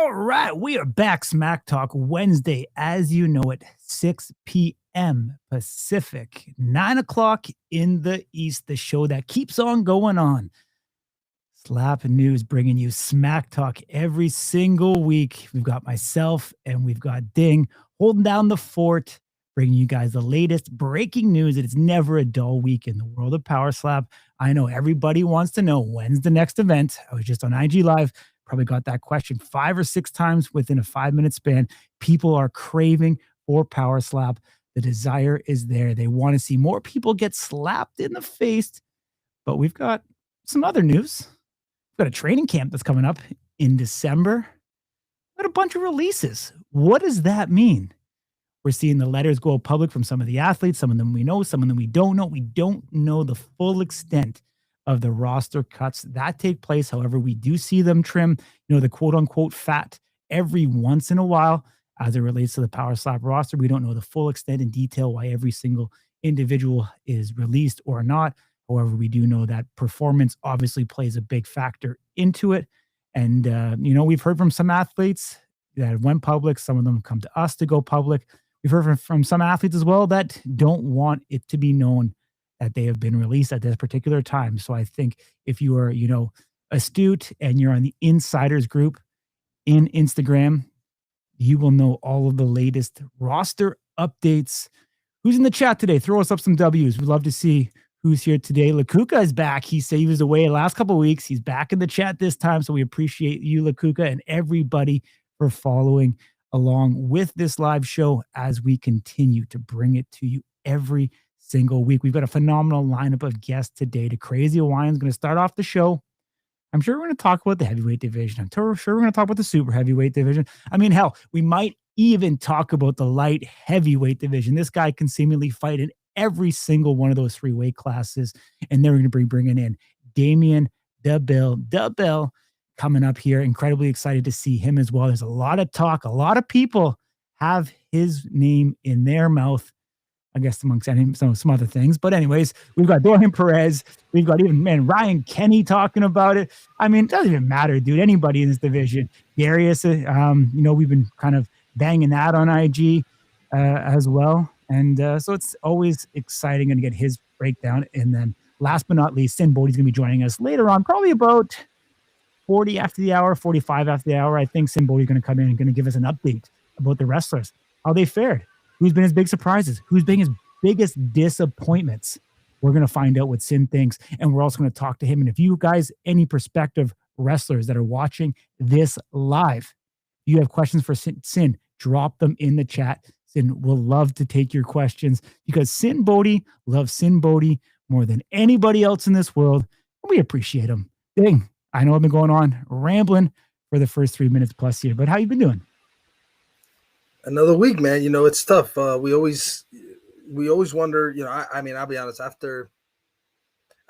All right, we are back. Smack Talk Wednesday, as you know it, 6 p.m. Pacific, 9 o'clock in the East, the show that keeps on going on. Slap News bringing you Smack Talk every single week. We've got myself and we've got Ding holding down the fort, bringing you guys the latest breaking news. It's never a dull week in the world of Power Slap. I know everybody wants to know when's the next event. I was just on IG Live. Probably got that question 5 or 6 times within a 5-minute span. People are craving for Power Slap. The desire is there. They want to see more people get slapped in the face. But we've got some other news. We've got a training camp that's coming up in December. We've got a bunch of releases. What does that mean? We're seeing the letters go public from some of the athletes. Some of them we know, some of them we don't know. We don't know the full extent of the roster cuts that take place. However, we do see them trim, the quote unquote fat every once in a while as it relates to the Power Slap roster. We don't know the full extent and detail why every single individual is released or not. However, we do know that performance obviously plays a big factor into it. And, we've heard from some athletes that went public. Some of them come to us to go public. We've heard from some athletes as well that don't want it to be known that they have been released at this particular time. So I think if you are, astute and you're on the insiders group in Instagram, you will know all of the latest roster updates. Who's in the chat today? Throw us up some W's. We'd love to see who's here today. Lakuka is back. He said he was away the last couple of weeks. He's back in the chat this time. So we appreciate you, Lakuka, and everybody for following along with this live show as we continue to bring it to you every single week. We've got a phenomenal lineup of guests today. The Crazy Hawaiian is going to start off the show. I'm sure we're going to talk about the heavyweight division. I'm sure we're going to talk about the super heavyweight division. I mean, hell, we might even talk about the light heavyweight division. This guy can seemingly fight in every single one of those 3 weight classes. And then we're going to be bringing in Damien Dibbell coming up here. Incredibly excited to see him as well. There's a lot of talk. A lot of people have his name in their mouth, I guess, amongst some other things. But anyways, we've got Dorian Perez. We've got even, Ryan Kenny talking about it. I mean, it doesn't even matter, dude. Anybody in this division. Darius, we've been kind of banging that on IG as well. And so it's always exciting to get his breakdown. And then last but not least, Sinn Bohdi is going to be joining us later on, probably about 40 after the hour, 45 after the hour. I think Sinn Bohdi is going to come in and going to give us an update about the wrestlers, how they fared. Who's been his big surprises? Who's been his biggest disappointments? We're going to find out what Sinn thinks, and we're also going to talk to him. And if you guys, any prospective wrestlers that are watching this live, you have questions for Sinn, drop them in the chat. Sinn will love to take your questions because Sinn Bohdi loves Sinn Bohdi more than anybody else in this world. And we appreciate him. Dang, I know I've been going on rambling for the first 3 minutes plus here, but how you been doing? Another week, man. It's tough. We always wonder. I mean, I'll be honest. After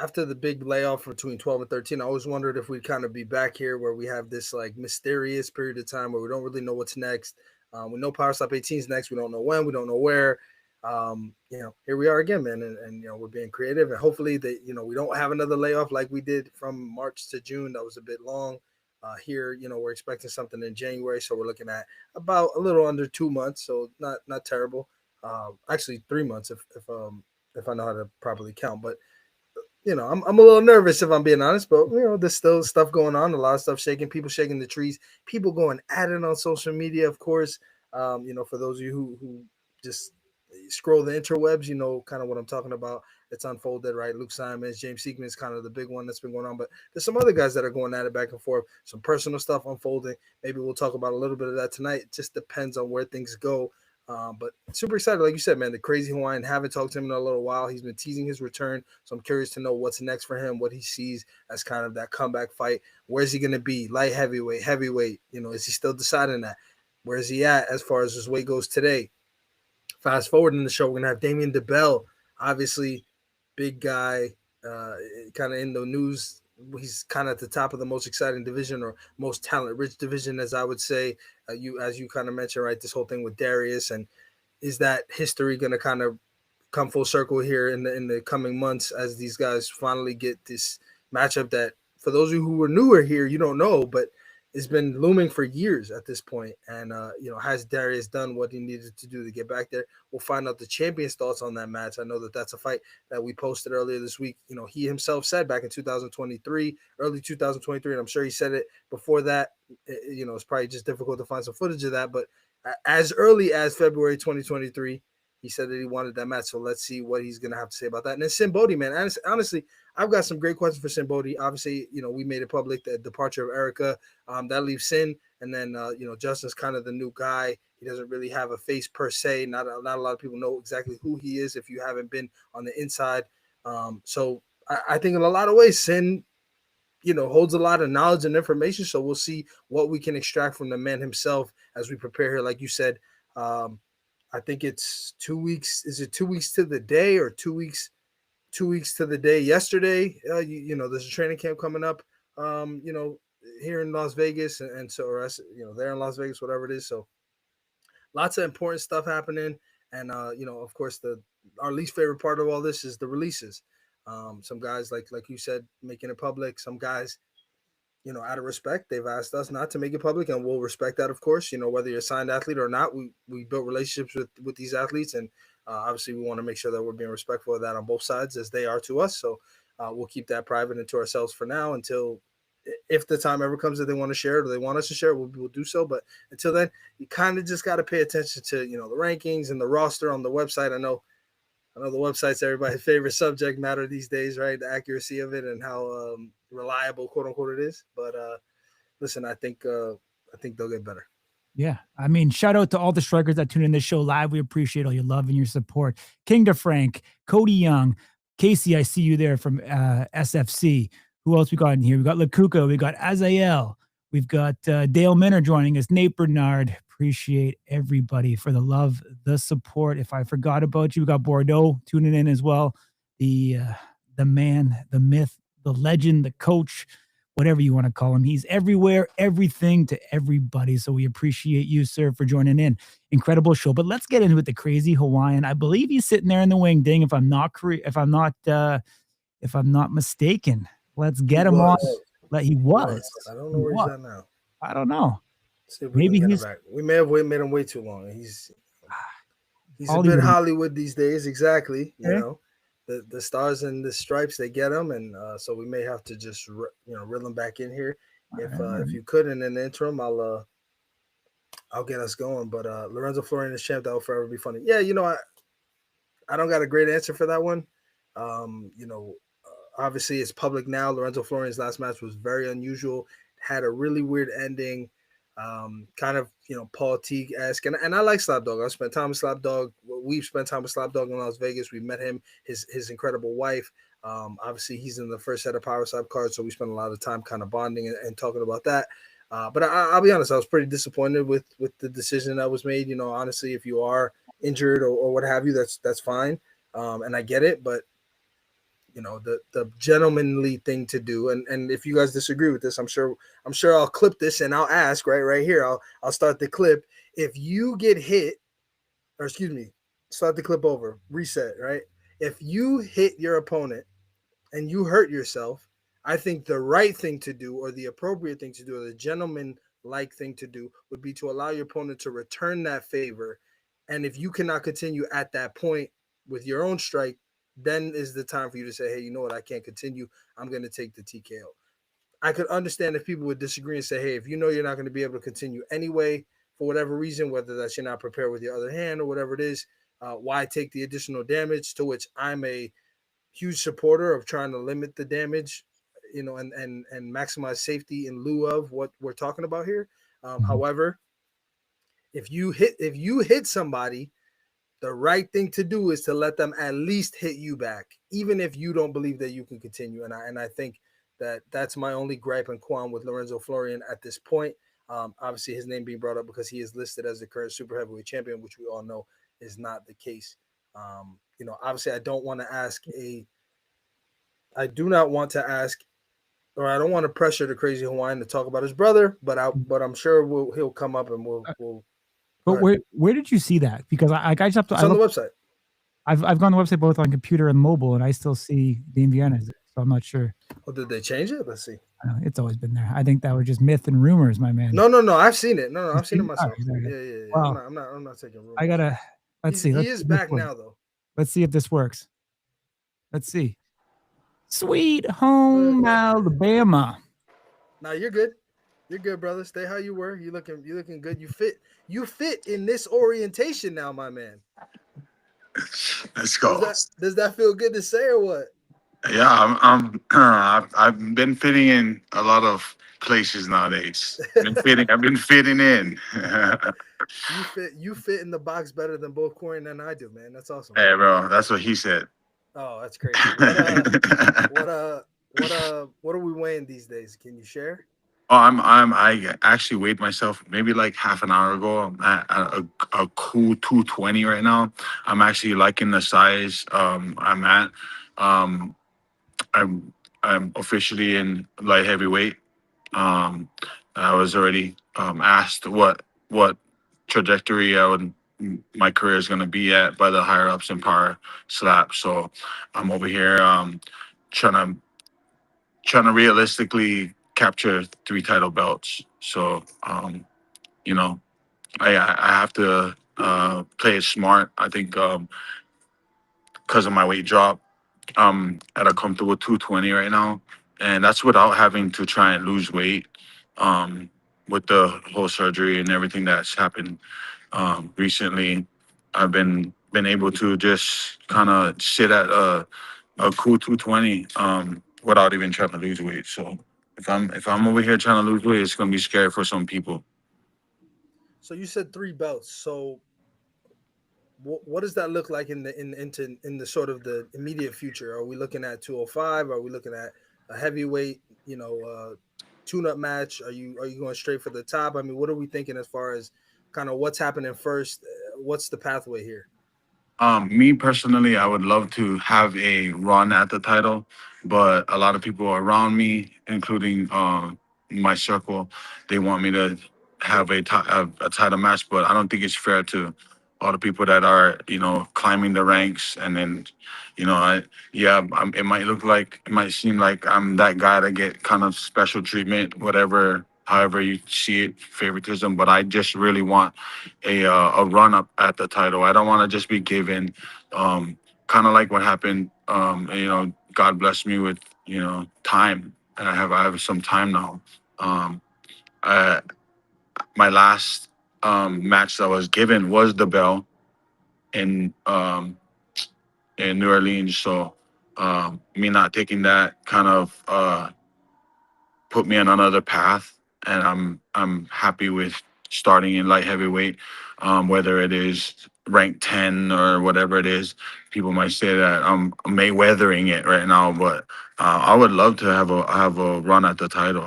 the big layoff between 12 and 13, I always wondered if we'd kind of be back here where we have this like mysterious period of time where we don't really know what's next. We know Power Slap 18 is next. We don't know when. We don't know where. Here we are again, man, and we're being creative, and hopefully we don't have another layoff like we did from March to June. That was a bit long. Here, we're expecting something in January, so we're looking at about a little under 2 months, so not terrible. Actually 3 months if I know how to properly count. But I'm a little nervous if I'm being honest. But there's still stuff going on, a lot of stuff shaking, people shaking the trees, people going at it on social media, of course. For those of you who just scroll the interwebs, kind of what I'm talking about. It's unfolded, right? Luke Simons, James Seekman is kind of the big one that's been going on, but there's some other guys that are going at it back and forth, some personal stuff unfolding. Maybe we'll talk about a little bit of that tonight. It just depends on where things go. But super excited. Like you said, man, the Crazy Hawaiian, haven't talked to him in a little while. He's been teasing his return. So I'm curious to know what's next for him, what he sees as kind of that comeback fight. Where's he going to be? Light heavyweight, heavyweight. Is he still deciding that? Where is he at as far as his weight goes today? Fast forward in the show, we're going to have Damien Dibbell, obviously big guy, kind of in the news. He's kind of at the top of the most exciting division or most talent-rich division, as I would say. As you kind of mentioned, right, this whole thing with Darius, and is that history going to kind of come full circle here in the coming months as these guys finally get this matchup that, for those of you who were newer here, you don't know, but has been looming for years at this point. And, has Darius done what he needed to do to get back there? We'll find out the champion's thoughts on that match. I know that that's a fight that we posted earlier this week. He himself said back in 2023, early 2023, and I'm sure he said it before that. It's probably just difficult to find some footage of that. But as early as February 2023, he said that he wanted that match. So let's see what he's going to have to say about that. And then Sinn Bohdi, man, honestly, I've got some great questions for Sinn Bohdi. Obviously, we made it public, the departure of Erica. That leaves Sinn. And then, Justin's kind of the new guy. He doesn't really have a face per se. Not a lot of people know exactly who he is if you haven't been on the inside. So I think in a lot of ways, Sinn, holds a lot of knowledge and information. So we'll see what we can extract from the man himself as we prepare here. Like you said, I think it's 2 weeks. Is it 2 weeks to the day or 2 weeks? 2 weeks to the day yesterday. There's a training camp coming up. Here in Las Vegas, and so, or there in Las Vegas, whatever it is. So, lots of important stuff happening, and of course, our least favorite part of all this is the releases. Some guys, like you said, making it public. Some guys, out of respect, they've asked us not to make it public, and we'll respect that, of course. Whether you're a signed athlete or not, we built relationships with these athletes, and obviously we want to make sure that we're being respectful of that on both sides as they are to us. So we'll keep that private and to ourselves for now until, if the time ever comes that they want to share it or they want us to share it, we'll do so. But until then, you kind of just got to pay attention to, the rankings and the roster on the website. I know the website's everybody's favorite subject matter these days, right? The accuracy of it and how reliable, quote unquote, it is. But listen, I think they'll get better. Yeah. I mean, shout out to all the strikers that tune in this show live. We appreciate all your love and your support. King DeFrank, Cody Young, Casey, I see you there from SFC. Who else we got in here? We got Lakuka. We got Azael. We've got Dale Minner joining us. Nate Bernard. Appreciate everybody for the love, the support. If I forgot about you, we got Bordeaux tuning in as well. The man, the myth, the legend, the coach, whatever you want to call him. He's everywhere, everything to everybody. So we appreciate you, sir, for joining in. Incredible show. But let's get into it. The Crazy Hawaiian. I believe he's sitting there in the wing, ding. If I'm not mistaken. Let's get him on. He was. I don't know where he's at now. I don't know. Maybe he's back. We may have made him wait too long. He's a bit Hollywood these days. Exactly. The stars and the stripes, they get him, and so we may have to just reel him back in here. If you could, and in the interim, I'll get us going. But Lorenzo Florian is champ. That will forever be funny. Yeah, I don't got a great answer for that one. Obviously, it's public now. Lorenzo Florian's last match was very unusual. Had a really weird ending, kind of, Paul Teague-esque. And I like Slapdog. I've spent time with Slapdog. We've spent time with Slapdog in Las Vegas. We met him, his incredible wife. Obviously, he's in the first set of Power Slap cards, so we spent a lot of time kind of bonding and talking about that. But I'll be honest, I was pretty disappointed with the decision that was made. Honestly, if you are injured or what have you, that's fine. And I get it, but the gentlemanly thing to do, and if you guys disagree with this, I'm sure I'll clip this and I'll ask right here. I'll start the clip. If you get hit, or excuse me, start the clip over, reset, right? If you hit your opponent and you hurt yourself, I think the right thing to do, or the appropriate thing to do, or the gentleman-like thing to do, would be to allow your opponent to return that favor. And if you cannot continue at that point with your own strike, then is the time for you to say, hey, you know what? I can't continue. I'm going to take the TKO. I could understand if people would disagree and say, hey, if you're not going to be able to continue anyway, for whatever reason, whether that's you're not prepared with your other hand or whatever it is, why take the additional damage? To which I'm a huge supporter of trying to limit the damage, and maximize safety in lieu of what we're talking about here. However, if you hit somebody, the right thing to do is to let them at least hit you back, even if you don't believe that you can continue. And I think that's my only gripe and qualm with Lorenzo Florian at this point. Obviously, his name being brought up because he is listed as the current super heavyweight champion, which we all know is not the case. Obviously, I do not want to ask, or I don't want to pressure the Crazy Hawaiian to talk about his brother, but I'm sure he'll come up and we'll. But where did you see that? Because I just have to. It's on the website. I've gone on the website both on computer and mobile, and I still see Dame Vienna. So I'm not sure. Well, did they change it? Let's see. It's always been there. I think that was just myth and rumors, my man. No. I've seen it. No, I've seen it myself. Right, Yeah. Wow. I'm not taking rumors. I gotta. Let's see. He is back now, though. Let's see if this works. Let's see. Sweet home Alabama. Nah, you're good. You're good, brother. Stay how you were. You looking good. You fit in this orientation now, my man. Let's go. Does that feel good to say or what? Yeah, I've been fitting in a lot of places nowadays. I've been fitting in. You fit in the box better than both Corey and I do, man. That's awesome. Hey, bro, that's what he said. Oh, that's crazy. What are we weighing these days? Can you share? Oh, I actually weighed myself maybe like half an hour ago. I'm at a cool 220 right now. I'm actually liking the size I'm at. I'm officially in light heavyweight. I was already asked what trajectory my career is going to be at by the higher ups in power slap. So I'm over here trying to realistically capture 3 title belts. So you know, I have to play it smart. I think because of my weight drop, at a comfortable 220 right now, and that's without having to try and lose weight. With the whole surgery and everything that's happened recently, I've been able to just kind of sit at a cool 220 without even trying to lose weight. So if I'm over here trying to lose weight, it's gonna be scary for some people. So you said 3 belts. So what does that look like in the sort of the immediate future? Are we looking at 205? Are we looking at a heavyweight, tune-up match? Are you going straight for the top? I mean, what are we thinking as far as kind of what's happening first? What's the pathway here? Me personally, I would love to have a run at the title, but a lot of people around me, including my circle, they want me to have a title match. But I don't think it's fair to all the people that are, climbing the ranks, and then, it might seem like I'm that guy to get kind of special treatment, whatever, however you see it, favoritism. But I just really want a run up at the title. I don't want to just be given, kind of like what happened. God bless me with time, and I have some time now. Um, uh, my last match that was given was the bell in New Orleans. So me not taking that kind of put me on another path, and I'm happy with starting in light heavyweight, whether it is rank 10 or whatever it is. People might say that I'm Mayweathering it right now, but I would love to have a run at the title.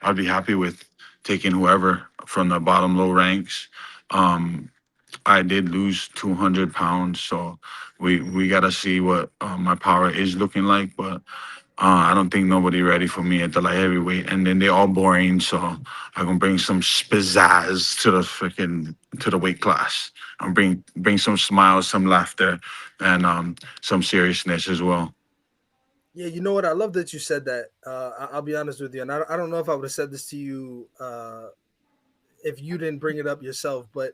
I'd be happy with taking whoever from the bottom low ranks. I did lose 200 pounds, so we got to see what my power is looking like, but I don't think nobody ready for me at the light heavyweight, and then they're all boring. So I'm gonna bring some pizzazz to the weight class. I'm bring some smiles, some laughter, and some seriousness as well. Yeah, you know what? I love that you said that. I'll be honest with you, and I don't know if I would have said this to you if you didn't bring it up yourself, but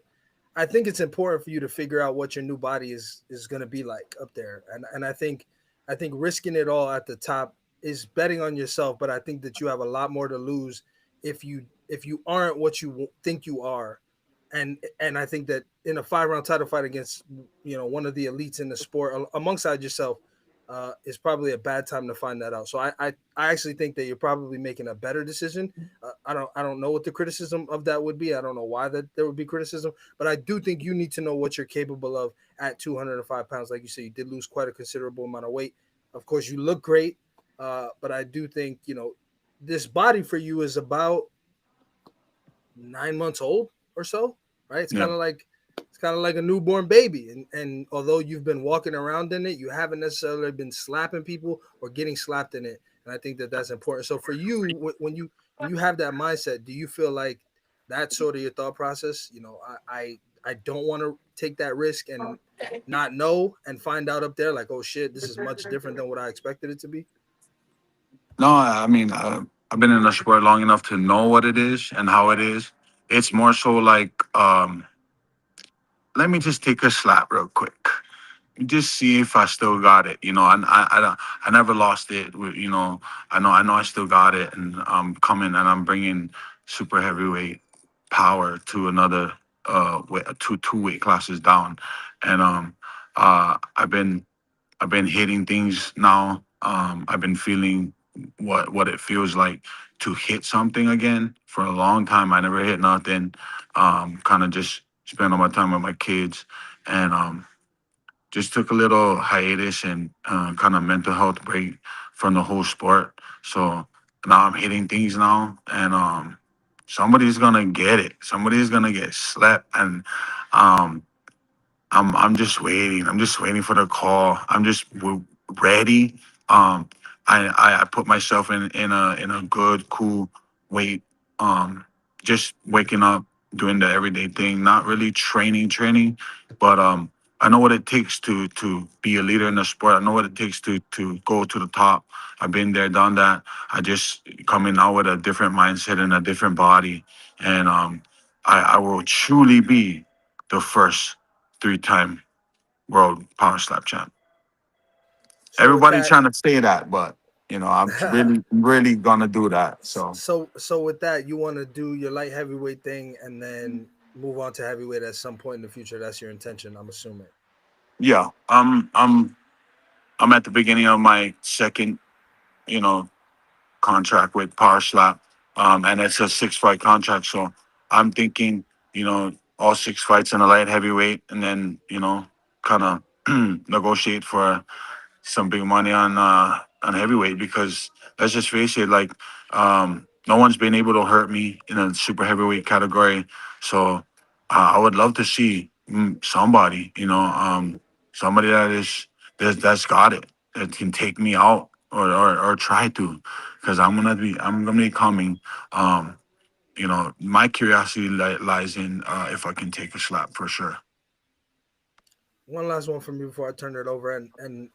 I think it's important for you to figure out what your new body is going to be like up there, and I think risking it all at the top is betting on yourself. But I think that you have a lot more to lose if you aren't what you think you are, and I think that in a 5-round title fight against one of the elites in the sport alongside yourself. Is probably a bad time to find that out. So I actually think that you're probably making a better decision. I don't know what the criticism of that would be. I don't know why that there would be criticism, but I do think you need to know what you're capable of at 205 pounds. Like you said, you did lose quite a considerable amount of weight. Of course, you look great, but I do think this body for you is about 9 months old or so, right? It's Yeah. kind of like a newborn baby, and although you've been walking around in it, you haven't necessarily been slapping people or getting slapped in it, and I think that that's important. So for you, when you have that mindset, do you feel like that's sort of your thought process? I don't want to take that risk and not know and find out up there like, oh shit, this is much different than what I expected it to be. No, I mean, I've been in the sport long enough to know what it is and how it is. It's more so like, let me just take a slap real quick. Just see if I still got it. I never lost it. I know I still got it, and I'm coming and I'm bringing super heavyweight power to another two weight classes down, and I've been hitting things now. I've been feeling what it feels like to hit something again. For a long time, I never hit nothing. Kind of just spend all my time with my kids, and just took a little hiatus and kind of mental health break from the whole sport. So now I'm hitting things now, and somebody's gonna get it. Somebody's gonna get slept, and um, I'm just waiting. I'm just waiting for the call. Ready. Um, I put myself in a good, cool weight. Um, just waking up, doing the everyday thing, not really training, but I know what it takes to be a leader in the sport. I know what it takes to go to the top. I've been there, done that. I just coming out with a different mindset and a different body, and I will truly be the first three-time world power slap champ. So with Everybody that, trying to say that, but I'm really gonna do that. So so with that, you want to do your light heavyweight thing and then move on to heavyweight at some point in the future. That's your intention, I'm assuming. yeah, I'm at the beginning of my second, you know, contract with Power Slap, and it's a 6 fight contract. So I'm thinking, all 6 fights in a light heavyweight, and then kind of negotiate for some big money on heavyweight because let's just face it, like no one's been able to hurt me in a super heavyweight category. So I would love to see somebody, somebody that's got it that can take me out or try to, because I'm gonna be coming. My curiosity lies in if I can take a slap for sure. One last one from me before I turn it over, and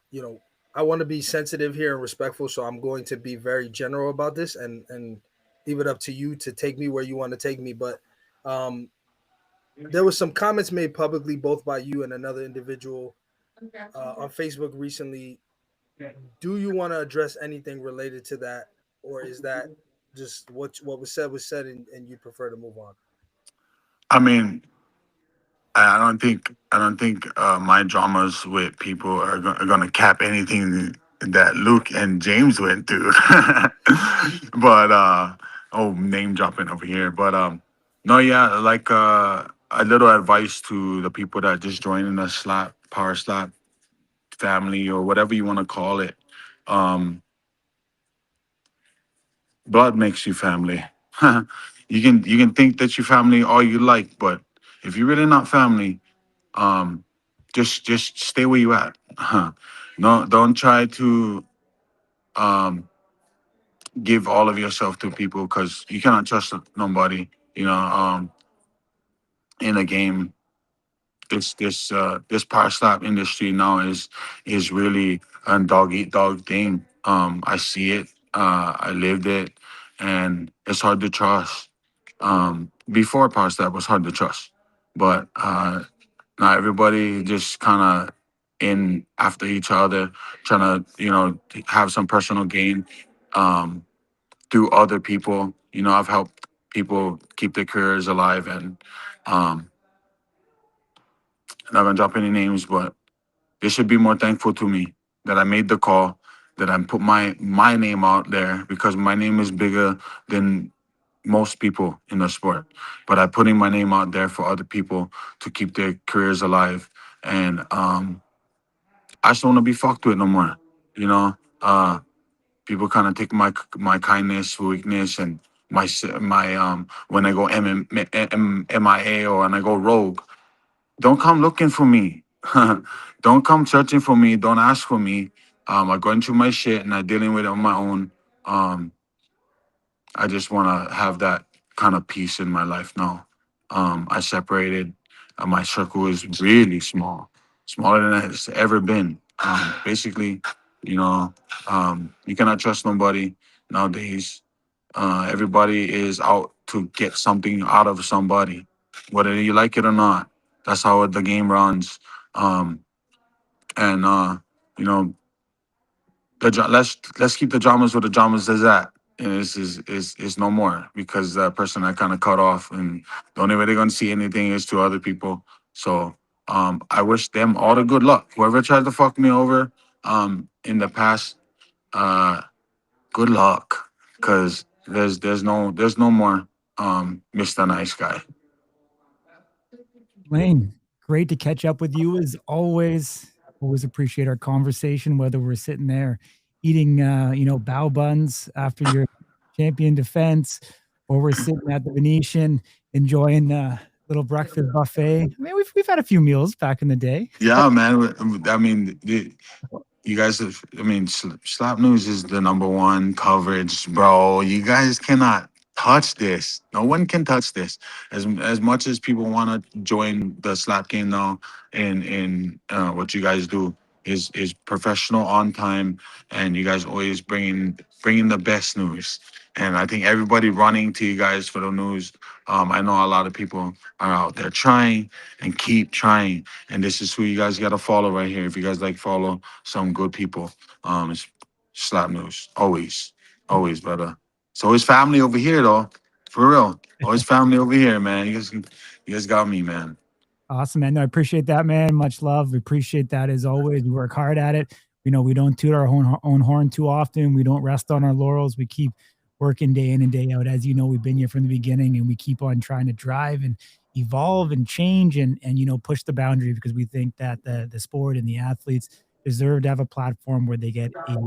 I want to be sensitive here and respectful, so I'm going to be very general about this and leave it up to you to take me where you want to take me. But um, there was some comments made publicly, both by you and another individual on Facebook recently. Do you want to address anything related to that, or is that just what was said, and you prefer to move on? I mean, I don't think my dramas with people are gonna cap anything that Luke and James went through. But oh, name dropping over here. But no, yeah, like a little advice to the people that just joined in the slap power slap family or whatever you want to call it. Um, Blood makes you family. You can think that you family all you like, but if you're really not family, um just stay where you at. No, don't try to um give all of yourself to people because you cannot trust nobody. In a game, this power slap industry now is really a dog eat dog thing. I see it, I lived it, and it's hard to trust. Before power slap was hard to trust, but not everybody just kind of in after each other, trying to have some personal gain um, through other people. I've helped people keep their careers alive, and um, I'm not gonna drop any names, but they should be more thankful to me that I made the call, that I put my name out there because my name is bigger than most people in the sport. But I putting my name out there for other people to keep their careers alive, and I just don't want to be fucked with no more. You know, uh, People kind of take my kindness for weakness and my when I go MIA or when I go rogue. Don't come looking for me. Don't come searching for me. Don't ask for me. I'm going through my shit and I'm dealing with it on my own. Um, I just want to have that kind of peace in my life now. I separated. My circle is really small, smaller than it's ever been. Basically, You know, you cannot trust nobody nowadays. Everybody is out to get something out of somebody, whether you like it or not. That's how the game runs. And you know, let's keep the dramas where the dramas is at. And is no more because that person I kind of cut off, and the only way they're gonna see anything is to other people. So I wish them all the good luck. Whoever tried to fuck me over in the past, uh, good luck, because there's no more Mr. Nice Guy. Lane, great to catch up with you as always. Always appreciate our conversation, whether we're sitting there eating, bao buns after your champion defense, or we're sitting at the Venetian enjoying a little breakfast buffet. I mean, we've had a few meals back in the day. Yeah, man. I mean, you guys, I mean, Slap News is the number one coverage, bro. You guys cannot touch this. No one can touch this. As much as people want to join the Slap game now, and what you guys do is professional, on time, and you guys always bringing the best news. And I think everybody running to you guys for the news. I know a lot of people are out there trying and keep trying, and this is who you guys got to follow right here. If you guys like follow some good people. It's Slap News. Always, brother. It's always family over here, though. For real. Always family over here, man. You guys got me, man. Awesome, man. No, I appreciate that, man. Much love. We appreciate that as always. We work hard at it. We don't toot our own horn too often. We don't rest on our laurels. We keep working day in and day out. As you know, we've been here from the beginning, and we keep on trying to drive and evolve and change and push the boundary, because we think that the sport and the athletes deserve to have a platform where they get a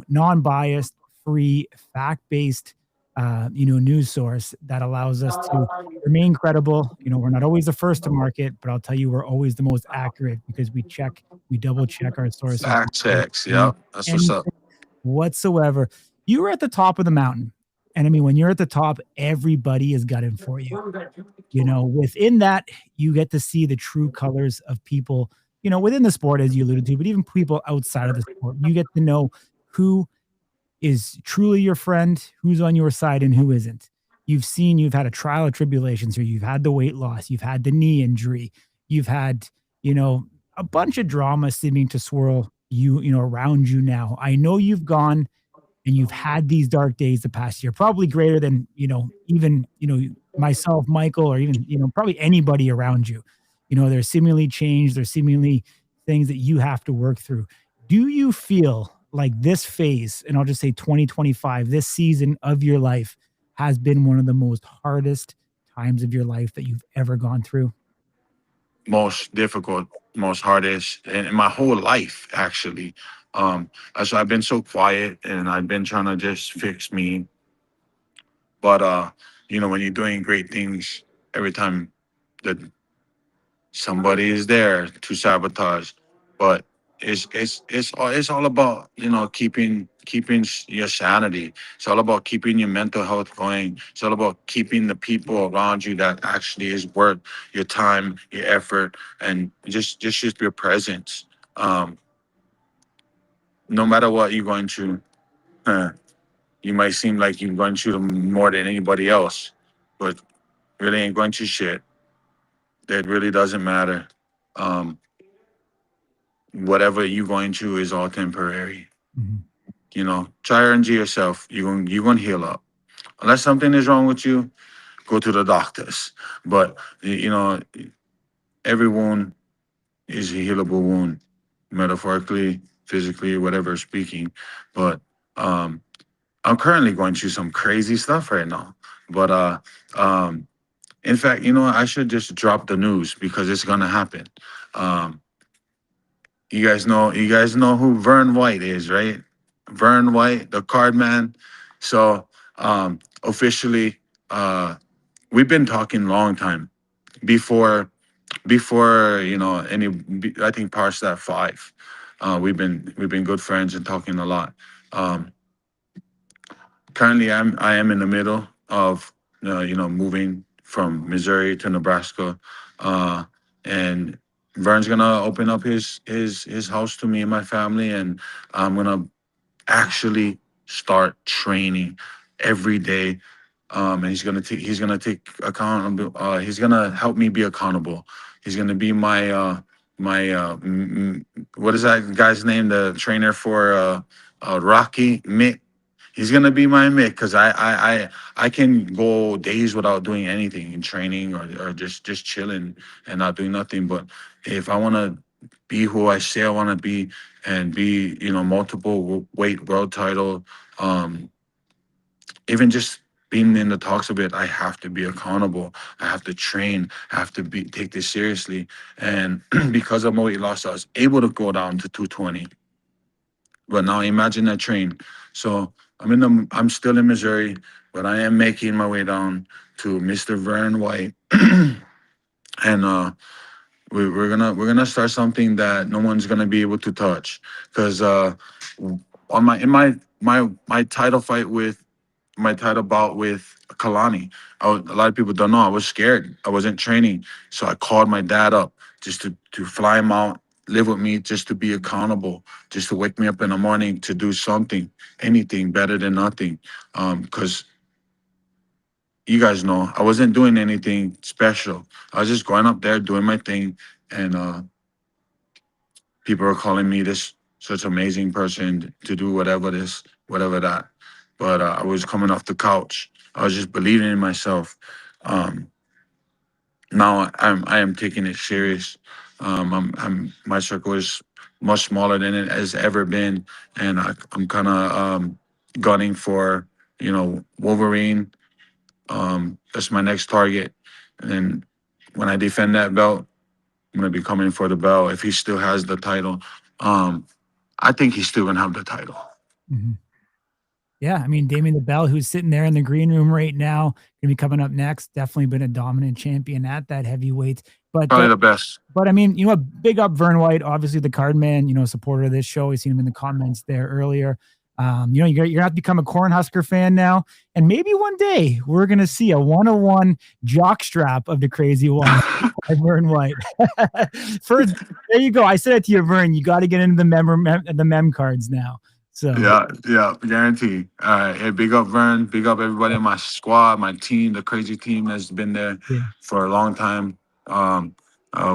non-biased, free, fact-based news source that allows us to remain credible. We're not always the first to market, but I'll tell you, we're always the most accurate, because we double check our sources Fact before checks. saying Yep. That's what's up. anything whatsoever. You were at the top of the mountain. And I mean, when you're at the top, everybody is gunning for you. Within that, you get to see the true colors of people, within the sport, as you alluded to, but even people outside of the sport. You get to know who is truly your friend, who's on your side and who isn't. You've had a trial of tribulations here. You've had the weight loss, you've had the knee injury, you've had, a bunch of drama seeming to swirl around you now. I know you've gone and you've had these dark days the past year, probably greater than, even, myself, Michael, or even, probably anybody around you. There's seemingly change, there's seemingly things that you have to work through. Do you feel like this phase, and I'll just say 2025, this season of your life has been one of the most hardest times of your life that you've ever gone through? Most difficult, most hardest in my whole life, actually. So I've been so quiet, and I've been trying to just fix me. But when you're doing great things, every time that somebody is there to sabotage. But it's all about keeping your sanity. It's all about keeping your mental health going. It's all about keeping the people around you that actually is worth your time, your effort, and just your presence. Um, no matter what you're going through, uh, you might seem like you're going through more than anybody else, but really ain't going through shit. That really doesn't matter. Um, Whatever you're going through is all temporary. Mhm. Try RNG yourself. You're gonna heal up. Unless something is wrong with you, go to the doctors. But every wound is a healable wound, metaphorically, physically, whatever speaking. But I'm currently going through some crazy stuff right now. But in fact, I should just drop the news because it's gonna happen. Um, you guys know who Vern White is, right? Vern White, the card man. So officially, we've been talking long time before I think past that 5. We've been good friends and talking a lot. Um, Currently, I am in the middle of moving from Missouri to Nebraska, and Vern's gonna open up his house to me and my family, and I'm gonna actually start training every day. And he's gonna take accountable. He's gonna help me be accountable. He's gonna be what is that guy's name? The trainer for Rocky Mick. He's gonna be my Mick because I can go days without doing anything in training or just chilling and not doing nothing. But if I want to be who I say I want to be and be multiple weight world title, um, even just being in the talks of it, I have to be accountable. I have to train. I have to take this seriously. And because of my weight loss, I was able to go down to 220. But now imagine that train. So I'm still in Missouri, but I am making my way down to Mr. Vern White. And we're gonna start something that no one's gonna be able to touch. Because on my title fight with my title bout with Kalani. A lot of people don't know. I was scared. I wasn't training. So I called my dad up just to fly him out, live with me, just to be accountable, just to wake me up in the morning to do something, anything better than nothing. Because you guys know I wasn't doing anything special. I was just going up there doing my thing, and people are calling me this such amazing person to do whatever this, whatever that. But I was coming off the couch. I was just believing in myself. Um, Now I am taking it serious. My circle is much smaller than it has ever been, and I'm kind of gunning for Wolverine. That's my next target, and then when I defend that belt, I'm gonna be coming for the belt if he still has the title. Um, I think he's still gonna have the title. Mhm. Yeah, I mean, Damien Dibbell, who's sitting there in the green room right now, gonna be coming up next. Definitely been a dominant champion at that heavyweight. But Probably the best. I mean, big up Vern White, obviously the card man, supporter of this show. We've seen him in the comments there earlier. You're gonna have to become a Cornhusker fan now, and maybe one day we're gonna see a 101 jock strap of the Crazy Hawaiian by Vern White. First, there you go. I said it to you, Vern. You got to get into the mem cards now. So Yeah, guarantee. All right, hey, big up Vern, big up everybody in my squad, my team, the crazy team that's been there yeah, for a long time.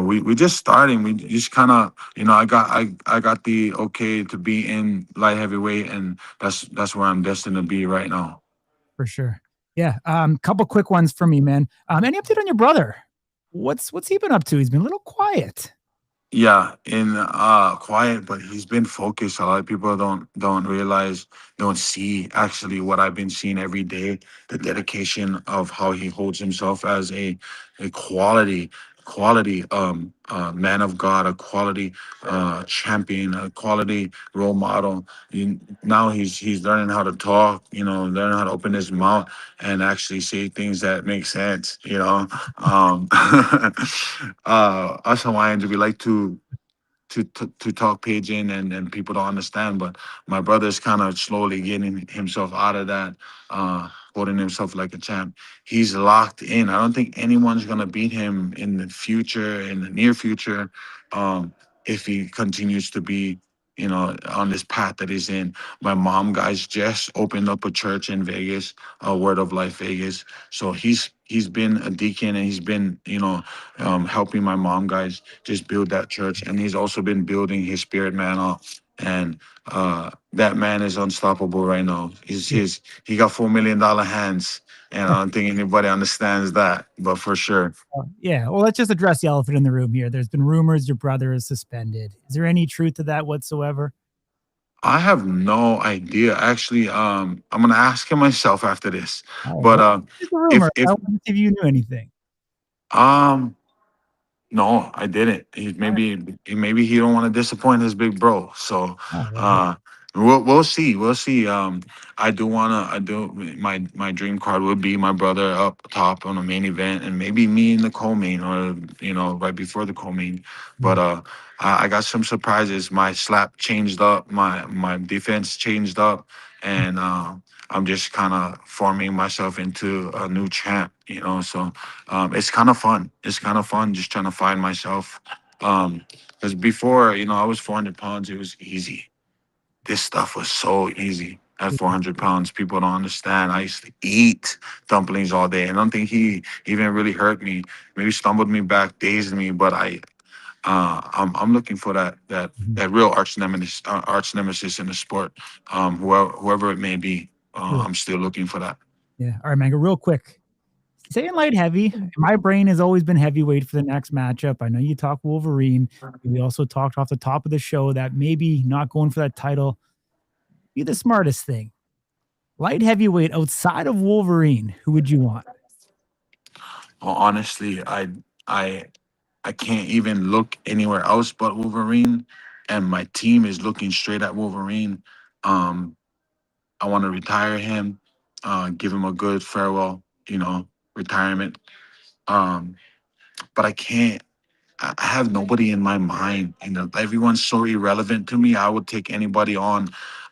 We just starting. We just kind of, I got the okay to be in light heavyweight, and that's where I'm destined to be right now. for sure. Yeah. Couple quick ones for me, man. Any update on your brother? What's he been up to? He's been a little quiet. Yeah, in quiet, but he's been focused. A lot of people don't realize, don't see actually what I've been seeing every day. The dedication of how he holds himself as a quality man of God, a quality champion, a quality role model. Now he's learning how to talk, learning how to open his mouth and actually say things that make sense. Us Hawaiians, we like to talk pidgin and people don't understand, but my brother's kind of slowly getting himself out of that, holding himself like a champ. He's locked in. I don't think anyone's gonna beat him in the near future, if he continues to be on this path that he's in. My mom guys just opened up a church in Vegas, Word of Life Vegas. So he's been a deacon, and he's been helping my mom guys just build that church, and he's also been building his spirit man up. And that man is unstoppable right now. He got $4 million hands, and I don't think anybody understands that, but for sure. Yeah. Well, let's just address the elephant in the room here. There's been rumors your brother is suspended. Is there any truth to that whatsoever? I have no idea. Actually, I'm gonna ask him myself after this. Oh, But well, it's a if rumor. I if wanted to see if you knew anything. um no, I didn't. Maybe he don't want to disappoint his big bro. So All right. uh we'll see. We'll see. I do my dream card would be my brother up top on the main event, and maybe me in the co-main, or right before the co-main. But I got some surprises. My slap changed up, my defense changed up, and I'm just kind of forming myself into a new champ, so it's kind of fun. It's kind of fun just trying to find myself Because before, I was 400 pounds. It was easy. This stuff was so easy. At 400 pounds, people don't understand. I used to eat dumplings all day. I don't think he even really hurt me. Maybe stumbled me back, dazed me. But I'm looking for that real arch nemesis in the sport. Whoever it may be, I'm still looking for that. Yeah. All right, man. Real quick. Saying light heavy. My brain has always been heavyweight for the next matchup. I know you talk Wolverine. We also talked off the top of the show that maybe not going for that title be the smartest thing. Light heavyweight outside of Wolverine, who would you want? Well, honestly, I can't even look anywhere else but Wolverine, and my team is looking straight at Wolverine. I want to retire him, give him a good farewell, retirement. But I can't. I have nobody in my mind. Everyone's so irrelevant to me. I would take anybody on.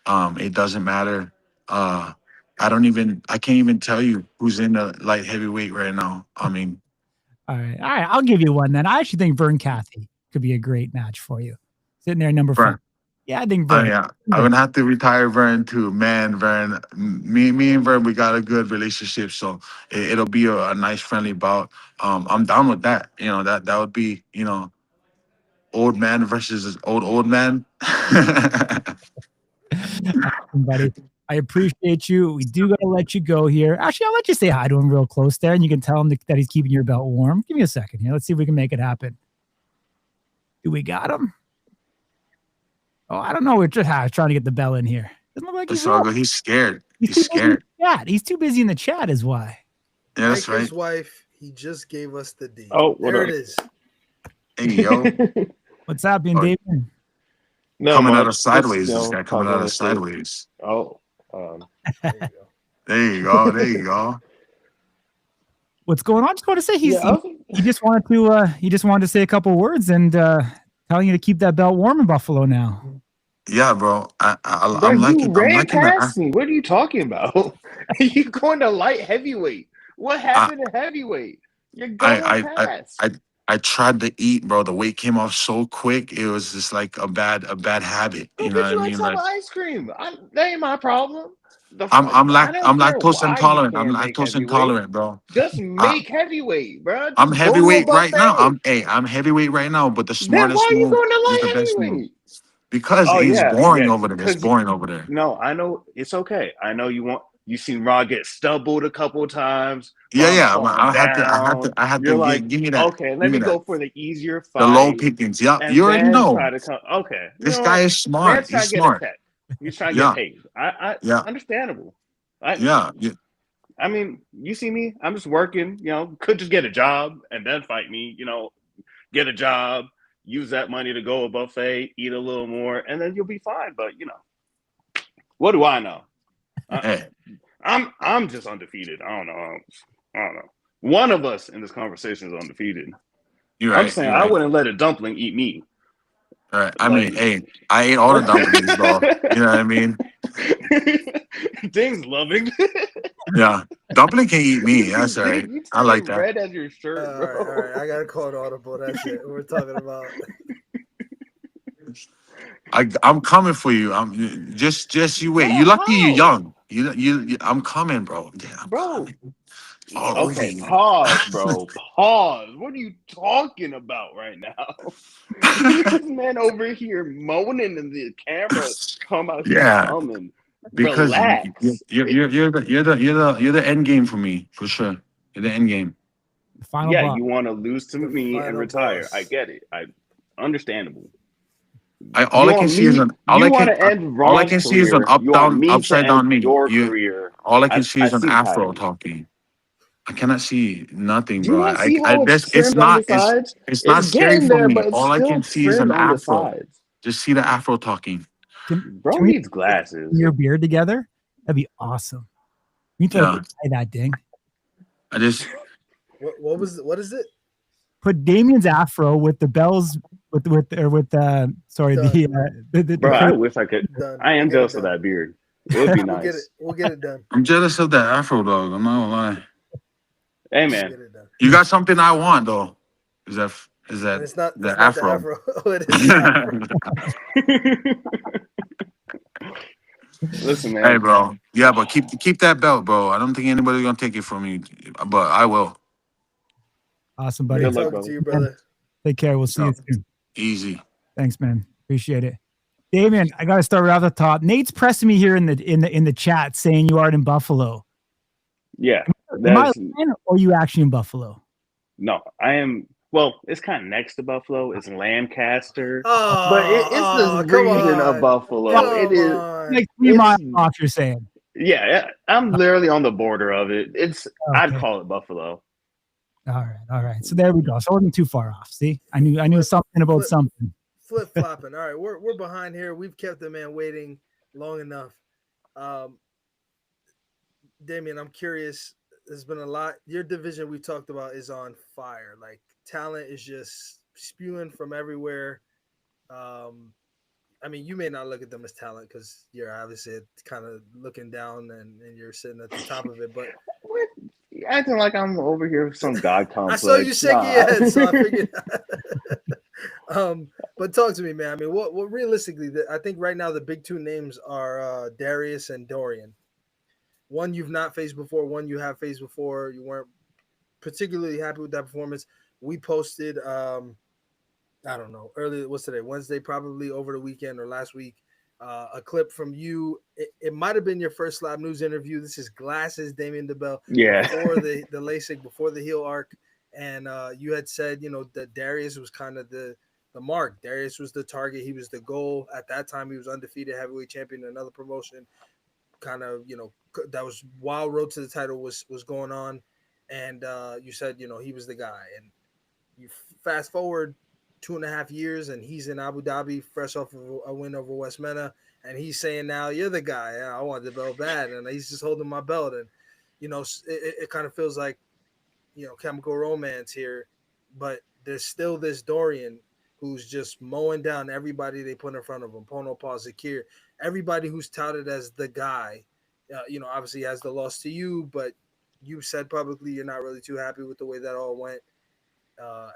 It doesn't matter. I can't even tell you who's in the light heavyweight right now. All right. I'll give you one then. I actually think Vern Cathy could be a great match for you. Sitting there, number 5. Yeah, I think Vern. Yeah, I'm gonna have to retire Vern too. Man, Vern, me and Vern, we got a good relationship, so it'll be a nice friendly bout. I'm down with that. That would be old man versus old man. Buddy, I appreciate you. We do gotta let you go here. Actually, I'll let you say hi to him real close there, and you can tell him that he's keeping your belt warm. Give me a second here. Let's see if we can make it happen. Do we got him? Oh, I don't know. We're just trying to get the bell in here. Doesn't look like he's scared. He's scared. He's too busy in the chat, is why. Yeah, that's right. His wife, he just gave us the D. Oh, there it is. Hey, yo. What's happening, David? No, coming out of sideways. This guy coming out of sideways. Oh, there you go. There you go. What's going on? Just want to say he just wanted to say a couple words and telling you to keep that belt warm in Buffalo now. Yeah, bro. I'm liking past me. What are you talking about? You going to light heavyweight? What happened to heavyweight? You're going past. I tried to eat, bro. The weight came off so quick. It was just like a bad habit. You know what I mean? Like ice cream. That ain't my problem. I'm lactose intolerant. I'm lactose intolerant, bro. Just make heavyweight, bro. I'm heavyweight right now. I'm heavyweight right now. But the smartest then why are you going to is light the best heavyweight? move. Because it's boring over there. It's boring over there. No, I know it's okay. I know you seen Raw get stubbled a couple times. Yeah. I had to give me that. Okay, let me go for the easier fight. The low pickings. Yeah, you already know. Okay. This guy is smart. He's smart. He's trying to get paid. Understandable. I mean, you see me. I'm just working. Could just get a job and then fight me. Get a job. Use that money to go a buffet, eat a little more, and then you'll be fine. But what do I know? I'm just undefeated. I don't know. One of us in this conversation is undefeated. You're right. I'm saying I wouldn't let a dumpling eat me. All right. I mean, I ate all the dumplings, bro. You know what I mean? Ding's loving. Yeah. Dumpling can eat me. That's all right. I like that. Red as your shirt, bro. All right. I got to call an audible. That's it. We're talking about. I'm coming for you. I'm just you wait. You lucky you're young. You I'm coming, bro. Yeah, bro. Oh, okay, pause, bro. Pause. What are you talking about right now? This man over here moaning and the camera come out here coming. Because relax. You're the end game for me, for sure. You're the end game. Yeah, you want to lose to me and retire. I get it. Understandable. All I can see is an upside down me. All I can see is an afro talking. I cannot see nothing, bro. It's not scary for me. All I can see is an afro. Just see the afro talking. Bro needs glasses. Your beard together? That'd be awesome. You throw that ding. What is it? Put Damien's afro with the bells bro, I wish I could. I am jealous of that beard. It would be nice. We'll get it done. I'm jealous of that afro, dog. I'm not gonna lie. Hey man, you got something I want though. Is that Is that it's not the it's afro? Not the afro. Oh, it is the afro. Listen, man. Hey, bro. Yeah, but keep that belt, bro. I don't think anybody's gonna take it from you, but I will. Awesome, buddy. Good luck, Talking brother. to you, brother. Take care. We'll see you soon. Easy. Thanks, man. Appreciate it. Damien, I gotta start right off the top. Nate's pressing me here in the chat saying you are in Buffalo. Yeah. Am I lying, or are you actually in Buffalo? No, I am. Well, it's kind of next to Buffalo. It's Lancaster, Oh, but it's the region of Buffalo. It is like 3 miles off. You're saying? Yeah, I'm literally on the border of it. It's Okay. I'd call it Buffalo. All right. So there we go. So I wasn't too far off. See, I knew something about something. Flip flopping. All right, we're behind here. We've kept the man waiting long enough. Damien, I'm curious. There's been a lot. Your division we talked about is on fire. Like talent is just spewing from everywhere. I mean, you may not look at them as talent because you're obviously kind of looking down and you're sitting at the top of it. But you're acting like I'm over here with some god complex. I saw you shaking your head, so I figured. But talk to me, man. I mean, what realistically? I think right now the big two names are Darius and Dorian. One you've not faced before, one you have faced before. You weren't particularly happy with that performance. We posted, I don't know, early, what's today? Wednesday, probably over the weekend or last week, a clip from you. It might have been your first Slab News interview. This is Glasses, Damien Dibbell. Yeah. Before the LASIK, before the heel arc. And you had said, that Darius was kind of the mark. Darius was the target. He was the goal. At that time, he was undefeated heavyweight champion in another promotion. Kind of, that was while Road to the Title was going on. And you said, he was the guy. And you fast forward 2.5 years and he's in Abu Dhabi, fresh off of a win over West Mena. And he's saying now, you're the guy. I want the belt bad. And he's just holding my belt. And, it kind of feels like, chemical romance here. But there's still this Dorian who's just mowing down everybody they put in front of him. Pono Paul, Zakir, everybody who's touted as the guy. Obviously has the loss to you, but you said publicly you're not really too happy with the way that all went.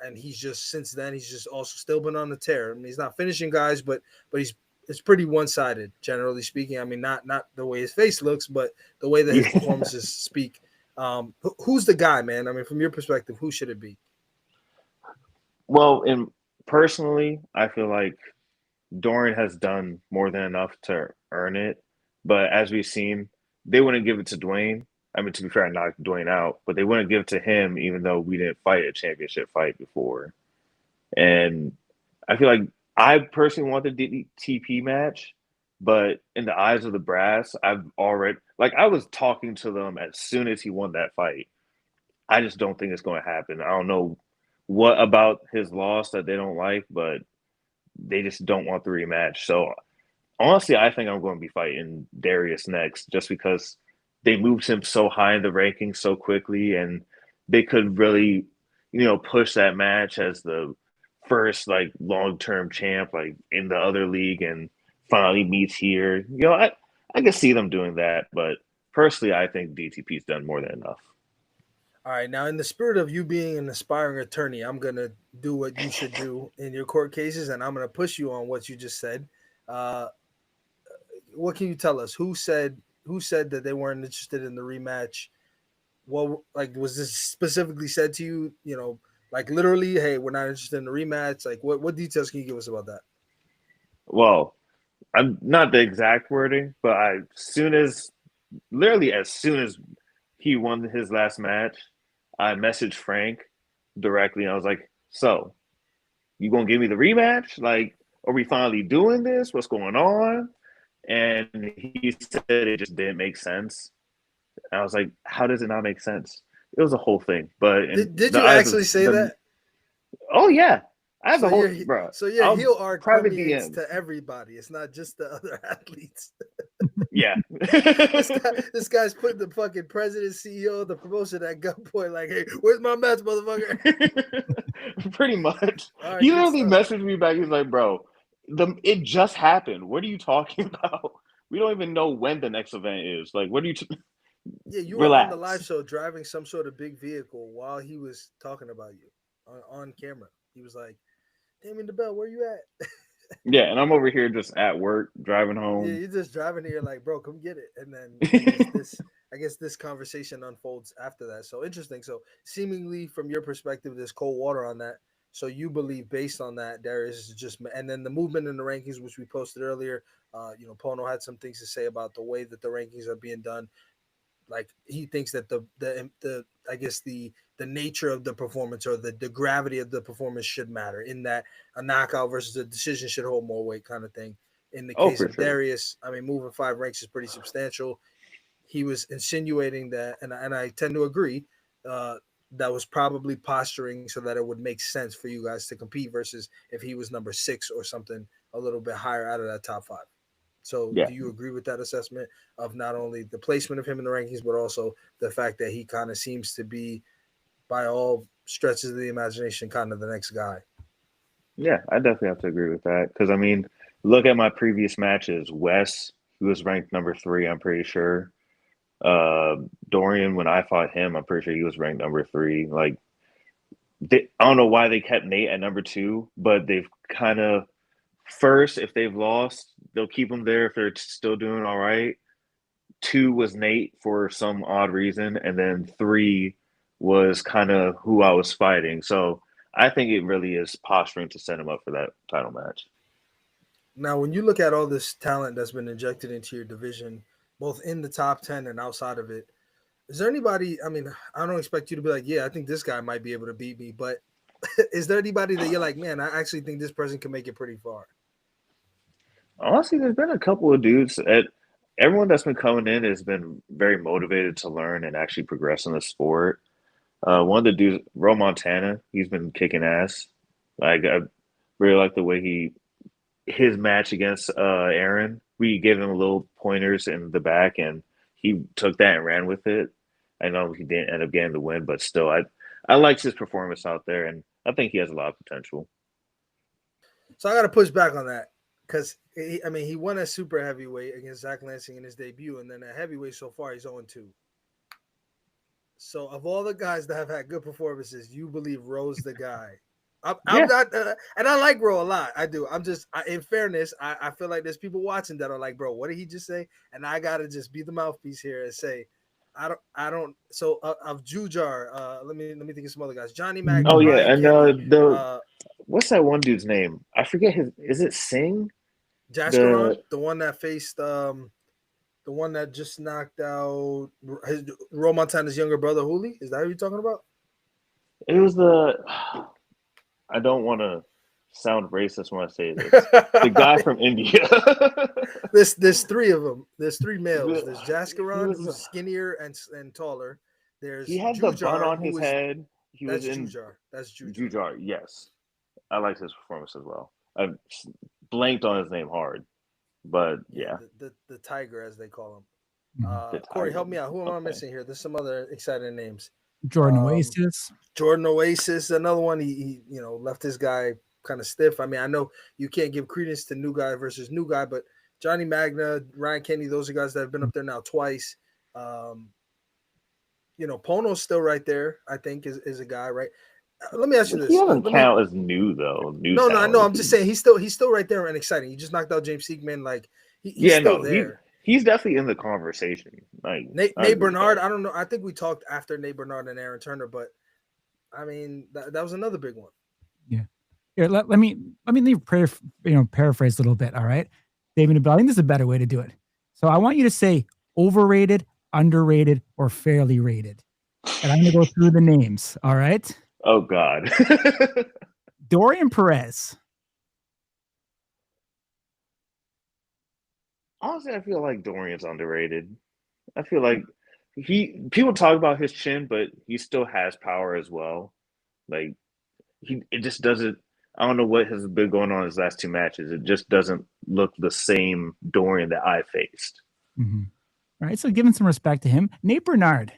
And he's just, since then, he's just also still been on the tear. I mean, he's not finishing guys, but it's pretty one-sided, generally speaking. I mean, not the way his face looks, but the way that his performances speak. Who's the guy, man? I mean, from your perspective, who should it be? Well, personally, I feel like Dorian has done more than enough to earn it. But as we've seen, they wouldn't give it to Dwayne. I mean, to be fair, I knocked Dwayne out, but they wouldn't give it to him, even though we didn't fight a championship fight before. And I feel like I personally want the DTP match, but in the eyes of the brass, I was talking to them as soon as he won that fight. I just don't think it's going to happen. I don't know what about his loss that they don't like, but they just don't want the rematch. So honestly, I think I'm going to be fighting Darius next just because they moved him so high in the rankings so quickly, and they could really, push that match as the first long-term champ in the other league and finally meets here. I can see them doing that, but personally, I think DTP's done more than enough. All right, now in the spirit of you being an aspiring attorney, I'm going to do what you should do in your court cases, and I'm going to push you on what you just said. What can you tell us? Who said that they weren't interested in the rematch? What was this specifically said to you? Literally, hey, we're not interested in the rematch. What details can you give us about that? Well, I'm not the exact wording, but as soon as he won his last match, I messaged Frank directly and I was like, so you gonna give me the rematch? Are we finally doing this? What's going on? And he said it just didn't make sense. And I was like, how does it not make sense? It was a whole thing. But did you actually say that? Oh yeah. I have a whole bro. So your heel arc permeates to everybody. It's not just the other athletes. Yeah. this guy's putting the fucking president, CEO of the promotion at gunpoint, hey, where's my match, motherfucker? Pretty much. Right, he literally messaged me back. He's like, bro, it just happened. What are you talking about? We don't even know when the next event is. What are you Yeah, you were on the live show driving some sort of big vehicle while he was talking about you on camera. He was like, Damien Dibbell, where you at? Yeah, and I'm over here just at work, driving home. Yeah, you're just driving here like, bro, come get it. And then I guess this conversation unfolds after that. So interesting. So seemingly from your perspective, there's cold water on that. So you believe based on that, Darius is just, and then the movement in the rankings, which we posted earlier, Pono had some things to say about the way that the rankings are being done. Like he thinks that the I guess the nature of the performance or the gravity of the performance should matter, in that a knockout versus a decision should hold more weight, kind of thing. In the case of Darius, I mean, moving 5 ranks is pretty substantial. He was insinuating that, and I tend to agree, that was probably posturing so that it would make sense for you guys to compete versus if he was number 6 or something a little bit higher out of that top 5. So do you agree with that assessment of not only the placement of him in the rankings, but also the fact that he kind of seems to be, by all stretches of the imagination, kind of the next guy? Yeah, I definitely have to agree with that. Because, I mean, look at my previous matches. Wes, he was ranked number 3, I'm pretty sure. Dorian, when I fought him, I'm pretty sure he was ranked number 3. Like, I don't know why they kept Nate at number 2, but they've kind of, first, if they've lost, they'll keep him there if they're still doing all right. 2 was Nate for some odd reason, and then 3 was kind of who I was fighting. So I think it really is posturing to set him up for that title match. Now, when you look at all this talent that's been injected into your division, both in the top 10 and outside of it, is there anybody, I mean, I don't expect you to be like, yeah, I think this guy might be able to beat me, but is there anybody that you're like, man, I actually think this person can make it pretty far? Honestly, there's been a couple of dudes. Everyone that's been coming in has been very motivated to learn and actually progress in the sport. One of the dudes, Ro Montana, he's been kicking ass. Like, I really like the way his match against Aaron. We gave him little pointers in the back, and he took that and ran with it. I know he didn't end up getting the win, but still, I liked his performance out there, and I think he has a lot of potential. So I got to push back on that. Because, I mean, he won at super heavyweight against Zach Lansing in his debut, and then at heavyweight so far, he's 0-2. So, of all the guys that have had good performances, you believe Ro's the guy. I'm not, and I like Ro a lot. I do. I'm just, in fairness, I feel like there's people watching that are like, bro, what did he just say? And I got to just be the mouthpiece here and say, I don't. So, of Jujar, let me think of some other guys. Johnny Magna. Oh, yeah, and what's that one dude's name? I forget is it Singh? Jascaron, the one that faced the one that just knocked out Ro Montana's younger brother, Huli. Is that who you're talking about? It was I don't want to sound racist when I say this. The guy from India. There's 3 of them. There's 3 males. There's Jascaron, who's skinnier and taller. There's he had Jujar, the bun on his head. That's Jujar. That's Jujar. Jujar, yes. I liked his performance as well. I blanked on his name hard, but yeah. The Tiger, as they call him. Corey, help me out. Who am I missing here? There's some other exciting names. Jordan Oasis. Jordan Oasis, another one. He left this guy kind of stiff. I mean, I know you can't give credence to new guy versus new guy, but Johnny Magna, Ryan Kenny, those are guys that have been up there now twice. Pono's still right there, I think, is a guy, right? Let me ask you this. He doesn't count as new, though. No, I know. I'm just saying he's still right there and exciting. He just knocked out James Siegman. Like, he's still there. He's definitely in the conversation. Like Nate Bernard, I don't know. I think we talked after Nate Bernard and Aaron Turner, but I mean that was another big one. Yeah. Here, let me paraphrase a little bit. All right, David Dibbell, I think this is a better way to do it. So I want you to say overrated, underrated, or fairly rated, and I'm going to go through the names. All right. Oh God. Dorian Perez. Honestly, I feel like Dorian's underrated. I feel like people talk about his chin, but he still has power as well. Like it just doesn't. I don't know what has been going on in his last 2 matches. It just doesn't look the same Dorian that I faced. Mm-hmm. All right, so giving some respect to him. Nate Bernard.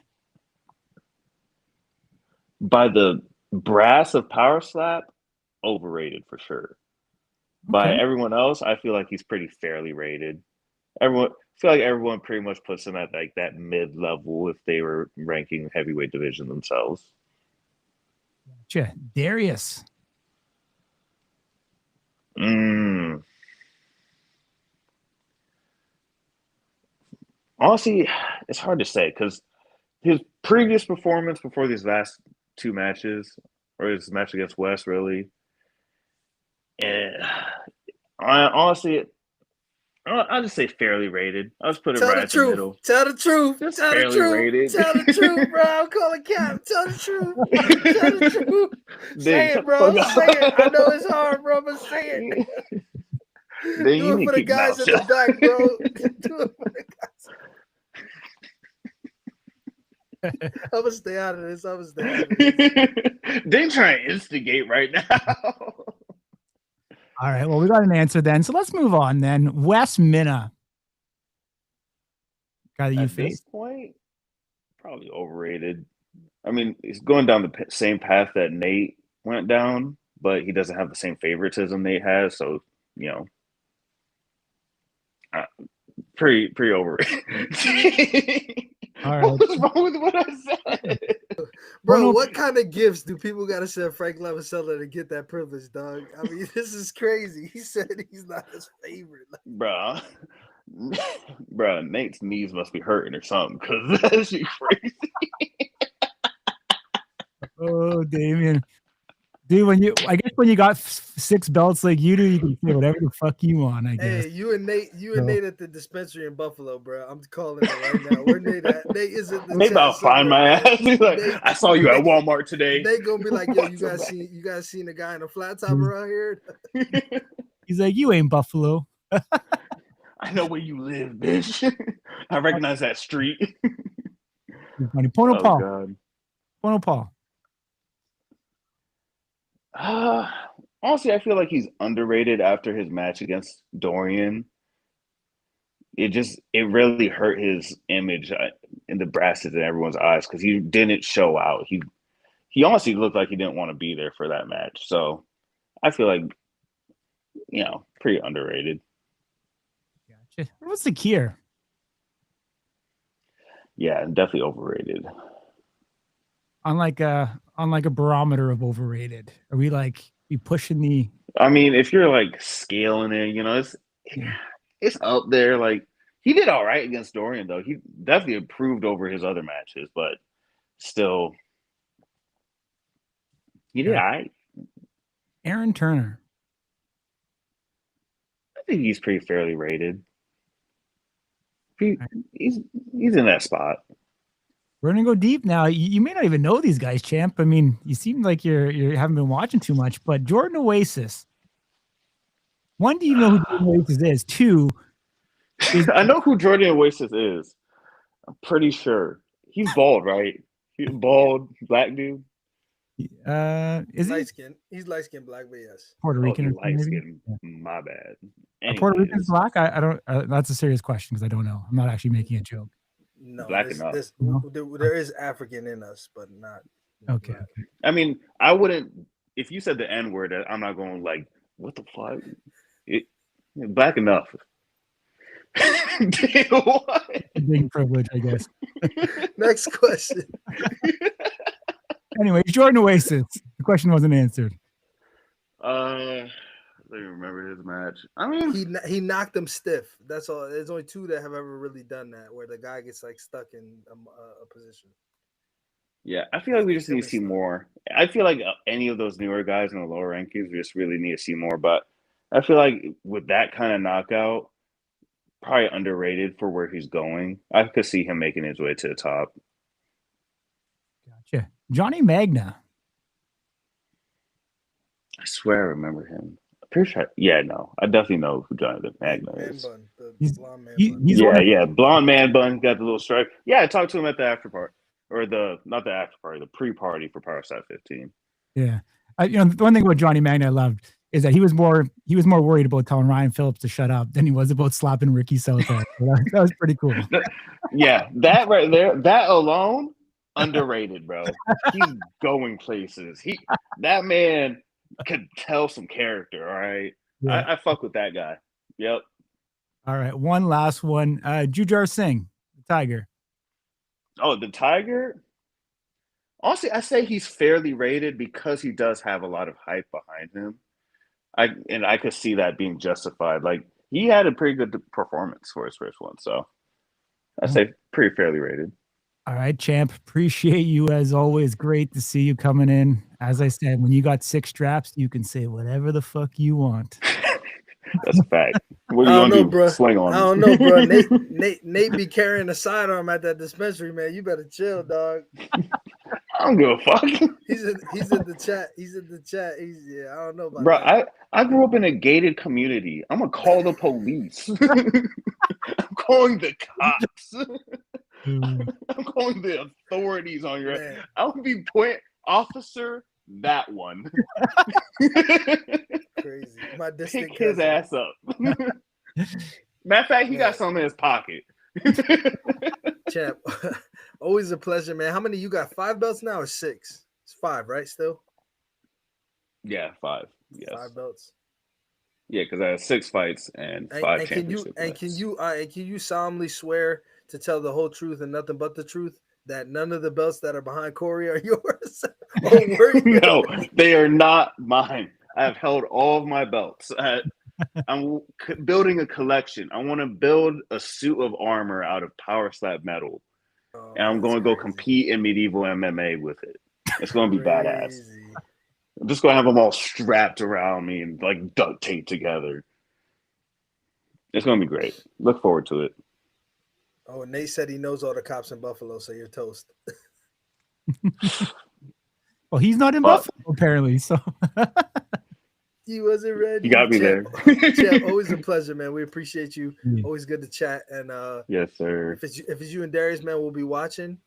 By the brass of Power Slap, overrated for sure. Okay. By everyone else, I feel like he's pretty fairly rated. I feel like everyone pretty much puts him at like that mid-level if they were ranking heavyweight division themselves. Gotcha. Darius. Honestly, it's hard to say because his previous performance before these last two matches, or his match against West, really, and I'll just say fairly rated. I'll just put it right at the middle. Tell the truth. Just Tell fairly the truth. rated. Tell the truth, bro. I'm calling cap. Tell the truth. Tell the truth. Say it, bro. Say it. I know it's hard, bro, but say it. Do it for the guys in the back, bro. Do it for the guys. I'm gonna stay out of this. They try to instigate right now. All right. Well, we got an answer then. So let's move on then. Wes Minna. Guy that you face. At this point, probably overrated. I mean, he's going down the same path that Nate went down, but he doesn't have the same favoritism Nate has. So, you know, pretty overrated. All right. What was wrong with what I said? Bro, what kind of gifts do people got to send Frank Levisella to get that privilege, dog? I mean, this is crazy. He said he's not his favorite. Bro, Nate's knees must be hurting or something because that shit crazy. Oh, Damien. Dude, I guess when you got 6 belts like you do, you can say whatever the fuck you want, I guess. Hey, you and Nate at the dispensary in Buffalo, bro. I'm calling it right now. Where Nate at? Nate is in the Maybe I'll find my ass. He's like, Nate, I saw you at Walmart today. They gonna be like, yo, you guys seen the guy in a flat top around here? He's like, you ain't Buffalo. I know where you live, bitch. I recognize that street. Funny. Pono Paul. Pono Paul. Honestly, I feel like he's underrated after his match against Dorian. It really hurt his image in the brasses in everyone's eyes because he didn't show out. He honestly looked like he didn't want to be there for that match. So I feel like, you know, pretty underrated. Gotcha. What's the key here? Yeah, definitely overrated. Unlike a barometer of overrated, are we pushing the? I mean, if you're like scaling it, you know, it's up there. Like he did all right against Dorian, though. He definitely improved over his other matches, but still, he did all right. Aaron Turner. I think he's pretty fairly rated. He's in that spot. We're gonna go deep now. You may not even know these guys, champ. I mean, you seem like you haven't been watching too much, but Jordan Oasis. One, do you know who Jordan Oasis is? Two, I know who Jordan Oasis is. I'm pretty sure he's bald, right? He's bald, black dude. Is light skin? He's light skin black, but yes. Puerto Rican. Light skin. My bad. Puerto Rican black? I don't. That's a serious question because I don't know. I'm not actually making a joke. No, black enough. There is African in us, but not. Okay. I mean, I wouldn't. If you said the N word, I'm not going like, what the fuck? Black enough. What? Big privilege, I guess. Next question. Anyway, Jordan Oasis. The question wasn't answered. I don't even remember his match. I mean, he knocked him stiff. That's all. There's only 2 that have ever really done that, where the guy gets like stuck in a position. Yeah, I feel like we just need to see more. I feel like any of those newer guys in the lower rankings, we just really need to see more. But I feel like with that kind of knockout, probably underrated for where he's going. I could see him making his way to the top. Gotcha. Johnny Magna. I swear I remember him. Pretty sure. Yeah, no. I definitely know who Johnny Magna is. The blonde man bun. Blonde man bun. Got the little stripe. Yeah, I talked to him at the after party. Or not the after party, the pre-party for Powerside 15. Yeah. The one thing about Johnny Magna I loved is that he was more worried about telling Ryan Phillips to shut up than he was about slapping Ricky Southall. That was pretty cool. Yeah, that right there, that alone, underrated, bro. He's going places. That man could tell some character, all right? Yeah. I fuck with that guy. Yep. All right, one last one. Jujhar Singh, the Tiger. Oh, the Tiger? Honestly, I say he's fairly rated because he does have a lot of hype behind him. I could see that being justified. Like, he had a pretty good performance for his first one, so I say pretty fairly rated. All right, champ. Appreciate you as always. Great to see you coming in. As I said, when you got 6 straps, you can say whatever the fuck you want. That's a fact. What are you gonna do? Bro. Sling on me? I don't know, bro. Nate be carrying a sidearm at that dispensary, man. You better chill, dog. I don't give a fuck. He's in the chat. I don't know about bro, that. I grew up in a gated community. I'm gonna call the police. I'm calling the cops. I'm calling the authorities on your ass. I'll be officer that one. Crazy. My distant Pick his ass up. Matter of fact, he got something in his pocket. Champ, always a pleasure, man. How many you got? 5 belts now or 6? It's 5, right? Still? Yeah, 5. Yes. 5 belts. Yeah, because I had 6 fights and 5 championship fights. Can you solemnly swear to tell the whole truth and nothing but the truth that none of the belts that are behind Corey are yours? No, they are not mine. I have held all of my belts. I'm building a collection. I want to build a suit of armor out of power slap metal. And I'm going to go compete in medieval MMA with it. It's going to be badass. I'm just going to have them all strapped around me and like duct taped together. It's going to be great. Look forward to it. Oh, Nate said he knows all the cops in Buffalo, so you're toast. Well, he's not in Buffalo, apparently, so. He wasn't ready. You got me there. Champ, always a pleasure, man. We appreciate you. Always good to chat. And yes, sir. If it's you and Darius, man, we'll be watching.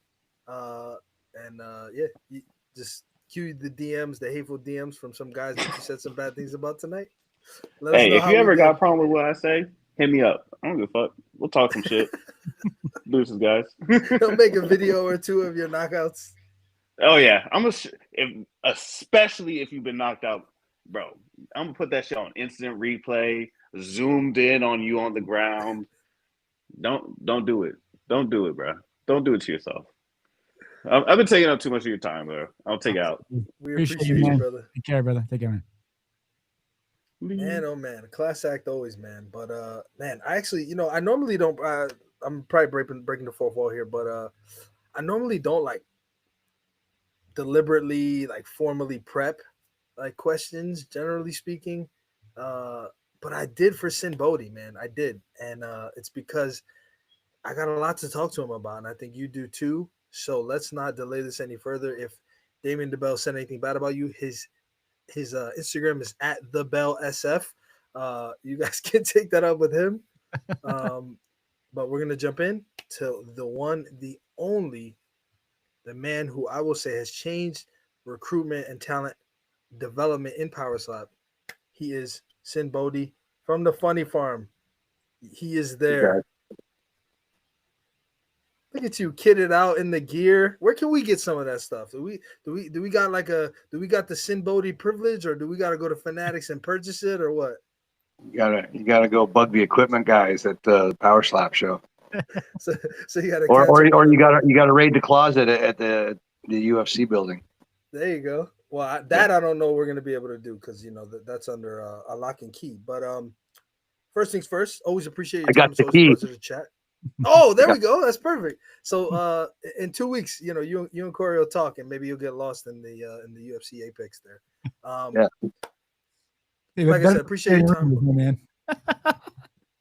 Just cue the DMs, the hateful DMs from some guys that you said some bad things about tonight. Hey, if you ever got a problem with what I say, hit me up. I don't give a fuck. We'll talk some shit. Deuces, guys. He'll make a video or 2 of your knockouts. Oh yeah, especially if you've been knocked out, bro. I'm gonna put that shit on instant replay, zoomed in on you on the ground. Don't do it. Don't do it, bro. Don't do it to yourself. I've been taking up too much of your time, bro. I'll take it out. We appreciate you, brother. Take care, brother. Take care, man. Man, oh man, class act always, man. But man, I actually, I normally don't. I'm probably breaking the fourth wall here, but I normally don't like deliberately like formally prep like questions, generally speaking. But I did for Sinn Bohdi, man. I did, and it's because I got a lot to talk to him about, and I think you do too. So let's not delay this any further. If Damien Dibbell said anything bad about you, his Instagram is @thebellsf. You guys can take that up with him. But we're gonna jump in to the one, the only, the man who I will say has changed recruitment and talent development in Power Slap. He is Sinn Bohdi from the Funny Farm. He is there. Okay. Look at you, kitted out in the gear. Where can we get some of that stuff? Do we got the Sinn Bohdi privilege, or do we got to go to Fanatics and purchase it, or what? You gotta go bug the equipment guys at the Power Slap show. so you gotta or you gotta raid the closet at the UFC building. There you go. Well, I don't know we're gonna be able to do because that's under a lock and key. But first things first, always appreciate your time. I got the key. To chat. Oh, there we go. That's perfect. So in 2 weeks, you and Corey will talk, and maybe you'll get lost in the UFC Apex there. Yeah. Like I said, appreciate your time, man.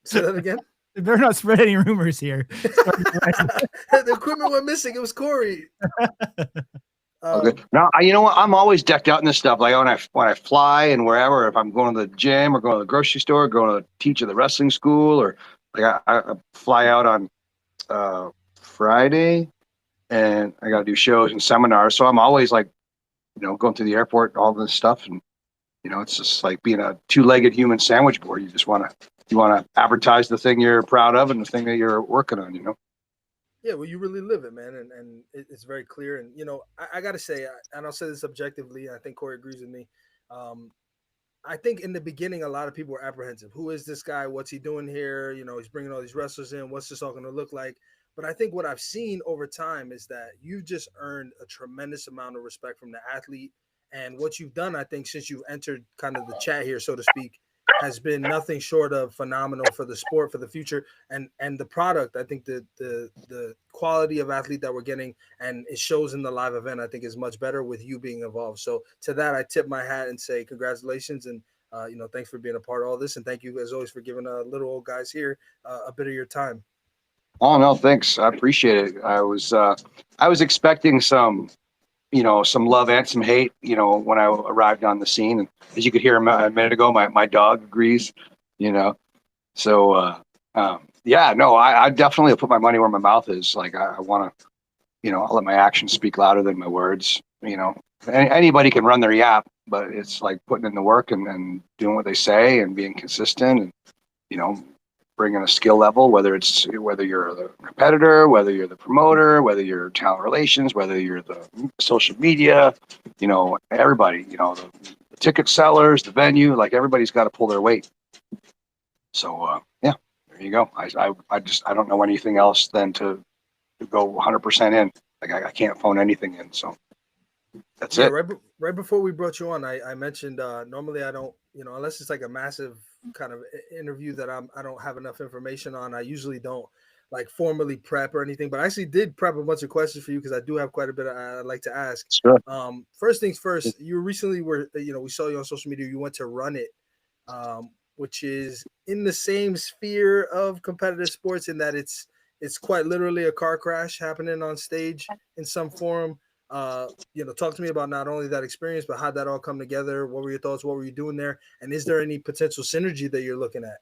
Say that again. They better not spread any rumors here. The equipment went missing. It was Corey. Okay. Now, you know what? I'm always decked out in this stuff. Like when I fly and wherever, if I'm going to the gym or going to the grocery store, going to teach at the wrestling school, or like I fly out on Friday, and I got to do shows and seminars. So I'm always like, going to the airport, all this stuff, and it's just like being a 2-legged human sandwich board. You want to advertise the thing you're proud of and the thing that you're working on. Yeah, well, you really live it, man, and it's very clear. And I got to say, and I'll say this objectively, and I think Corey agrees with me. I think in the beginning, a lot of people were apprehensive. Who is this guy? What's he doing here? He's bringing all these wrestlers in. What's this all going to look like? But I think what I've seen over time is that you've just earned a tremendous amount of respect from the athlete And what you've done, I think, since you've entered kind of the chat here, so to speak, has been nothing short of phenomenal for the sport, for the future, and the product. I think the quality of athlete that we're getting, and it shows in the live event, I think is much better with you being involved. So to that, I tip my hat and say congratulations, and thanks for being a part of all this, and thank you as always for giving little old guys here a bit of your time. Oh no, thanks. I appreciate it. I was expecting some love and some hate, when I arrived on the scene. And as you could hear a minute ago, my dog agrees, So, I definitely put my money where my mouth is. Like, I want to, I'll let my actions speak louder than my words. Anybody can run their yap, but it's like putting in the work and doing what they say and being consistent and, bringing a skill level, whether you're the competitor, whether you're the promoter, whether you're talent relations, whether you're the social media, everybody, the ticket sellers, the venue, like everybody's got to pull their weight. So, there you go. I don't know anything else than to go 100% in. Like I can't phone anything in. So that's it. Right before we brought you on, I mentioned, normally I don't, unless it's like a massive kind of interview that I don't have enough information on, I usually don't like formally prep or anything, but I actually did prep a bunch of questions for you because I do have quite a bit I'd like to ask. Sure. First things first, you recently we saw you on social media, you went to Run It, which is in the same sphere of competitive sports in that it's quite literally a car crash happening on stage in some form. Talk to me about not only that experience, but how'd that all come together? What were your thoughts? What were you doing there? And is there any potential synergy that you're looking at?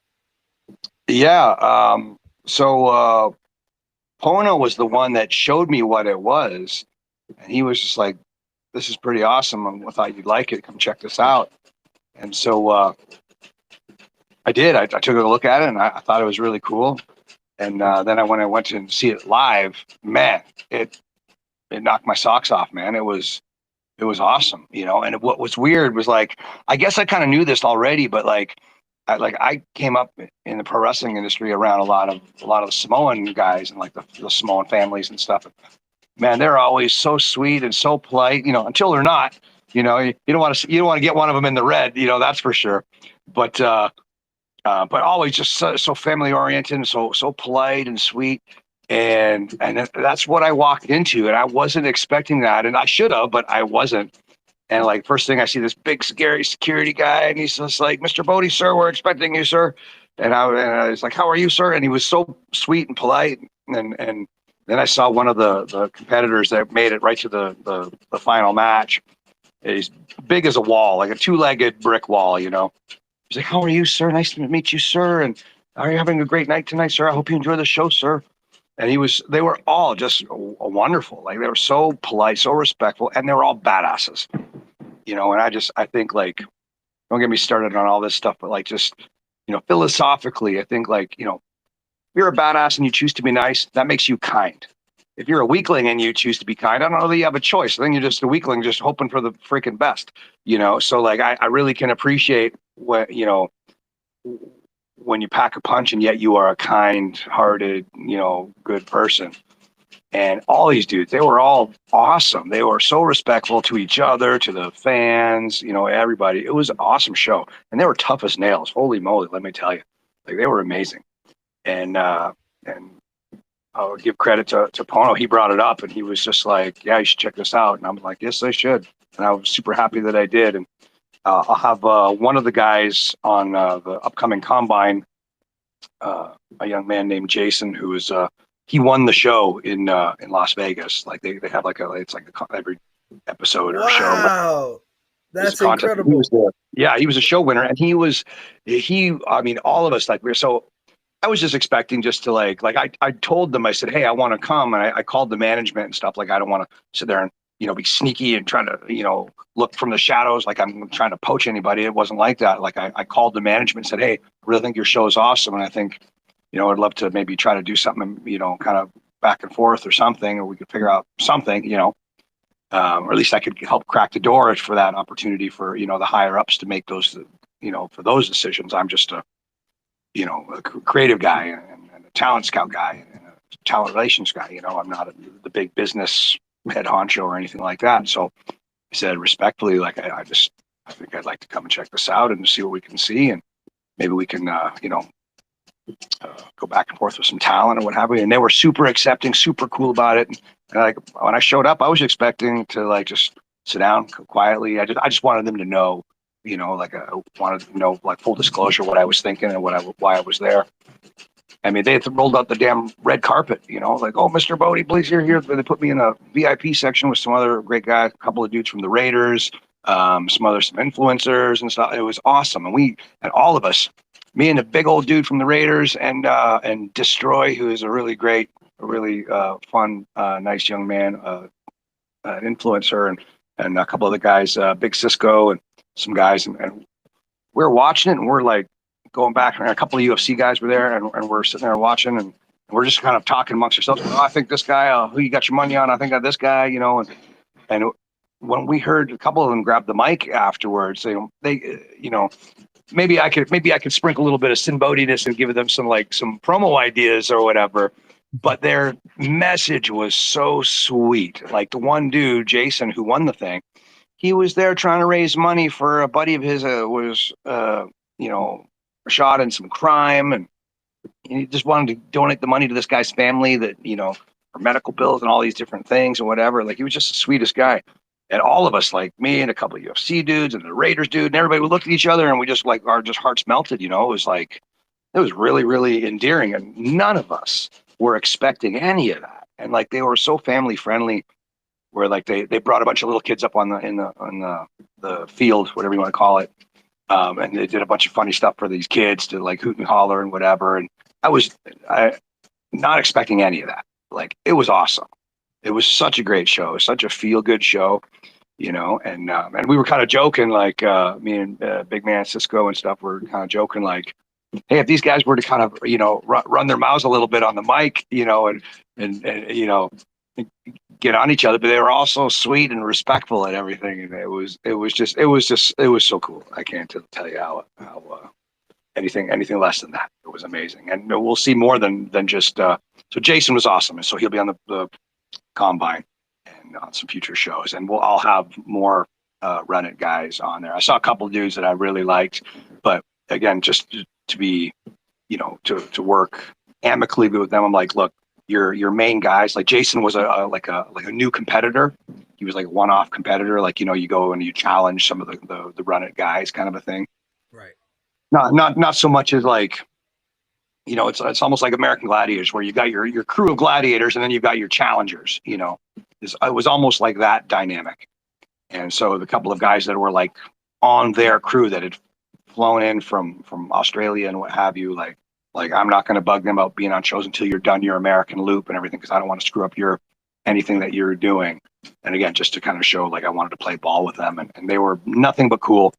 Yeah. So Pono was the one that showed me what it was. And he was just like, this is pretty awesome. I thought you'd like it. Come check this out. And so I did. I took a look at it and I thought it was really cool. And then when I went to see it live, man, it knocked my socks off, man. It was awesome, and what was weird was like, I guess I kind of knew this already, but I came up in the pro wrestling industry around a lot of the Samoan guys and like the Samoan families and stuff. Man, they're always so sweet and so polite, until they're not, you don't want to get one of them in the red, that's for sure. But always just so family oriented and so polite and sweet. And that's what I walked into, and I wasn't expecting that, and I should have, but I wasn't. And like first thing I see this big scary security guy, and he's just like, "Mr. Bodhi, sir, we're expecting you, sir." And I was like, "How are you, sir?" And he was so sweet and polite. And then I saw one of the competitors that made it right to the final match. He's big as a wall, like a 2-legged brick wall, He's like, "How are you, sir? Nice to meet you, sir. And are you having a great night tonight, sir? I hope you enjoy the show, sir." And they were all just wonderful. Like they were so polite, so respectful, and they were all badasses, and I think like, don't get me started on all this stuff, but like just, philosophically, I think like, if you're a badass and you choose to be nice, that makes you kind. If you're a weakling and you choose to be kind, I don't know that you have a choice. I think you're just a weakling, just hoping for the freaking best, So like, I really can appreciate what, when you pack a punch and yet you are a kind-hearted, good person. And all these dudes, they were all awesome. They were so respectful to each other, to the fans, everybody. It was an awesome show. And they were tough as nails. Holy moly, let me tell you. Like, they were amazing. And I'll give credit to Pono. He brought it up and he was just like, "Yeah, you should check this out." And I'm like, "Yes, I should." And I was super happy that I did. And I'll have one of the guys on the upcoming combine, a young man named Jason, who is he won the show in Las Vegas. Like they have every episode or show. Wow, that's incredible. He was a show winner, and I mean, all of us, like, so I was just expecting just to like I told them, I said, "Hey, I want to come," and I called the management and stuff. Like, I don't want to sit there and be sneaky and trying to, look from the shadows like I'm trying to poach anybody. It wasn't like that. Like I called the management and said, "Hey, I really think your show is awesome. And I think, I'd love to maybe try to do something, kind of back and forth or something, or we could figure out something, or at least I could help crack the door for that opportunity for, the higher ups to make those, for those decisions. I'm just a creative guy and a talent scout guy and a talent relations guy. I'm not the big business head honcho or anything like that." So said respectfully, like, I think I'd like to come and check this out and see what we can see, and maybe we can, go back and forth with some talent or what have you. And they were super accepting, super cool about it. And like when I showed up, I was expecting to like just sit down quietly. I just wanted them to know, like I wanted to know, like, full disclosure, what I was thinking and why I was there. I mean, they had rolled out the damn red carpet, like, oh, Mr. Bodhi, please, you're here. They put me in a VIP section with some other great guys, a couple of dudes from the Raiders, some influencers and stuff. It was awesome. And all of us, me and a big old dude from the Raiders and Destroy, who is a really great, fun, nice young man, an influencer, and a couple of the guys, Big Cisco and some guys, and we're watching it, and we're like going back, and a couple of UFC guys were there, and we're sitting there watching, and we're just kind of talking amongst ourselves. Oh, I think this guy, who you got your money on? I think this guy, and when we heard a couple of them grab the mic afterwards, they maybe I could sprinkle a little bit of Sinn Bohdi-ness and give them some promo ideas or whatever. But their message was so sweet. Like the one dude, Jason, who won the thing, he was there trying to raise money for a buddy of his was shot in some crime, and he just wanted to donate the money to this guy's family that, for medical bills and all these different things and whatever. Like, he was just the sweetest guy. And all of us, like me and a couple of UFC dudes and the Raiders dude, and everybody would look at each other, and we just our hearts melted. It was like, it was really, really endearing, and none of us were expecting any of that. And like, they were so family friendly, where like they brought a bunch of little kids up on the field, whatever you want to call it, and they did a bunch of funny stuff for these kids to like hoot and holler and whatever. And I not expecting any of that. Like, it was awesome. It was such a great show, such a feel-good show, and we were kind of joking, like, me and Big Man Cisco and stuff were kind of joking, like, hey, if these guys were to kind of, run their mouths a little bit on the mic, and get on each other, but they were also sweet and respectful and everything. And it was so cool. I can't tell you how anything less than that. It was amazing. And we'll see more than just, so Jason was awesome. And so he'll be on the Combine and on some future shows, and I'll have more Run It guys on there. I saw a couple of dudes that I really liked, but again, just to be, to work amicably with them, I'm like, look, your main guys, like Jason was a new competitor. He was like a one-off competitor, like, you go and you challenge some of the Run It guys, kind of a thing. Right. Not so much as like, it's almost like American Gladiators, where you got your crew of gladiators and then you've got your challengers. It was almost like that dynamic. And so the couple of guys that were like on their crew that had flown in from Australia and what have you, like I'm not going to bug them about being on shows until you're done your American loop and everything, because I don't want to screw up anything that you're doing. And again, just to kind of show, like, I wanted to play ball with them, and they were nothing but cool.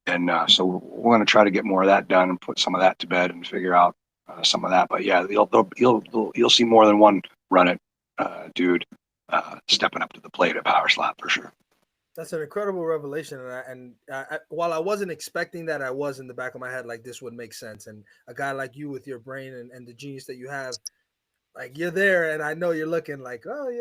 And so we're going to try to get more of that done and put some of that to bed and figure out some of that. But yeah, you'll see more than one Run It dude stepping up to the plate at Power Slap for sure. That's an incredible revelation, and while I wasn't expecting that, I was in the back of my head like, this would make sense. And a guy like you with your brain and the genius that you have, like, you're there, and I know you're looking like, oh,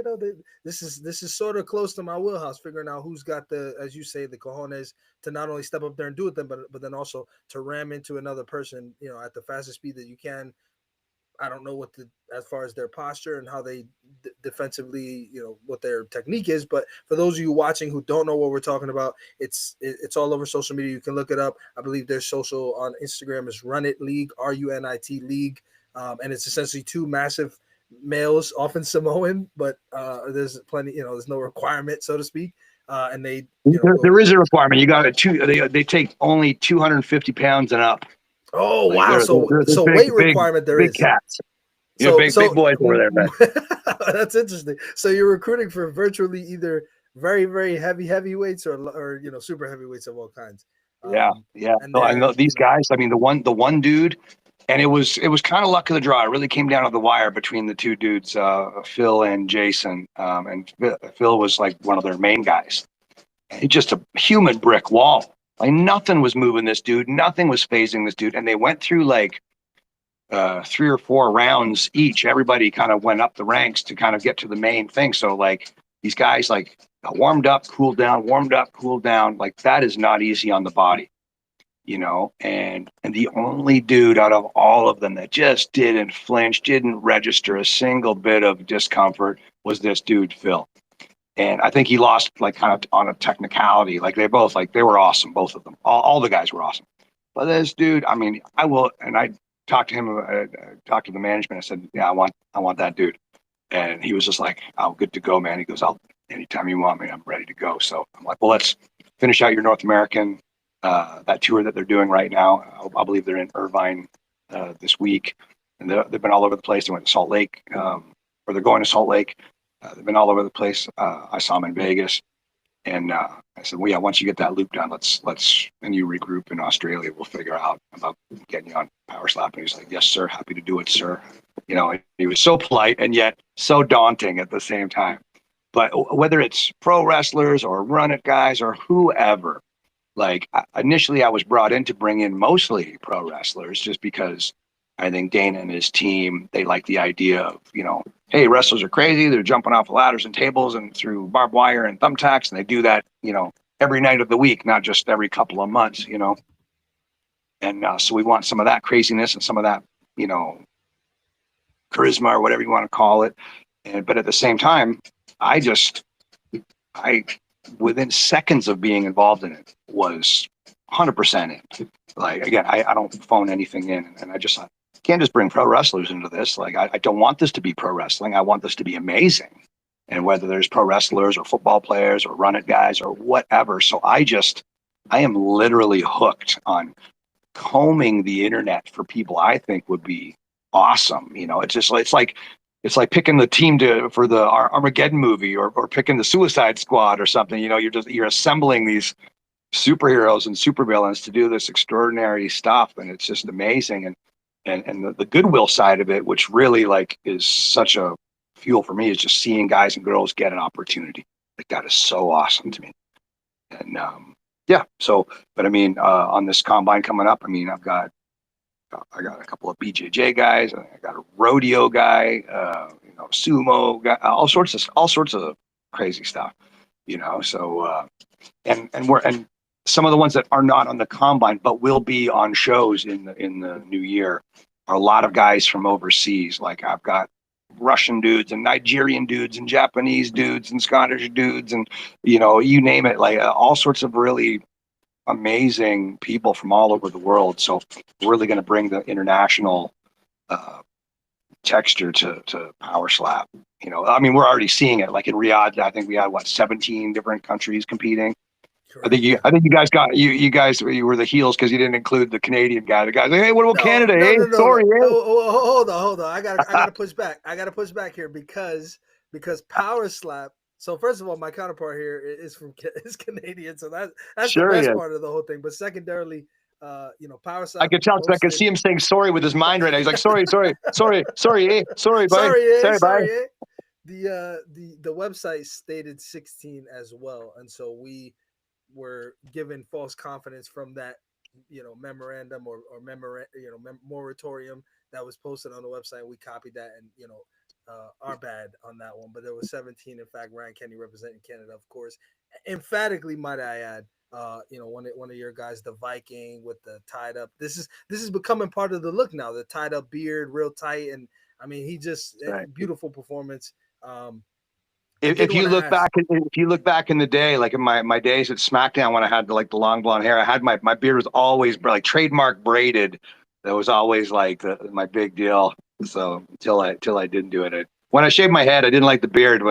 this is sort of close to my wheelhouse, figuring out who's got the, as you say, the cojones to not only step up there and do it, but then also to ram into another person, at the fastest speed that you can. I don't know as far as their posture and how they defensively, what their technique is. But for those of you watching who don't know what we're talking about, it's all over social media. You can look it up. I believe their social on Instagram is Run It League, RUNIT League. And it's essentially two massive males, often Samoan, but there's plenty, there's no requirement, so to speak. And they, there is a requirement. You got they take only 250 pounds and up. Oh, like, wow. So big, weight requirement there big is. Cats. Big boys over there, man. That's interesting. So you're recruiting for virtually either very, very heavyweights or super heavyweights of all kinds. Yeah. No, I know these guys. I mean, the one dude, and it was kind of luck of the draw. It really came down to the wire between the two dudes, Phil and Jason. And Phil was like one of their main guys. He's just a human brick wall. Like, nothing was moving this dude. Nothing was phasing this dude. And they went through like 3 or 4 rounds each. Everybody kind of went up the ranks to kind of get to the main thing. So like these guys, like warmed up, cooled down, warmed up, cooled down. Like that is not easy on the body, you know. And the only dude out of all of them that just didn't flinch, didn't register a single bit of discomfort was this dude, Phil. And I think he lost like kind of on a technicality. Like they were awesome, both of them. All the guys were awesome. But this dude, I mean, I talked to him, talked to the management. I said, yeah, I want that dude. And he was just like, oh, good to go, man. He goes, anytime you want me, I'm ready to go. So I'm like, well, let's finish out your North American, that tour that they're doing right now. I believe they're in Irvine this week. And they've been all over the place. They went to Salt Lake, or they're going to Salt Lake. They've been all over the place. I saw them in Vegas. And I said, well, yeah, once you get that loop done, and you regroup in Australia, we'll figure out about getting you on Power Slap. And he's like, yes, sir. Happy to do it, sir. You know, he was so polite and yet so daunting at the same time. But whether it's pro wrestlers or run it guys or whoever, like initially I was brought in to bring in mostly pro wrestlers just because I think Dana and his team, they like the idea of, you know, hey, wrestlers are crazy. They're jumping off ladders and tables and through barbed wire and thumbtacks. And they do that, you know, every night of the week, not just every couple of months, you know. And so we want some of that craziness and some of that, you know, charisma or whatever you want to call it. But at the same time, I within seconds of being involved in it was 100% in. Like, again, I don't phone anything in. And I just thought, can't just bring pro wrestlers into this. Like, I don't want this to be pro wrestling. I want this to be amazing. And whether there's pro wrestlers or football players or run it guys or whatever. So I am literally hooked on combing the internet for people I think would be awesome. You know, it's like picking the team for the Armageddon movie or picking the Suicide Squad or something. You know, you're assembling these superheroes and supervillains to do this extraordinary stuff. And it's just amazing. And the goodwill side of it, which really like is such a fuel for me, is just seeing guys and girls get an opportunity. Like that is so awesome to me. And yeah, so, but I mean, on this combine coming up, I mean, I got a couple of BJJ guys, I got a rodeo guy, you know, sumo guy, all sorts of crazy stuff, you know. So and some of the ones that are not on the combine but will be on shows in the new year are a lot of guys from overseas. Like I've got Russian dudes and Nigerian dudes and Japanese dudes and Scottish dudes and, you know, you name it, like all sorts of really amazing people from all over the world. So we're really going to bring the international texture to Power Slap. You know, I mean, we're already seeing it. Like in Riyadh, I think we had 17 different countries competing. Correct. I think you guys got you were the heels because you didn't include the Canadian guy. The guy's like, hey, what about Canada? No, sorry. Hold on. I gotta push back here because Power Slap. So first of all, my counterpart here is Canadian, so that's sure the best part of the whole thing. But secondarily, you know, Power Slap. I could tell. I could see him saying sorry with his mind right now. He's like, sorry, bye. Sorry. The website stated 16 as well, and so we were given false confidence from that, you know, memorandum or moratorium that was posted on the website. We copied that, and you know, our bad on that one. But there was 17. In fact, Ryan Kenny representing Canada, of course, emphatically, might I add. You know, one of your guys, the Viking with the tied up. This is becoming part of the look now. The tied up beard, real tight, and I mean, he just beautiful performance. If you look back in the day, like in my days at SmackDown when I had the long blonde hair, I had my beard was always like trademark braided. That was always like my big deal. So until I didn't do it. When I shaved my head, I didn't like the beard.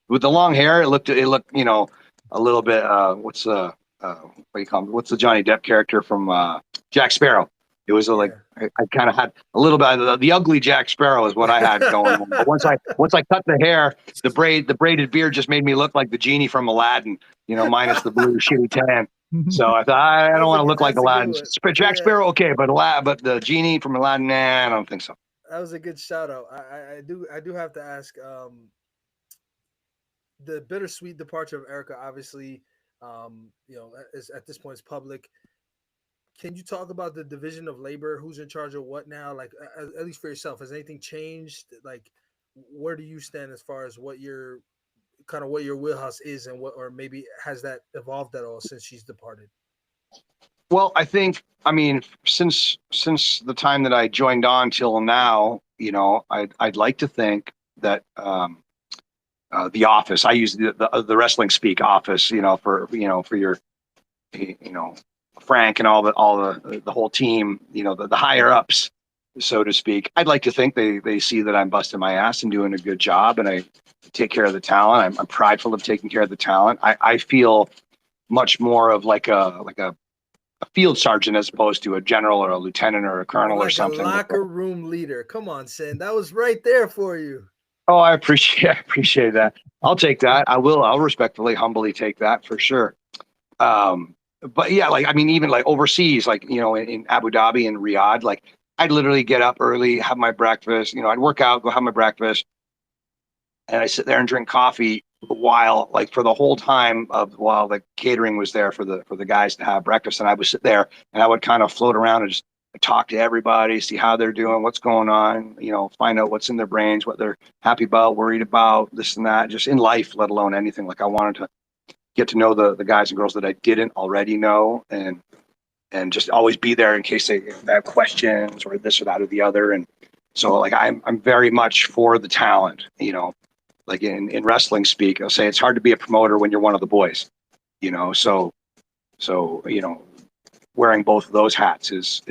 With the long hair, it looked you know, a little bit what do you call him? What's the Johnny Depp character from Jack Sparrow? It was I kind of had a little bit of the ugly Jack Sparrow is what I had going on. But once I cut the hair, the braided beard just made me look like the genie from Aladdin, you know, minus the blue shitty tan. So I thought I don't want to look like Aladdin. Jack Sparrow, okay, but the genie from Aladdin, nah, I don't think so. That was a good shout out. I do have to ask, the bittersweet departure of Erica, obviously, you know, is at this point is public. Can you talk about the division of labor? Who's in charge of what now? Like, at least for yourself, has anything changed? Like, where do you stand as far as what your kind of what your wheelhouse is, and what, or maybe has that evolved at all since she's departed? Well, I mean, since the time that I joined on till now, I'd like to think that the office, I use the wrestling speak office, for your, Frank and all the whole team, the higher ups, so to speak. I'd like to think they see that I'm busting my ass and doing a good job, and I take care of the talent. I'm prideful of taking care of the talent. I feel much more of like a field sergeant as opposed to a general or a lieutenant or a colonel or something. A locker room leader. Come on, Sinn. That was right there for you. Oh, I appreciate that. I'll take that. I'll respectfully, humbly take that for sure. But yeah, like, I mean, even like overseas, like, in Abu Dhabi and Riyadh, like I'd literally get up early, have my breakfast, I'd work out, go have my breakfast, and I sit there and drink coffee while the whole time while the catering was there for the guys to have breakfast. And I would sit there and I would kind of float around and just talk to everybody, see how they're doing, what's going on, find out what's in their brains, what they're happy about, worried about, this and that, just in life, let alone anything. Like I wanted to get to know the guys and girls that I didn't already know, and just always be there in case they have questions or this or that or the other. And so like I'm very much for the talent, like in wrestling speak, I'll say it's hard to be a promoter when you're one of the boys, so wearing both of those hats is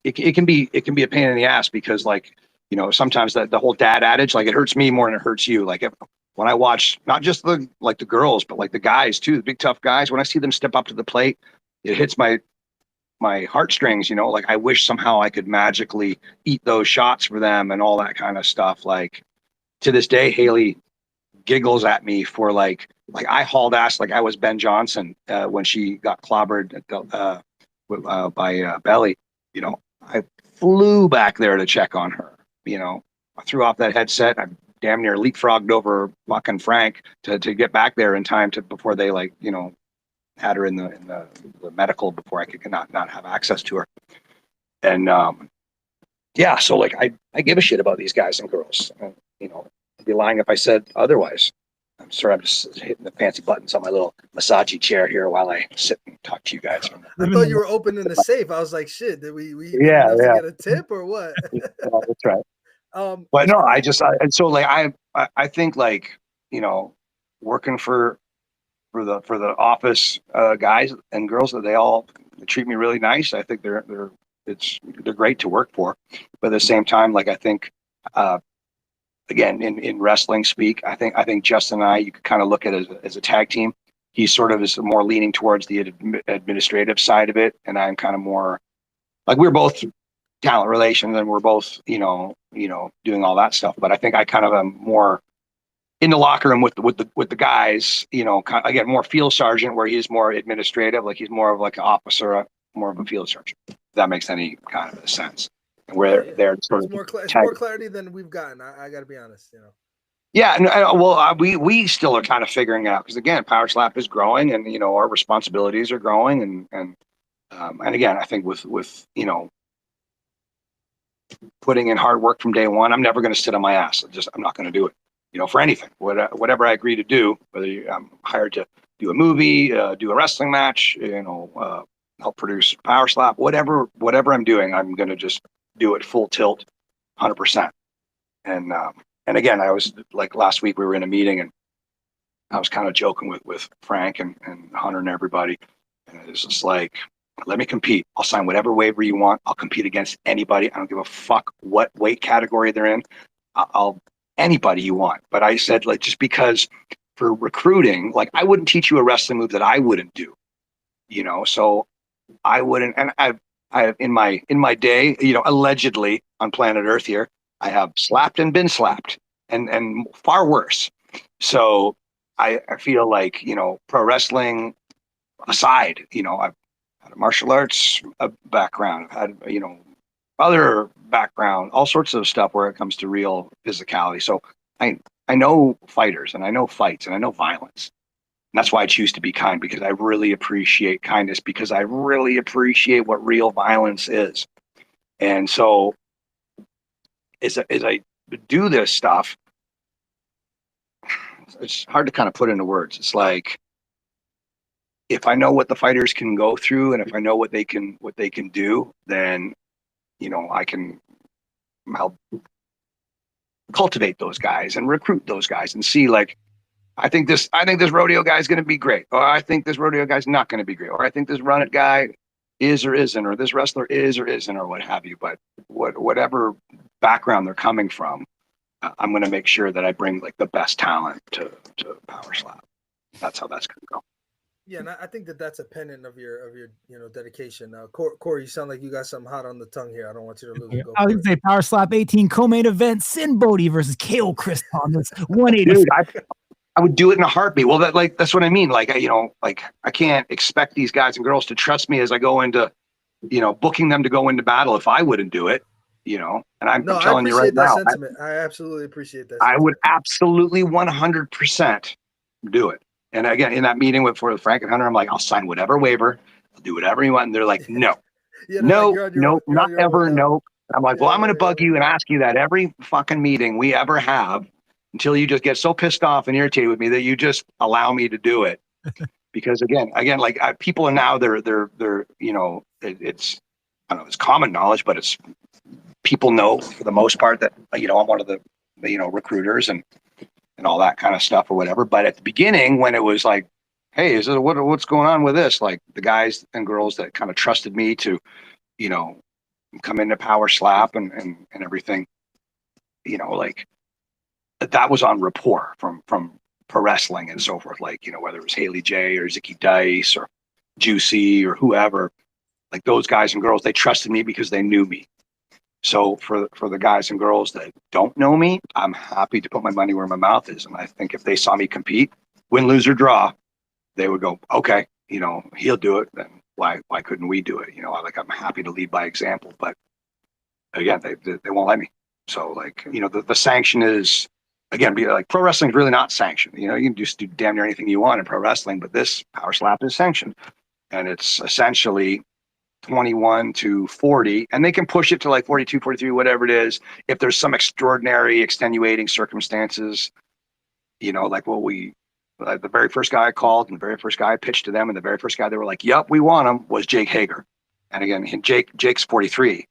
it can be a pain in the ass, because like, sometimes the whole dad adage, like it hurts me more than it hurts you. Like when I watch not just the girls, but like the guys too, the big tough guys, when I see them step up to the plate, it hits my heartstrings, like I wish somehow I could magically eat those shots for them and all that kind of stuff. Like to this day, Haley giggles at me for like I hauled ass like I was Ben Johnson when she got clobbered by Belly. I flew back there to check on her. I threw off that headset. I damn near leapfrogged over fucking Frank to get back there in time before they had her in the medical, before I could not have access to her. And yeah, so like I give a shit about these guys and girls. I'd be lying if I said otherwise. I'm sorry, I'm just hitting the fancy buttons on my little massagey chair here while I sit and talk to you guys. I thought you were opening the safe. I was like, shit, did we have to get a tip or what? Yeah, that's right. But no, I think like, working for the office guys and girls, that they all treat me really nice. I think they're great to work for. But at the same time, like I think again, in wrestling speak, I think Justin and I, you could kind of look at it as a tag team. He sort of is more leaning towards the administrative side of it, and I'm kind of more like, we're both talent relations and we're both, doing all that stuff. But I think I kind of am more in the locker room with the guys, kind of, again, more field sergeant, where he's more administrative, like he's more of like an officer, more of a field sergeant. If that makes any kind of sense. Where they're sort of more clarity than we've gotten. I got to be honest, Yeah, well, we still are kind of figuring it out, because again, Power Slap is growing, and our responsibilities are growing, and again, I think with putting in hard work from day one, I'm never going to sit on my ass. I'm not going to do it. For anything, whatever I agree to do, whether I'm hired to do a movie, do a wrestling match, help produce Power Slap, whatever I'm doing, I'm going to just do it full tilt, 100%. And again, I was like, last week we were in a meeting, and I was kind of joking with Frank and Hunter and everybody. And it's just like, let me compete. I'll sign whatever waiver you want. I'll compete against anybody. I don't give a fuck what weight category they're in. I'll anybody you want. But I said, like, just because for recruiting, like, I wouldn't teach you a wrestling move that I wouldn't do, so I wouldn't. And I in my day, allegedly on planet Earth here, I have slapped and been slapped, and far worse. So I feel like, pro wrestling aside, I've had a martial arts background. I've had, other background, all sorts of stuff where it comes to real physicality. So I know fighters, and I know fights, and I know violence. And that's why I choose to be kind, because I really appreciate kindness, because I really appreciate what real violence is. And so as I do this stuff, it's hard to kind of put into words. It's like, if I know what the fighters can go through and if I know what they can do, then, I can help cultivate those guys and recruit those guys and see, like, I think this rodeo guy is going to be great, or I think this rodeo guy's not going to be great, or I think this run it guy is or isn't, or this wrestler is or isn't, or what have you. But whatever background they're coming from, I'm going to make sure that I bring like the best talent to Power Slap. That's how that's going to go. Yeah, and I think that's a pendant of your dedication. Corey, you sound like you got something hot on the tongue here. I don't want you to lose it. I was going to say Power Slap 18 co-main event, Sinn Bohdi versus KO Chris Thomas, 180. Dude, I would do it in a heartbeat. Well, that's what I mean. Like, I can't expect these guys and girls to trust me as I go into, booking them to go into battle if I wouldn't do it, and I'm telling you right now. I absolutely appreciate that. I would absolutely 100% do it. And again, in that meeting with Frank and Hunter, I'm like, I'll sign whatever waiver, I'll do whatever you want. And they're like, no, not ever. No. I'm like, well, I'm going to bug you and ask you that every fucking meeting we ever have, until you just get so pissed off and irritated with me that you just allow me to do it. Because again, like people are now, they're it's, I don't know, it's common knowledge, but it's, people know for the most part that, I'm one of the, recruiters and all that kind of stuff or whatever. But at the beginning, when it was like, hey, what's going on with this? Like the guys and girls that kind of trusted me to, come into Power Slap and everything, like, that was on rapport from pro wrestling and so forth. Like, whether it was Haley J or Zicky Dice or Juicy or whoever, like those guys and girls, they trusted me because they knew me. So for the guys and girls that don't know me, I'm happy to put my money where my mouth is. And I think if they saw me compete, win, lose or draw, they would go, okay, he'll do it. Then why couldn't we do it? I'm happy to lead by example, but again, they won't let me. So like, the sanction is, again, be like, pro wrestling is really not sanctioned. You can just do damn near anything you want in pro wrestling, but this Power Slap is sanctioned. And it's essentially 21 to 40, and they can push it to like 42, 43, whatever it is, if there's some extraordinary extenuating circumstances, like the very first guy I called and the very first guy I pitched to them and the very first guy they were like, yep, we want him, was Jake Hager. And again, Jake's 42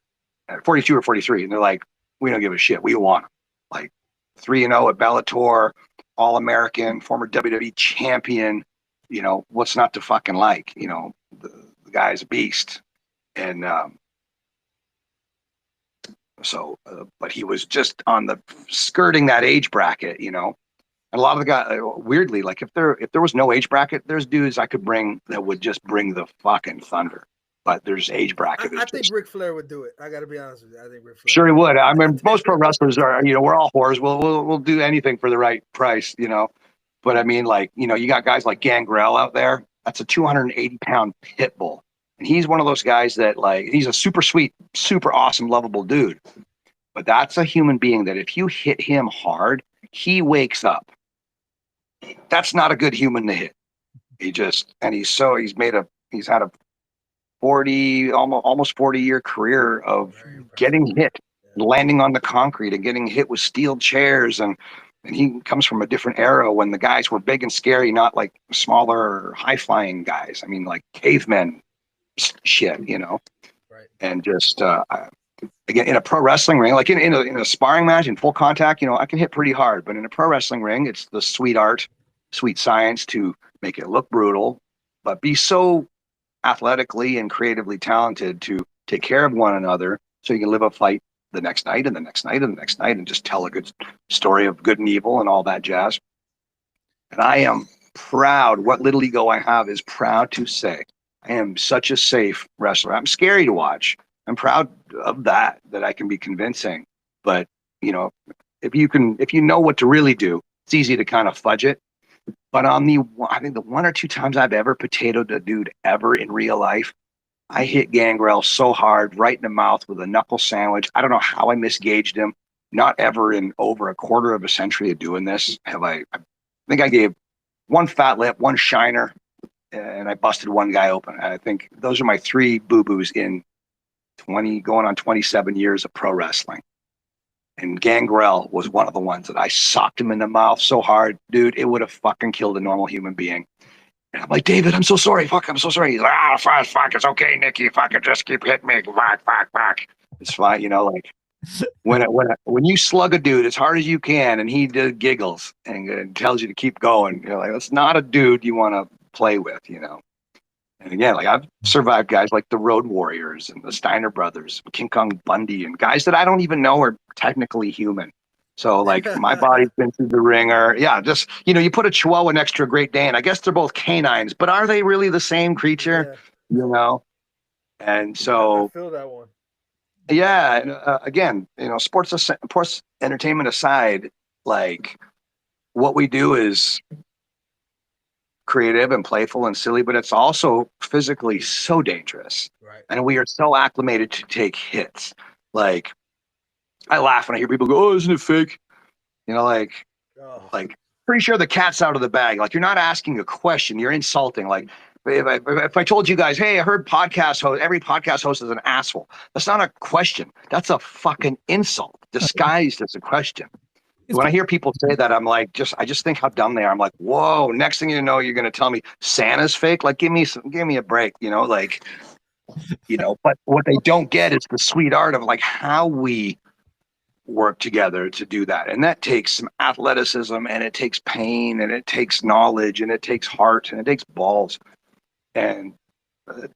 or 43. And they're like, we don't give a shit. We want him. Like 3-0 at Bellator, All-American, former WWE champion, what's not to fucking like, the guy's a beast. And but he was just on the skirting that age bracket, and a lot of the guys, weirdly, like if there was no age bracket, there's dudes I could bring that would just bring the fucking thunder. But there's age bracket. I think Ric Flair would do it. I got to be honest with you. I think Ric Flair. Sure, he would. I mean, most pro wrestlers are, we're all whores. We'll do anything for the right price, But I mean, like, you got guys like Gangrel out there. That's a 280-pound pit bull. And he's one of those guys that, like, he's a super sweet, super awesome, lovable dude. But that's a human being that if you hit him hard, he wakes up. That's not a good human to hit. He's had a 40, almost 40-year career of getting hit, landing on the concrete and getting hit with steel chairs. And he comes from a different era when the guys were big and scary, not like smaller, high-flying guys. I mean, like cavemen shit, Right. And just, again, in a pro wrestling ring, like in a sparring match, in full contact, I can hit pretty hard. But in a pro wrestling ring, it's the sweet art, sweet science to make it look brutal, but be so athletically and creatively talented to take care of one another so you can live a fight the next night and the next night and the next night and just tell a good story of good and evil and all that jazz. And I am proud, what little ego I have is proud to say I am such a safe wrestler. I'm scary to watch. I'm proud of that I can be convincing. But, if you know what to really do, it's easy to kind of fudge it. But I think the one or two times I've ever potatoed a dude ever in real life, I hit Gangrel so hard, right in the mouth with a knuckle sandwich. I don't know how I misgauged him. Not ever in over a quarter of a century of doing this I think I gave one fat lip, one shiner, and I busted one guy open. And I think those are my three boo-boos in 20, going on 27 years of pro wrestling. And Gangrel was one of the ones that I socked him in the mouth so hard, dude, it would have fucking killed a normal human being. And I'm like, David, I'm so sorry. Fuck, I'm so sorry. He's like, fuck, it's okay, Nicky. Fucking just keep hitting me. Fuck. It's fine, you know, like when you slug a dude as hard as you can and he giggles and tells you to keep going, you're like, that's not a dude you want to play with, you know. And again, like I've survived guys like the Road Warriors and the Steiner Brothers, King Kong Bundy, and guys that I don't even know are technically human. So like my body's been through the ringer. Yeah, just, you know, you put a Chihuahua next to a Great Dane. I guess they're both canines, but are they really the same creature? Yeah. You know? And so I feel that one. Yeah. Again, you know, sports entertainment aside, like what we do is creative and playful and silly, but it's also physically so dangerous. Right. And we are so acclimated to take hits. Like I laugh when I hear people go, "Oh, isn't it fake?" You know, like pretty sure the cat's out of the bag. Like you're not asking a question, you're insulting. Like if I told you guys, hey, I heard every podcast host is an asshole. That's not a question. That's a fucking insult disguised as a question. When I hear people say that, I'm like, I just think how dumb they are. I'm like, whoa, next thing you know, you're going to tell me Santa's fake. Like, give me a break, you know, like, you know, but what they don't get is the sweet art of like how we work together to do that. And that takes some athleticism and it takes pain and it takes knowledge and it takes heart and it takes balls. And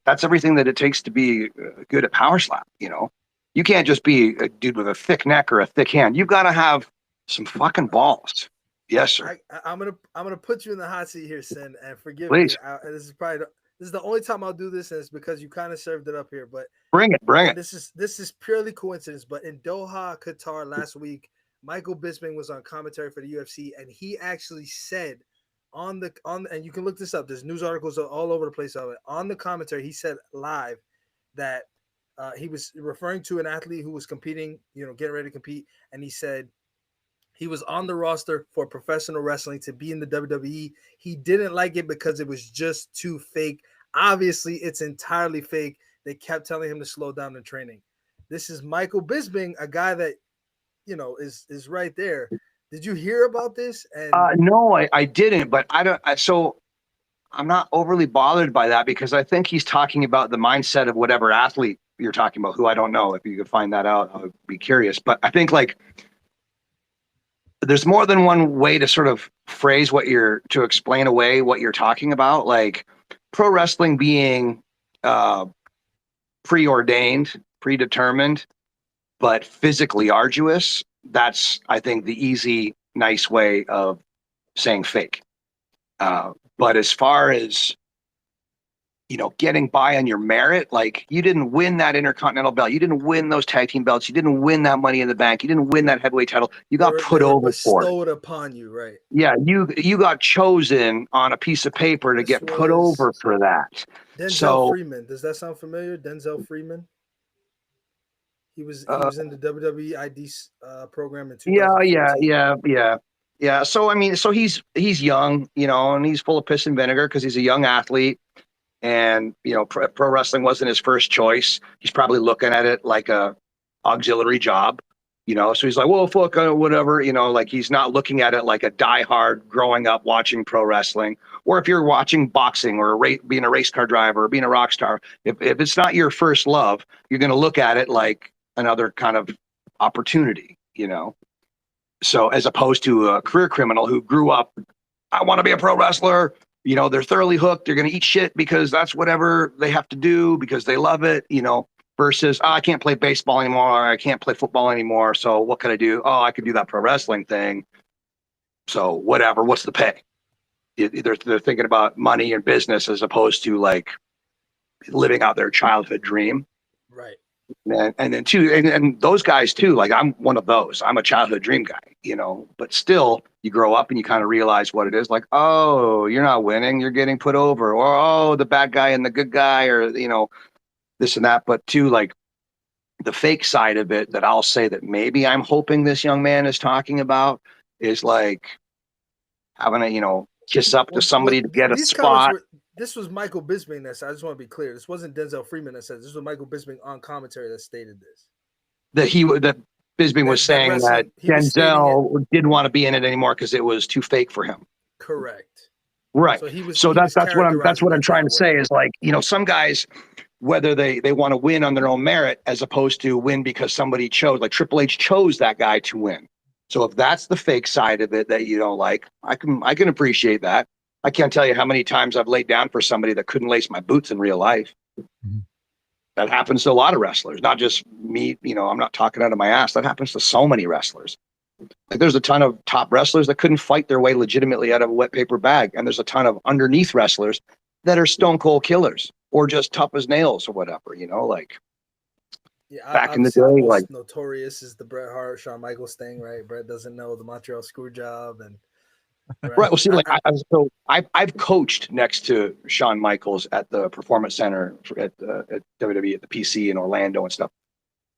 that's everything that it takes to be good at power slap. You know, you can't just be a dude with a thick neck or a thick hand. You've got to have some fucking balls. Yes, sir. I'm gonna put you in the hot seat here, Sinn, and forgive Please. me. This is the only time I'll do this, and it's because you kind of served it up here. But bring it. This is purely coincidence. But in Doha, Qatar last week, Michael Bisping was on commentary for the UFC, and he actually said and you can look this up. There's news articles all over the place of it. On the commentary, he said live that he was referring to an athlete who was competing, you know, getting ready to compete, and he said he was on the roster for professional wrestling to be in the WWE. He didn't like it because it was just too fake. Obviously, it's entirely fake. They kept telling him to slow down the training. This is Michael Bisping, a guy that, you know, is right there. Did you hear about this? And no, I didn't, but so I'm not overly bothered by that because I think he's talking about the mindset of whatever athlete you're talking about, who I don't know. If you could find that out, I would be curious. But I think like there's more than one way to sort of phrase to explain away what you're talking about. Like pro wrestling being preordained, predetermined, but physically arduous. That's, I think, the easy, nice way of saying fake. But as far as, you know, getting by on your merit, like you didn't win that Intercontinental belt. You didn't win those tag team belts. You didn't win that Money in the Bank. You didn't win that heavyweight title. You got put over for it. Bestowed upon you, right? Yeah, you got chosen on a piece of paper to get put over for that. Denzel Freeman. Does that sound familiar? Denzel Freeman. He was in the WWE ID program in 2014. Yeah. So I mean, he's young, you know, and he's full of piss and vinegar because he's a young athlete. And, you know, pro wrestling wasn't his first choice. He's probably looking at it like a auxiliary job, you know. So he's like, well, fuck, whatever, you know, like he's not looking at it like a diehard growing up watching pro wrestling. Or if you're watching boxing or being a race car driver or being a rock star, if it's not your first love, you're going to look at it like another kind of opportunity, you know. So as opposed to a career criminal who grew up, I want to be a pro wrestler. You know, they're thoroughly hooked. They're going to eat shit because that's whatever they have to do because they love it, you know, versus, I can't play baseball anymore. I can't play football anymore. So what can I do? Oh, I could do that pro wrestling thing. So whatever, what's the pay? They're thinking about money and business as opposed to like living out their childhood dream. Right. And then too, and those guys too, like I'm one of those. I'm a childhood dream guy, you know, but still you grow up and you kind of realize what it is. Like, oh, you're not winning, you're getting put over, or oh, the bad guy and the good guy, or you know, this and that. But too, like the fake side of it that I'll say that maybe I'm hoping this young man is talking about is like having a, you know, kiss up to somebody to get a spot. This was Michael Bisping that said, I just want to be clear. This wasn't Denzel Freeman that said this was Michael Bisping on commentary that stated this. That Bisping was saying that Denzel didn't want to be in it anymore because it was too fake for him. Correct. Right. So that's what I'm trying to say is like, you know, some guys, whether they want to win on their own merit as opposed to win because somebody chose, like Triple H chose that guy to win. So if that's the fake side of it that you don't like, I can appreciate that. I can't tell you how many times I've laid down for somebody that couldn't lace my boots in real life. Mm-hmm. That happens to a lot of wrestlers, not just me. You know, I'm not talking out of my ass. That happens to so many wrestlers. Like there's a ton of top wrestlers that couldn't fight their way legitimately out of a wet paper bag. And there's a ton of underneath wrestlers that are stone cold killers or just tough as nails or whatever, you know, like back in the day, like notorious is the Bret Hart, Shawn Michaels thing, right? Bret doesn't know the Montreal screw job and right. Well, see, like I've coached next to Shawn Michaels at the Performance Center at WWE at the PC in Orlando and stuff.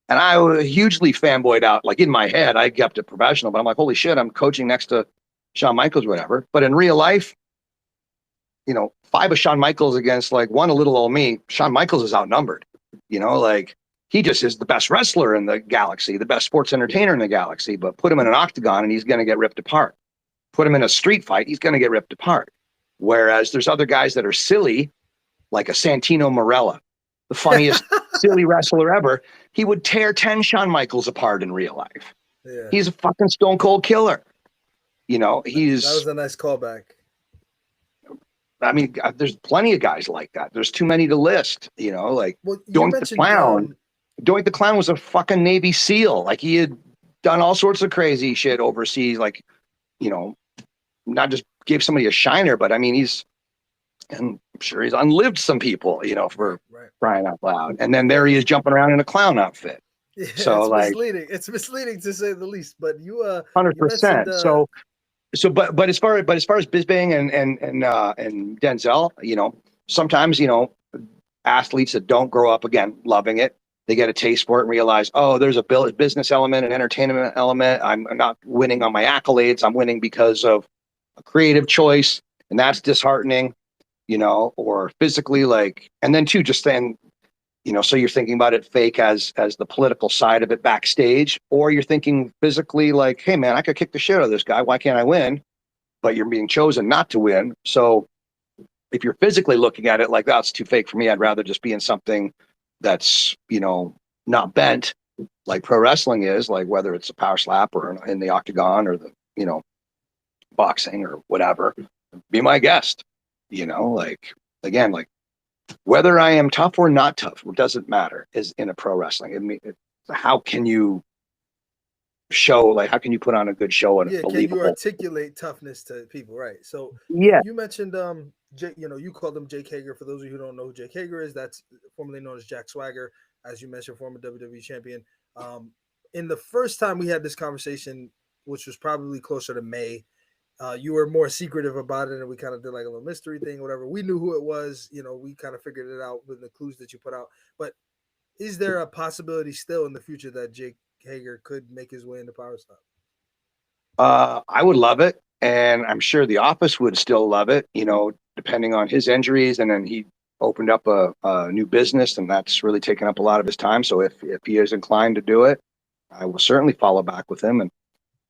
And I was hugely fanboyed out. Like in my head, I kept it professional, but I'm like, holy shit, I'm coaching next to Shawn Michaels, or whatever. But in real life, you know, 5 of Shawn Michaels against like 1 a little old me. Shawn Michaels is outnumbered. You know, like he just is the best wrestler in the galaxy, the best sports entertainer in the galaxy. But put him in an octagon and he's going to get ripped apart. Put him in a street fight, he's going to get ripped apart. Whereas there's other guys that are silly, like a Santino Marella, the funniest silly wrestler ever. He would tear 10 Shawn Michaels apart in real life. Yeah. He's a fucking stone cold killer. You know, that was a nice callback. I mean, there's plenty of guys like that. There's too many to list, you know, like Doink the Clown. Doink the Clown was a fucking Navy SEAL. Like he had done all sorts of crazy shit overseas. Like, you know, not just gave somebody a shiner, but I mean, and I'm sure he's unlived some people, you know, for crying out loud. And then there he is jumping around in a clown outfit. Yeah, so it's like misleading. It's misleading to say the least. But 100%. But as far as Bisping and Denzel, you know, sometimes, you know, athletes that don't grow up again loving it, they get a taste for it and realize, oh, there's a business element, an entertainment element. I'm not winning on my accolades. I'm winning because of a creative choice, and that's disheartening, you know, or physically, like, and then too, just then, you know, so you're thinking about it fake as the political side of it backstage, or you're thinking physically like, hey man, I could kick the shit out of this guy. Why can't I win? But you're being chosen not to win. So if you're physically looking at it like that's too fake for me, I'd rather just be in something that's, you know, not bent like pro wrestling is, like whether it's a power slap or in the octagon or the, you know, boxing or whatever. Be my guest, you know, like, again, like whether I am tough or not tough, it doesn't matter, is in a pro wrestling. I mean, how can you show, like, how can you put on a good show and can you articulate toughness to people, right? So yeah, you mentioned you know, you called him Jake Hager. For those of you who don't know who Jake Hager is, that's formerly known as Jack Swagger, as you mentioned, former WWE champion. In the first time we had this conversation, which was probably closer to May, you were more secretive about it, and we kind of did like a little mystery thing, whatever. We knew who it was, you know, we kind of figured it out with the clues that you put out. But is there a possibility still in the future that Jake Hager could make his way into Power Stop? I would love it, and I'm sure the office would still love it, you know, depending on his injuries. And then he opened up a new business, and that's really taken up a lot of his time. So if he is inclined to do it, I will certainly follow back with him. And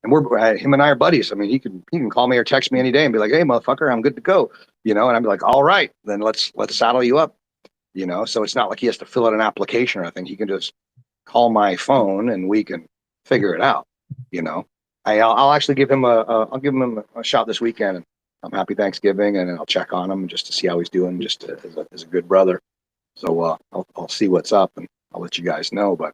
him and I are buddies. I mean, he can call me or text me any day and be like, hey, motherfucker, I'm good to go, you know, and I'd be like, all right, then let's saddle you up, you know. So it's not like he has to fill out an application or anything. He can just call my phone and we can figure it out, you know. I'll actually give him I'll give him a shot this weekend. And happy Thanksgiving, and I'll check on him just to see how he's doing, just as a good brother. So I'll see what's up, and I'll let you guys know. But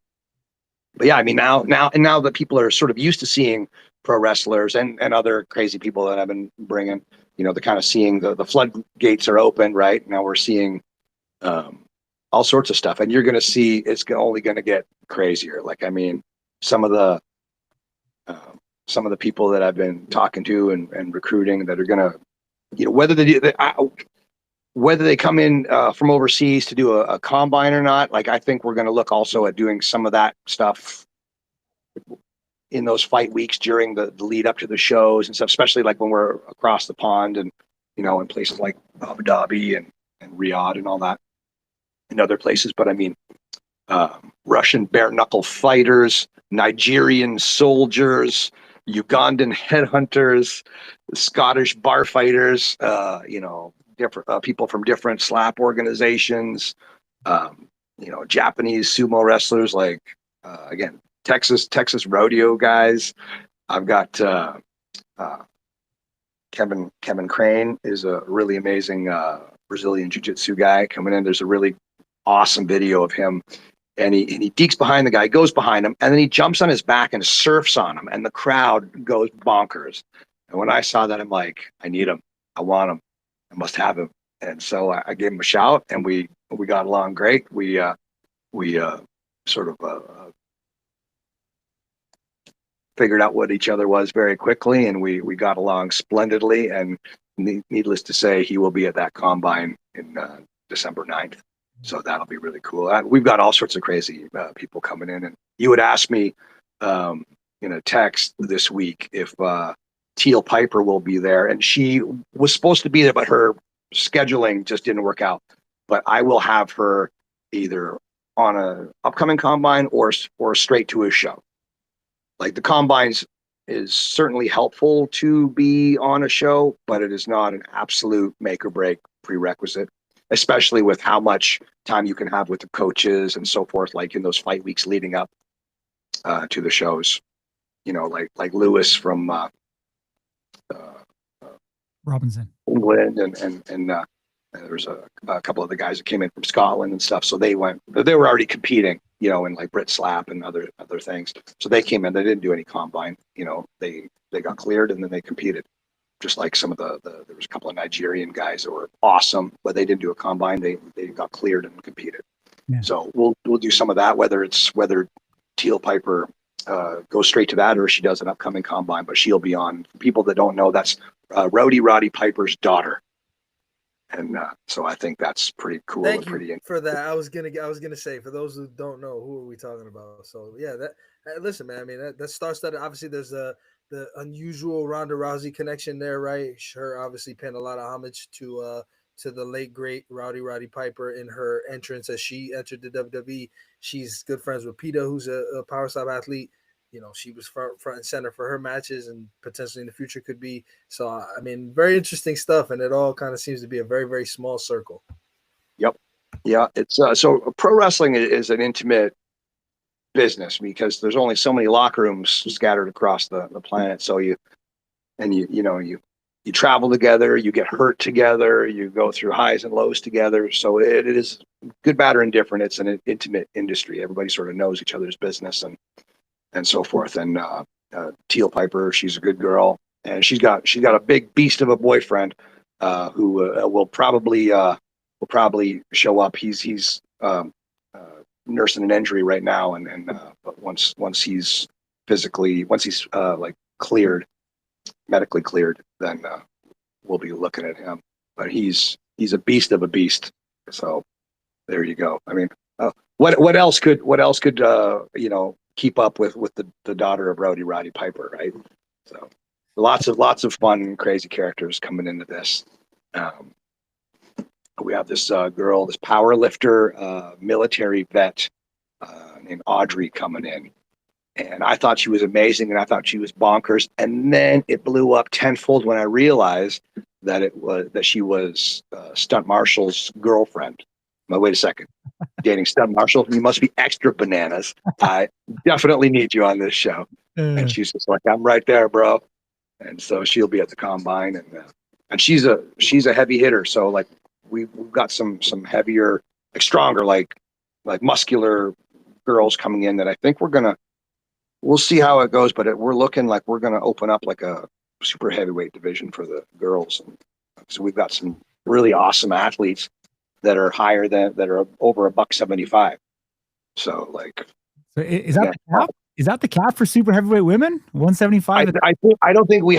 yeah, I mean, now that people are sort of used to seeing pro wrestlers and other crazy people that I've been bringing, you know, they're kind of seeing the floodgates are open, right? Now we're seeing all sorts of stuff, and you're going to see it's only going to get crazier. Like, I mean, some of the people that I've been talking to and recruiting that are going to, you know, whether they come in from overseas to do a combine or not, like I think we're going to look also at doing some of that stuff in those fight weeks during the lead up to the shows and stuff, especially like when we're across the pond and, you know, in places like Abu Dhabi and Riyadh and all that and other places. But I mean, Russian bare knuckle fighters, Nigerian soldiers, Ugandan headhunters, Scottish bar fighters, different people from different slap organizations, Japanese sumo wrestlers, like again, Texas rodeo guys. I've got Kevin Crane is a really amazing Brazilian jiu-jitsu guy coming in. There's a really awesome video of him, and he dekes behind the guy, goes behind him, and then he jumps on his back and surfs on him, and the crowd goes bonkers. And when I saw that, I'm like, I need him, I want him, I must have him. And so I gave him a shout, and we got along great. We sort of figured out what each other was very quickly, and we got along splendidly. And needless to say, he will be at that combine in December 9th. So that'll be really cool. We've got all sorts of crazy people coming in. And you would ask me in a text this week if Teal Piper will be there. And she was supposed to be there, but her scheduling just didn't work out. But I will have her either on a upcoming combine or straight to a show. Like, the combines is certainly helpful to be on a show, but it is not an absolute make or break prerequisite, especially with how much time you can have with the coaches and so forth, like in those fight weeks leading up to the shows. Like Lewis from Robinson, England, and there was a couple of the guys that came in from Scotland and stuff. So they were already competing, in like Brit Slap and other things. So they came in, they didn't do any combine, they got cleared and then they competed. Just like some of there was a couple of Nigerian guys that were awesome, but they didn't do a combine. They got cleared and competed. Yeah. So we'll do some of that, whether Teal Piper goes straight to that or she does an upcoming combine, but she'll be on. For people that don't know, that's Roddy Piper's daughter. And so I think that's pretty cool. Thank you for that. I was gonna say, for those who don't know, who are we talking about? So yeah, listen, man. I mean, that star-studded. Obviously, there's the unusual Ronda Rousey connection there, right? Her obviously paying a lot of homage to the late great Roddy Piper in her entrance as she entered the WWE. She's good friends with Peta, who's a power slap athlete. She was front and center for her matches, and potentially in the future could be. So, I mean, very interesting stuff, and it all kind of seems to be a very, very small circle. Yep. Yeah. It's so pro wrestling is an intimate business because there's only so many locker rooms scattered across the planet. So you travel together, you get hurt together, you go through highs and lows together. So it is good, bad, or indifferent. It's an intimate industry. Everybody sort of knows each other's business and so forth. And Teal Piper, she's a good girl, and she's got a big beast of a boyfriend who will probably show up. He's nursing an injury right now, but once he's like cleared, medically cleared, then we'll be looking at him. But he's a beast of a beast. So there you go. I mean, what else could keep up with the daughter of Roddy Piper, right? So lots of fun, crazy characters coming into this. We have this girl, this power lifter, military vet named Audrey coming in. And I thought she was amazing, and I thought she was bonkers. And then it blew up tenfold when I realized that she was Stunt Marshall's girlfriend. Wait a second. Dating Stunt Marshall? You must be extra bananas. I definitely need you on this show. And she's just like, I'm right there, bro. And so she'll be at the combine, and she's a heavy hitter. So like we've got some heavier, like stronger, like muscular girls coming in that I think we'll see how it goes, but we're looking like we're going to open up like a super heavyweight division for the girls. And so we've got some really awesome athletes that are that are over $175. So like, is that the cap? Is that the cap for super heavyweight women? 175. I don't think we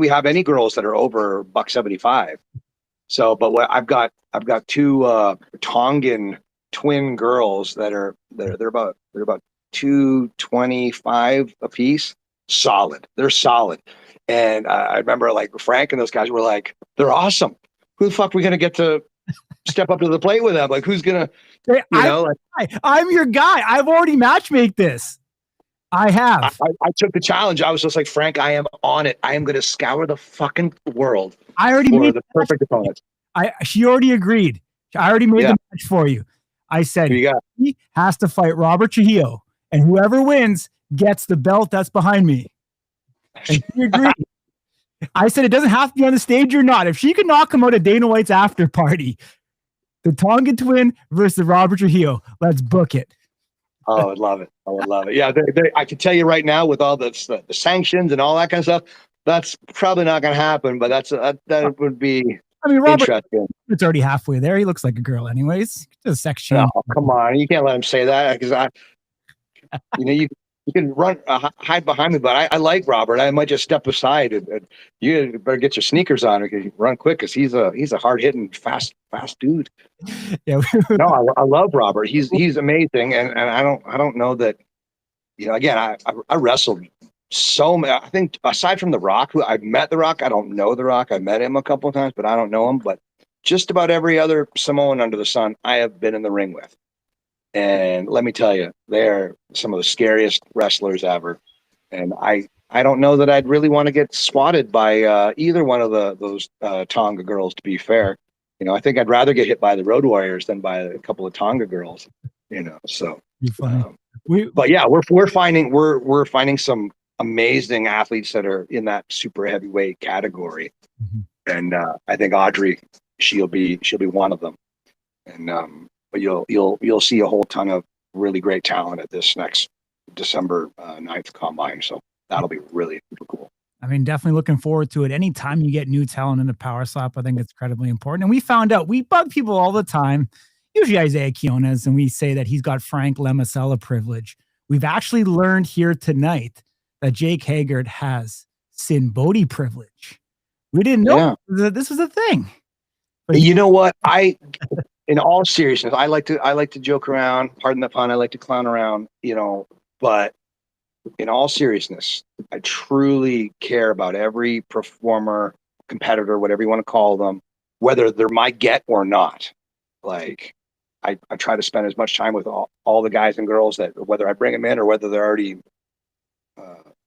have any girls that are over $175. So, but I've got two Tongan twin girls they're about 225 a piece. Solid. They're solid. And I remember like Frank and those guys were like, they're awesome. Who the fuck are we going to get to step up to the plate with them? Like, who's going to, I'm your guy. I've already matchmade this. I have. I took the challenge. I was just like, Frank, I am on it. I am going to scour the fucking world. I already made the perfect opponent. She already agreed. I already made the match for you. I said he has to fight Robert Trujillo, and whoever wins gets the belt that's behind me. And she agreed. I said it doesn't have to be on the stage or not. If she can knock him out at Dana White's after party, the Tonga twin versus the Robert Trujillo, let's book it. Oh, I would love it. I would love it. Yeah, I can tell you right now, with all the sanctions and all that kind of stuff, that's probably not going to happen. But that would be. I mean, Robert, it's already halfway there. He looks like a girl, anyways. Just a sex change. Oh, come on, you can't let him say that because you can run hide behind me, but I like Robert. I might just step aside and you better get your sneakers on because you run quick because he's a hard hitting fast dude. Yeah. No, I love Robert. He's amazing, and I don't know that. Again, I wrestled so many. I think aside from The Rock, who I've met The Rock, I don't know The Rock. I met him a couple of times, but I don't know him. But just about every other Samoan under the sun, I have been in the ring with. And let me tell you, they're some of the scariest wrestlers ever. And I don't know that I'd really want to get swatted by either one of those Tonga girls, to be fair. I think I'd rather get hit by the Road Warriors than by a couple of Tonga girls, so. But yeah, we're finding some amazing athletes that are in that super heavyweight category. Mm-hmm. And I think Audrey, she'll be one of them. And but you'll see a whole ton of really great talent at this next December 9th combine. So that'll be really super cool. I mean, definitely looking forward to it. Anytime you get new talent in the power slap, I think it's incredibly important. And we found out, we bug people all the time, usually Isaiah Quiones, and we say that he's got Frank Lemasella privilege. We've actually learned here tonight that Jake Haggard has Sinn Bohdi privilege. We didn't know that this was a thing. But you know what? In all seriousness, I like to joke around, pardon the pun, I like to clown around, but in all seriousness, I truly care about every performer, competitor, whatever you want to call them, whether they're my get or not. Like, I try to spend as much time with all the guys and girls that, whether I bring them in or whether they're already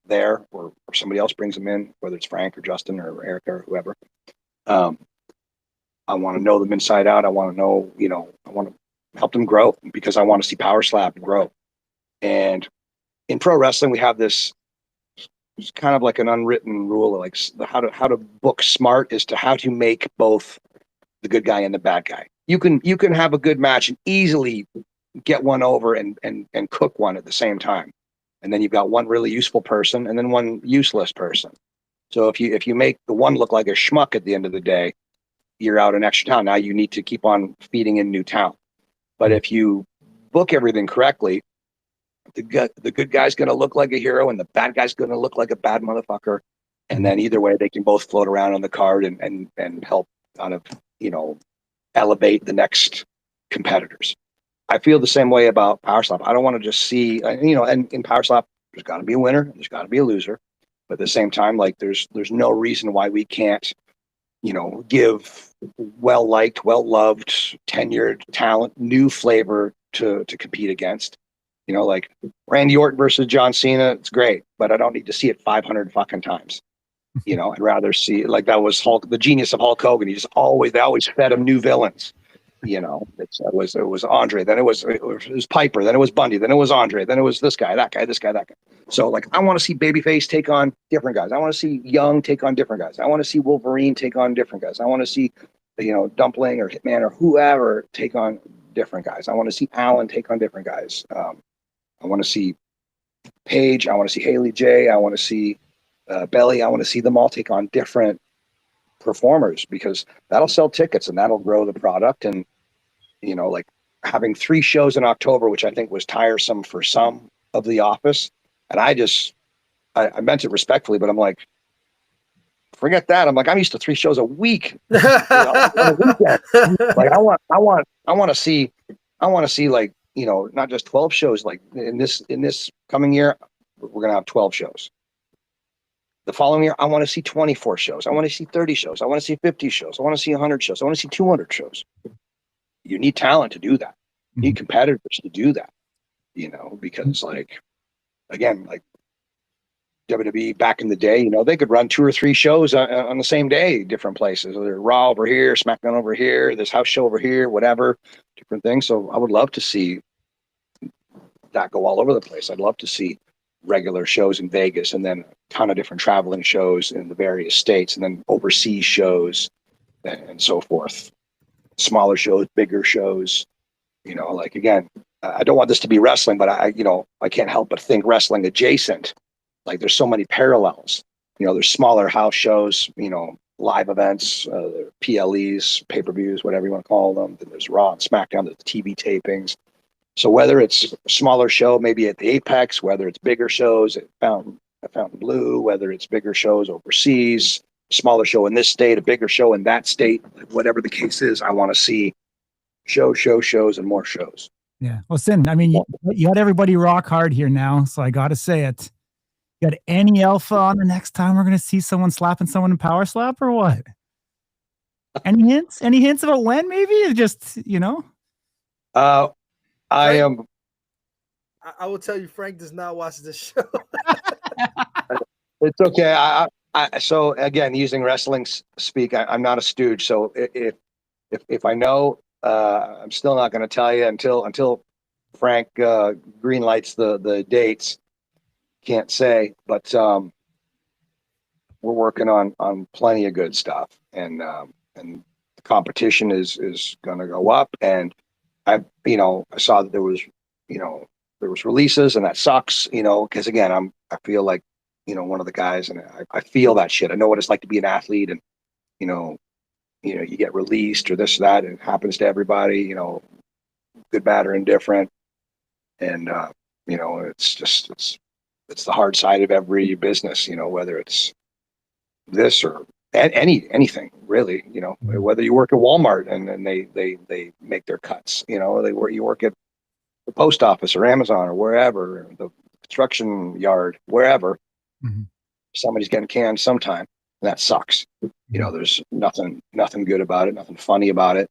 there or somebody else brings them in, whether it's Frank or Justin or Erica or whoever. I want to know them inside out. I want to know, I want to help them grow because I want to see Power Slap grow. And in pro wrestling, we have this, it's kind of like an unwritten rule, like how to book smart is to how to make both the good guy and the bad guy. You can have a good match and easily get one over and cook one at the same time. And then you've got one really useful person and then one useless person. So if you make the one look like a schmuck at the end of the day, you're out an extra talent. Now you need to keep on feeding in new talent. But if you book everything correctly, the good guy's going to look like a hero and the bad guy's going to look like a bad motherfucker. And then either way, they can both float around on the card and help kind of, elevate the next competitors. I feel the same way about Power Slap. I don't want to just see, and in Power Slap, there's got to be a winner, there's got to be a loser. But at the same time, like there's no reason why we can't, give well-liked, well-loved, tenured talent new flavor to compete against. Like Randy Orton versus John Cena, it's great, but I don't need to see it 500 fucking times. I'd rather see, like, that was the genius of Hulk Hogan. They always fed him new villains. It was Andre, then it was Piper, then it was Bundy, then it was Andre, then it was this guy, that guy, this guy, that guy. So like, I want to see Babyface take on different guys. I want to see Young take on different guys. I want to see Wolverine take on different guys. I want to see, Dumpling or Hitman or whoever take on different guys. I want to see Allen take on different guys. I want to see Paige. I want to see Haley J. I want to see Belly. I want to see them all take on different performers because that'll sell tickets and that'll grow the product. And, like having 3 shows in October, which I think was tiresome for some of the office. And I meant it respectfully, but I'm like, forget that. I'm like, I'm used to 3 shows a week. Like I want to see like, not just 12 shows. Like in this coming year, we're going to have 12 shows. The following year, I want to see 24 shows. I want to see 30 shows. I want to see 50 shows. I want to see 100 shows. I want to see 200 shows. You need talent to do that. need competitors to do that, you know, because like, again, like WWE back in the day, you know, they could run 2 or 3 shows on the same day, different places. They're Raw over here, SmackDown over here, this house show over here, whatever, different things. So I would love to see that go all over the place. I'd love to see regular shows in Vegas and then a ton of different traveling shows in the various states and then overseas shows and so forth. Smaller shows, bigger shows, you know, like, again, I don't want this to be wrestling, but I can't help but think wrestling adjacent. Like, there's so many parallels, you know, there's smaller house shows, you know, live events, PLEs, pay-per-views, whatever you want to call them. Then there's Raw and SmackDown, there's TV tapings. So whether it's a smaller show, maybe at the Apex, whether it's bigger shows at Fountain Blue, whether it's bigger shows overseas, smaller show in this state, a bigger show in that state, whatever the case is, I want to see shows and more shows. Yeah. Well, Sinn, I mean, you got everybody rock hard here now, so I got to say it. You got any alpha on the next time we're going to see someone slapping someone in power slap or what? Any hints? Any hints about when maybe? Just, you know? I will tell you, Frank does not watch this show. It's okay. So again, using wrestling speak, I'm not a stooge. So if I know, I'm still not going to tell you until Frank greenlights the dates. Can't say, but we're working on plenty of good stuff, and the competition is going to go up. And I saw that there was releases, and that sucks, you know, because again, I feel like, you know, one of the guys, and I feel that shit. I know what it's like to be an athlete, and you know, you get released or this or that, and it happens to everybody, you know, good, bad, or indifferent. And you know, it's the hard side of every business, you know, whether it's this or anything really, you know, whether you work at Walmart and they make their cuts, you know, you work at the post office or Amazon or wherever, the construction yard, wherever, somebody's getting canned sometime, and that sucks. You know, there's nothing good about it, nothing funny about it.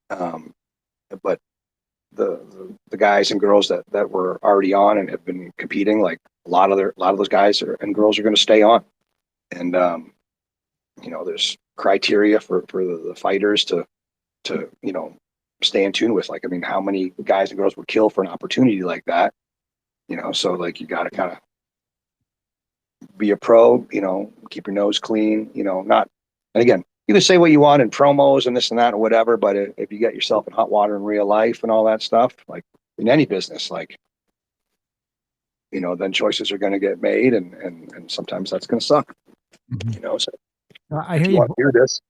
But the guys and girls that were already on and have been competing, like a lot of those guys and girls are going to stay on. And you know, there's criteria for the fighters to you know, stay in tune with. Like, I mean, how many guys and girls would kill for an opportunity like that? You know, so like, you got to kind of be a pro, you know, keep your nose clean, you know, not, and again, you can say what you want in promos and this and that or whatever, but if you get yourself in hot water in real life and all that stuff, like in any business, like, you know, then choices are going to get made, and sometimes that's going to suck, you know. So I hear you. Hear this.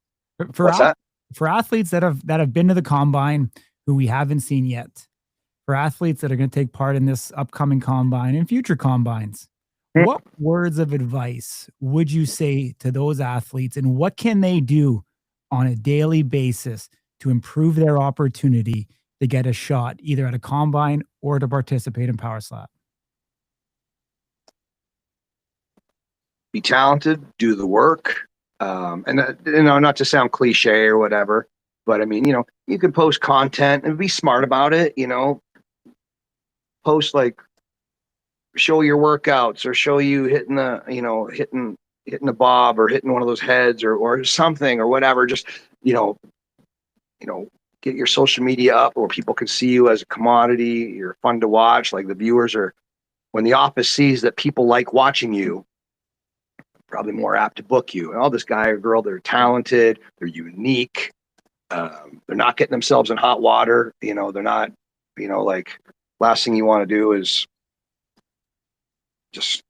For athletes that have been to the combine who we haven't seen yet, for athletes that are going to take part in this upcoming combine and future combines, what words of advice would you say to those athletes, and what can they do on a daily basis to improve their opportunity to get a shot either at a combine or to participate in power slap? Be talented, do the work. And you know, not to sound cliche or whatever, but I mean, you know, you can post content and be smart about it, you know, post like, show your workouts or show you hitting the bob or hitting one of those heads or something or whatever. Just, you know, get your social media up where people can see you as a commodity. You're fun to watch. Like, the viewers are, when the office sees that people like watching you, probably more apt to book you. And all this guy or girl, they're talented, they're unique. They're not getting themselves in hot water. You know, they're not, you know, like, last thing you want to do is just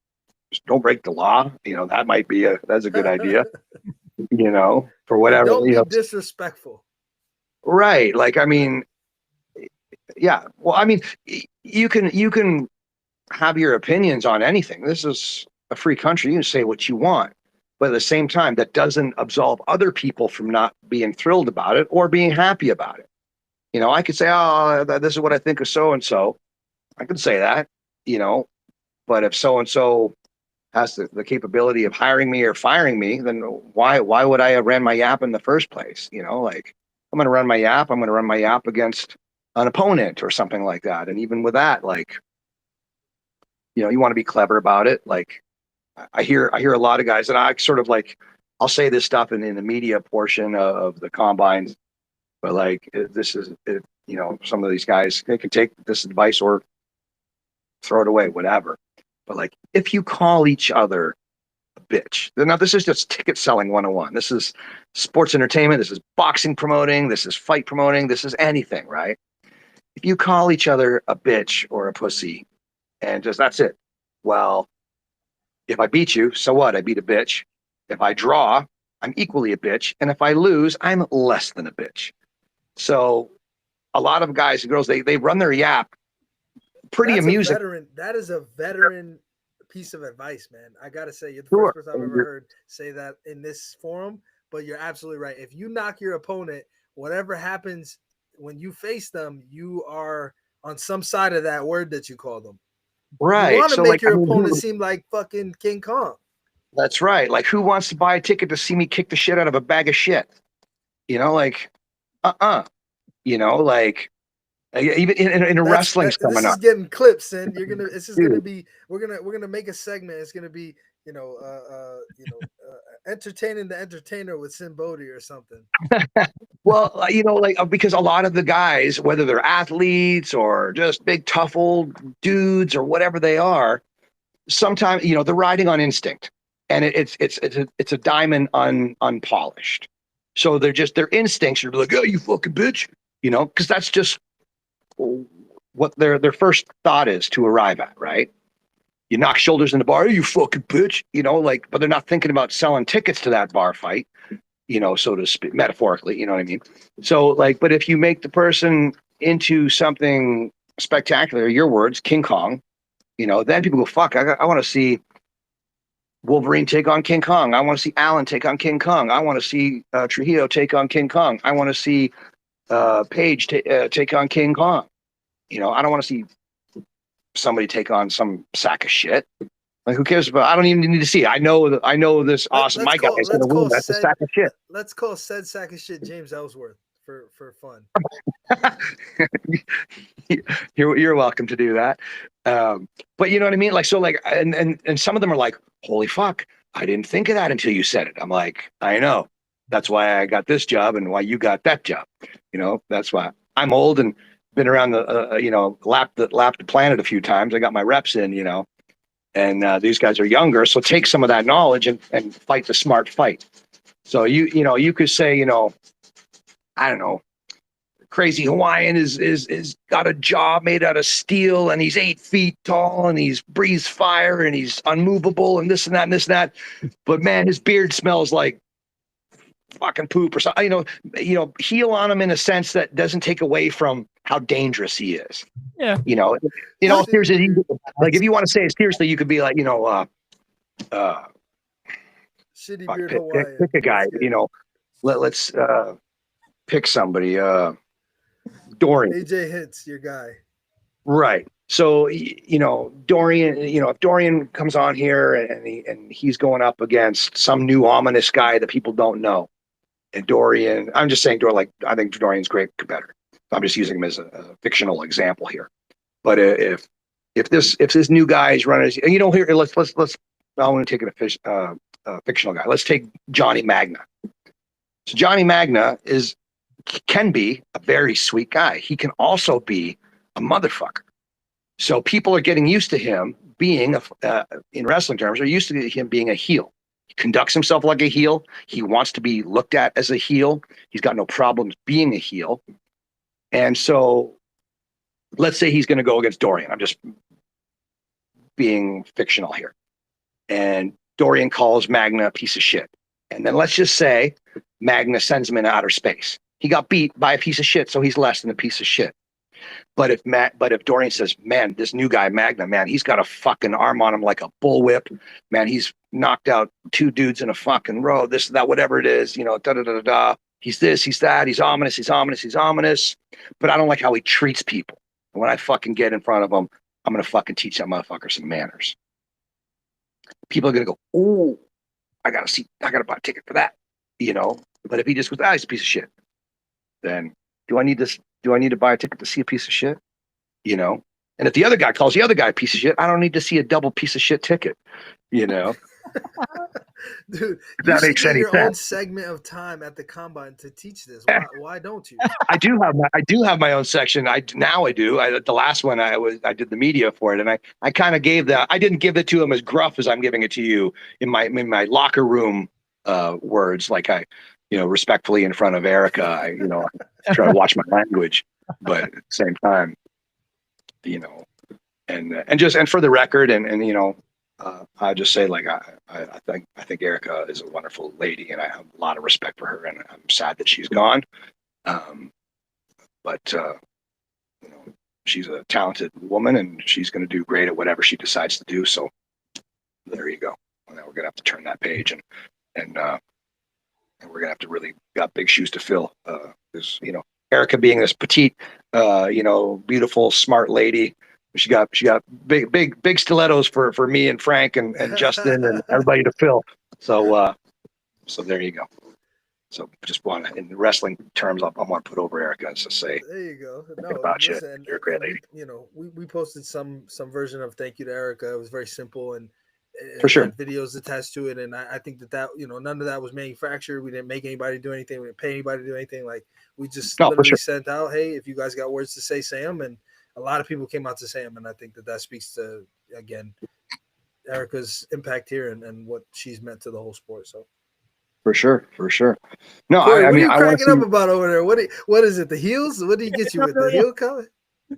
don't break the law. You know, that's a good idea, you know, for whatever. Don't be disrespectful. Right. Like, I mean, yeah. Well, I mean, you can have your opinions on anything. This is a free country. You can say what you want, but at the same time, that doesn't absolve other people from not being thrilled about it or being happy about it. You know, I could say, oh, this is what I think of so-and-so. I could say that, you know, but if so-and-so has the capability of hiring me or firing me, then why would I have ran my yap in the first place? You know, like, I'm going to run my yap against an opponent or something like that. And even with that, like, you know, you want to be clever about it. Like I hear a lot of guys, and I sort of like, I'll say this stuff in the media portion of the combines, but like this is, you know, some of these guys, they can take this advice or throw it away, whatever. But like, if you call each other a bitch, now this is just ticket selling 101. This is sports entertainment. This is boxing promoting. This is fight promoting. This is anything, right? If you call each other a bitch or a pussy and just, that's it. Well, if I beat you, so what? I beat a bitch. If I draw, I'm equally a bitch. And if I lose, I'm less than a bitch. So a lot of guys and girls, they run their yap pretty amusing. That is a veteran piece of advice, man. I got to say, you're the first person I've ever heard say that in this forum, but you're absolutely right. If you knock your opponent, whatever happens when you face them, you are on some side of that word that you call them. Right. You want to make your opponent seem like fucking King Kong. That's right. Like, who wants to buy a ticket to see me kick the shit out of a bag of shit? You know, like, you know, like, even in a wrestling seminar. This is getting clips, and you're gonna. This is gonna be. We're gonna make a segment. It's gonna be, entertaining the entertainer with Sinn Bohdi or something. Well, you know, like, because a lot of the guys, whether they're athletes or just big tough old dudes or whatever they are, sometimes, you know, they're riding on instinct, and it's a diamond unpolished. So they're just, their instincts are like, oh, you fucking bitch, you know, because that's just what their first thought is to arrive at, right? You knock shoulders in the bar, you fucking bitch, you know, like, but they're not thinking about selling tickets to that bar fight, you know, so to speak, metaphorically, you know what I mean? So like, but if you make the person into something spectacular, your words, King Kong, you know, then people go, fuck, I want to see Wolverine take on King Kong. I want to see Allen take on King Kong. I want to see Trujillo take on King Kong. I want to see Page take on King Kong. You know, I don't want to see somebody take on some sack of shit. Like, who cares about? I don't even need to see it. I know this awesome Mike guy is going to win. That's a sack of shit. Let's call said sack of shit James Ellsworth for fun. You're welcome to do that. But you know what I mean? Like, so like, and some of them are like, holy fuck, I didn't think of that until you said it. I'm like, I know. That's why I got this job and why you got that job. You know, that's why I'm old and been around the, you know, lapped the planet a few times. I got my reps in, you know, and these guys are younger. So take some of that knowledge and fight the smart fight. So you know, you could say, you know, I don't know, Crazy Hawaiian is got a jaw made out of steel and he's 8 feet tall and he's breathes fire and he's unmovable and this and that and this and that. But man, his beard smells like fucking poop or something. You know, heel on him in a sense that doesn't take away from how dangerous he is. Yeah. You know, seriously, like if you want to say it seriously, you could be like, you know, shitty beard Hawaiian. Pick a guy, you know, let's pick somebody. Dorian. AJ Hits, your guy. Right. So, you know, Dorian, you know, if Dorian comes on here and he's going up against some new ominous guy that people don't know, and Dorian, I'm just saying, Dorian, like, I think Dorian's a great competitor. I'm just using him as a fictional example here. But if this new guy is running, you know, here, let's I want to take a fictional guy. Let's take Johnny Magna. So Johnny Magna can be a very sweet guy. He can also be a motherfucker. So people are getting used to him being, in wrestling terms, are used to him being a heel. He conducts himself like a heel. He wants to be looked at as a heel. He's got no problems being a heel. And so let's say he's going to go against Dorian. I'm just being fictional here. And Dorian calls Magna a piece of shit. And then let's just say Magna sends him into outer space. He got beat by a piece of shit, so he's less than a piece of shit. But if Dorian says, man, this new guy, Magna, man, he's got a fucking arm on him like a bullwhip. Man, he's knocked out 2 dudes in a fucking row, this, that, whatever it is, you know, da-da-da-da-da. He's this, he's that, he's ominous. But I don't like how he treats people. And when I fucking get in front of him, I'm going to fucking teach that motherfucker some manners. People are going to go, oh, I got to buy a ticket for that, you know. But if he just goes, he's a piece of shit, then do I need this do I need to buy a ticket to see a piece of shit? You know? And if the other guy calls the other guy a piece of shit, I don't need to see a double piece of shit ticket, you know? Dude, if that makes any your sense. own segment of time at the combine to teach this. Why don't you? I do have my own section. I do. The last one I did the media for it, and I kind of gave that. I didn't give it to him as gruff as I'm giving it to you in my locker room words, like I, respectfully in front of Erica. I try to watch my language, but at the same time, and for the record, I just say, like, I think Erica is a wonderful lady, and I have a lot of respect for her, and I'm sad that she's gone. But she's a talented woman, and she's going to do great at whatever she decides to do. So there you go. And then we're going to have to turn that page, and we're going to have to really got big shoes to fill. Because Erica being this petite, beautiful, smart lady. She got big stilettos for me and Frank and Justin and everybody to fill. So there you go. So just want to, in wrestling terms, I want to put over Erica and just say, there you go. About you. You're a great lady. We posted some version of thank you to Erica. It was very simple and for sure videos attached to it. And I think that none of that was manufactured. We didn't make anybody do anything. We didn't pay anybody to do anything. Like we just literally sent out, hey, if you guys got words to say them. And a lot of people came out to say them. And I think that speaks to, again, Erica's impact here and what she's meant to the whole sport. So. For sure. No, Corey, I mean, what are you cracking up about over there? What is it? The heels? What do you get you with the heel color?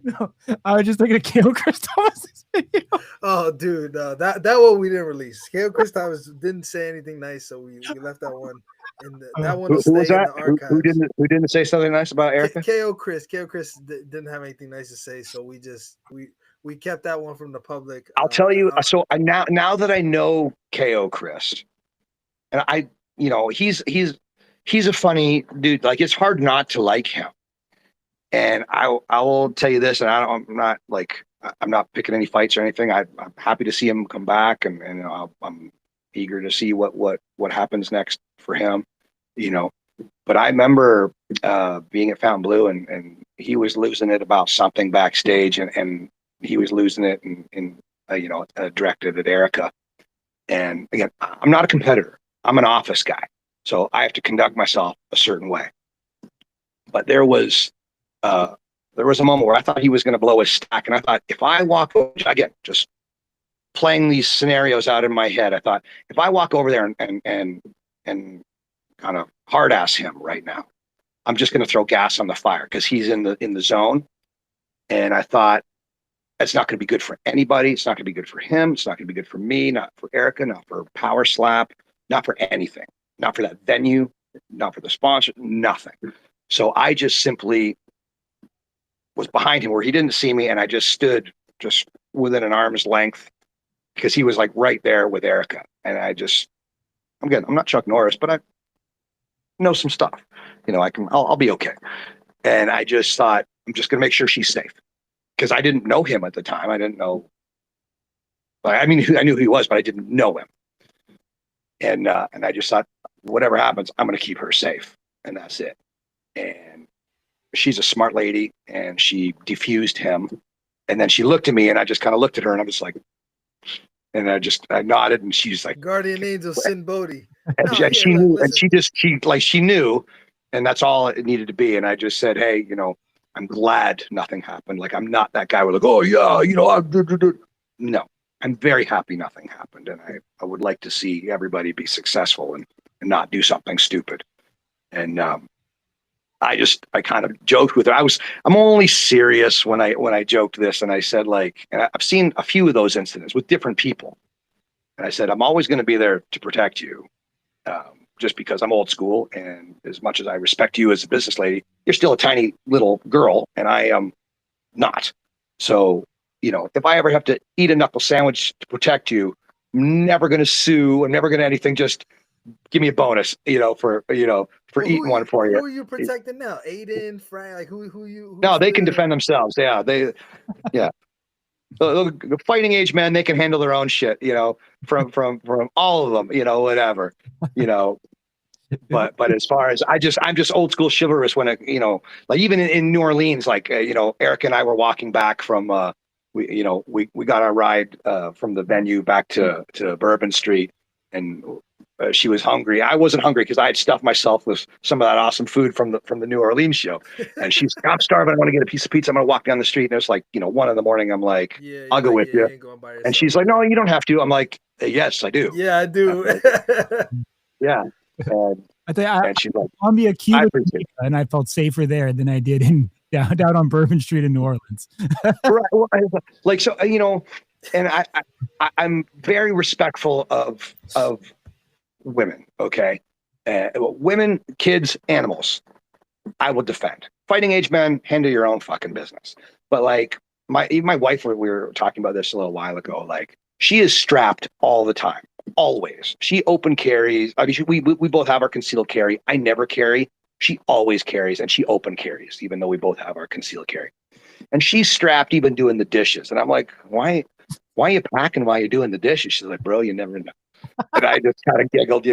No, I was just thinking of Kale Chris Thomas's video. Oh, dude, that one we didn't release. Kale Chris Thomas didn't say anything nice, so we left that one. And that one will stay in the archives. Who didn't say something nice about Erica? KO Chris didn't have anything nice to say, so we kept that one from the public. I'll tell you. So now that I know KO Chris, and he's a funny dude. Like, it's hard not to like him. And I will tell you this, and I'm not picking any fights or anything. I'm happy to see him come back, and I'm eager to see what happens next for him. But I remember being at Fontainebleau, and he was losing it about something backstage, and he was losing it, and directed at Erica. And again, I'm not a competitor. I'm an office guy, so I have to conduct myself a certain way. But there was a moment where I thought he was going to blow his stack, and I thought, if I walk over, again, just playing these scenarios out in my head, I thought, if I walk over there and kind of hard ass him right now, I'm just going to throw gas on the fire because he's in the zone. And I thought, it's not going to be good for anybody. It's not going to be good for him. It's not going to be good for me, not for Erica, not for Power Slap. Not for anything, not for that venue, not for the sponsor, nothing. So I just simply was behind him where he didn't see me, and I just stood just within an arm's length because he was like right there with Erica. And I'm not Chuck Norris, but I know some stuff. I'll be okay. And I just thought, I'm just going to make sure she's safe because I didn't know him at the time. I didn't know. I knew who he was, but I didn't know him. And I just thought, whatever happens, I'm going to keep her safe. And that's it. And she's a smart lady, and she diffused him. And then she looked at me, and I just kind of looked at her, and I'm just like, and I nodded, and she's like, Guardian Angel Sinn Bohdi. And she knew, and she knew, and that's all it needed to be. And I just said, hey, I'm glad nothing happened. Like, I'm not that guy who's like, oh yeah, no. I'm very happy nothing happened, and I would like to see everybody be successful and not do something stupid. And I kind of joked with her. I'm only serious when I joked this, and I said, like, and I've seen a few of those incidents with different people, and I said, I'm always going to be there to protect you, just because I'm old school, and as much as I respect you as a business lady, you're still a tiny little girl, and I am not. So, if I ever have to eat a knuckle sandwich to protect you, I'm never going to sue. I'm never going to anything. Just give me a bonus, for eating one for you. Who are you protecting now? Aiden, Frank, like who you? No, they can defend themselves. Yeah, the fighting age men, they can handle their own shit. From all of them. Whatever. But as far as I'm just old school chivalrous when like even in New Orleans, like Eric and I were walking back from we got our ride from the venue back to Bourbon Street, and she was hungry. I wasn't hungry because I had stuffed myself with some of that awesome food from the New Orleans show. And she's like, I'm starving. I want to get a piece of pizza. I'm going to walk down the street. And it's like, 1 a.m. I'm like, I'll go with you. And she's like, no, you don't have to. I'm like, yes, I do. Yeah, I do. Yeah. And she's like, I'll be a Cuba, and I felt safer there than I did down on Bourbon Street in New Orleans. Right. Well, like, so, and I'm very respectful of women. Okay. Women, kids, animals, I will defend. Fighting age men, handle your own fucking business. But like even my wife, we were talking about this a little while ago. Like, she is strapped all the time, always. She open carries. I mean, we both have our concealed carry. I never carry. She always carries, and she open carries, even though we both have our concealed carry. And she's strapped even doing the dishes. And I'm like, why are you packing while you're doing the dishes? She's like, bro, you never know. And I just kind of giggled,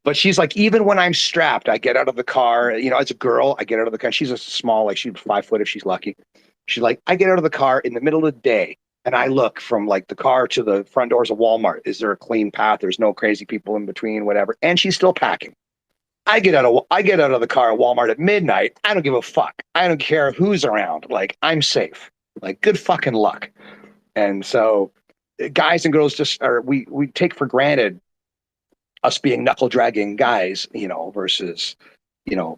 But she's like, even when I'm strapped, I get out of the car. As a girl, I get out of the car. She's a small, like she's 5 foot if she's lucky. She's like, I get out of the car in the middle of the day, and I look from like the car to the front doors of Walmart. Is there a clean path? There's no crazy people in between, whatever. And she's still packing. I get out of the car at Walmart at midnight. I don't give a fuck. I don't care who's around. Like, I'm safe. Like, good fucking luck. And so guys and girls we take for granted us being knuckle dragging guys, versus,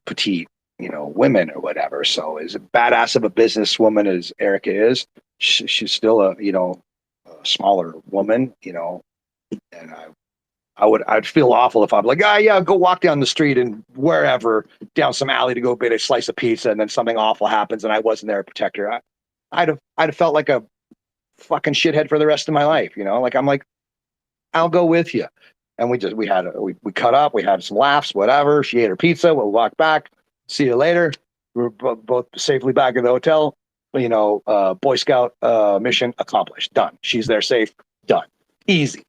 petite, women or whatever. So as badass of a businesswoman as Erica is, she's still a smaller woman, and I'd feel awful if I'm like, go walk down the street and wherever down some alley to go get a slice of pizza, and then something awful happens and I wasn't there to protect her. I'd have felt like a fucking shithead for the rest of my life, like I'm like, I'll go with you. And we cut up, we had some laughs, whatever. She ate her pizza, we'll walk back, see you later. We're both safely back at the hotel. Boy Scout mission accomplished, done. She's there safe, done, easy.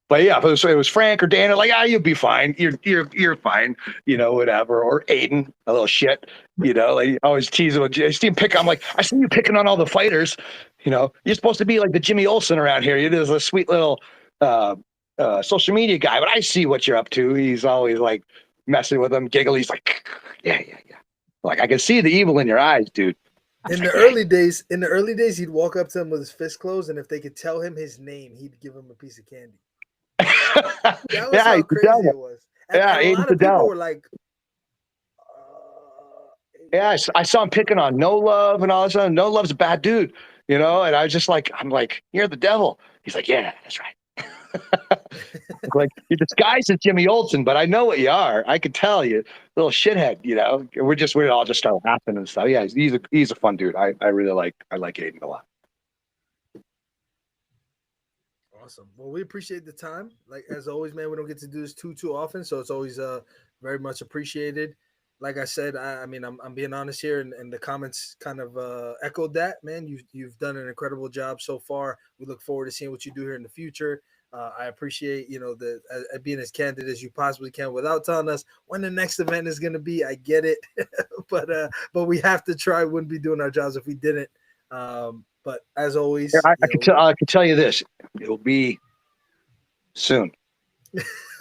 But yeah, if it was Frank or Dana, like, you'll be fine. You're fine, whatever. Or Aiden, a little shit, like, always tease him. I see him pick. I'm like, I see you picking on all the fighters. You're supposed to be like the Jimmy Olsen around here. You're just a sweet little social media guy, but I see what you're up to. He's always like messing with him, giggle. He's like, yeah. Like, I can see the evil in your eyes, dude. In the early days, he'd walk up to him with his fist closed, and if they could tell him his name, he'd give him a piece of candy. That was how crazy it was. And a lot of people were like, yeah, I saw him picking on No Love and all this stuff. No Love's a bad dude, and I was just like, I'm like, you're the devil. He's like, yeah, that's right. Like, you're disguised as Jimmy Olsen, but I know what you are. I could tell you, little shithead. We all just start laughing and stuff. Yeah, he's a fun dude. I really like Aiden a lot. Awesome. Well, we appreciate the time. Like, as always, man, we don't get to do this too often, so it's always very much appreciated. Like I said, I'm being honest here, and the comments kind of echoed that. Man, you've done an incredible job so far. We look forward to seeing what you do here in the future. I appreciate being as candid as you possibly can without telling us when the next event is going to be. I get it, but we have to try. We wouldn't be doing our jobs if we didn't. But as always, I can tell you this: it will be soon.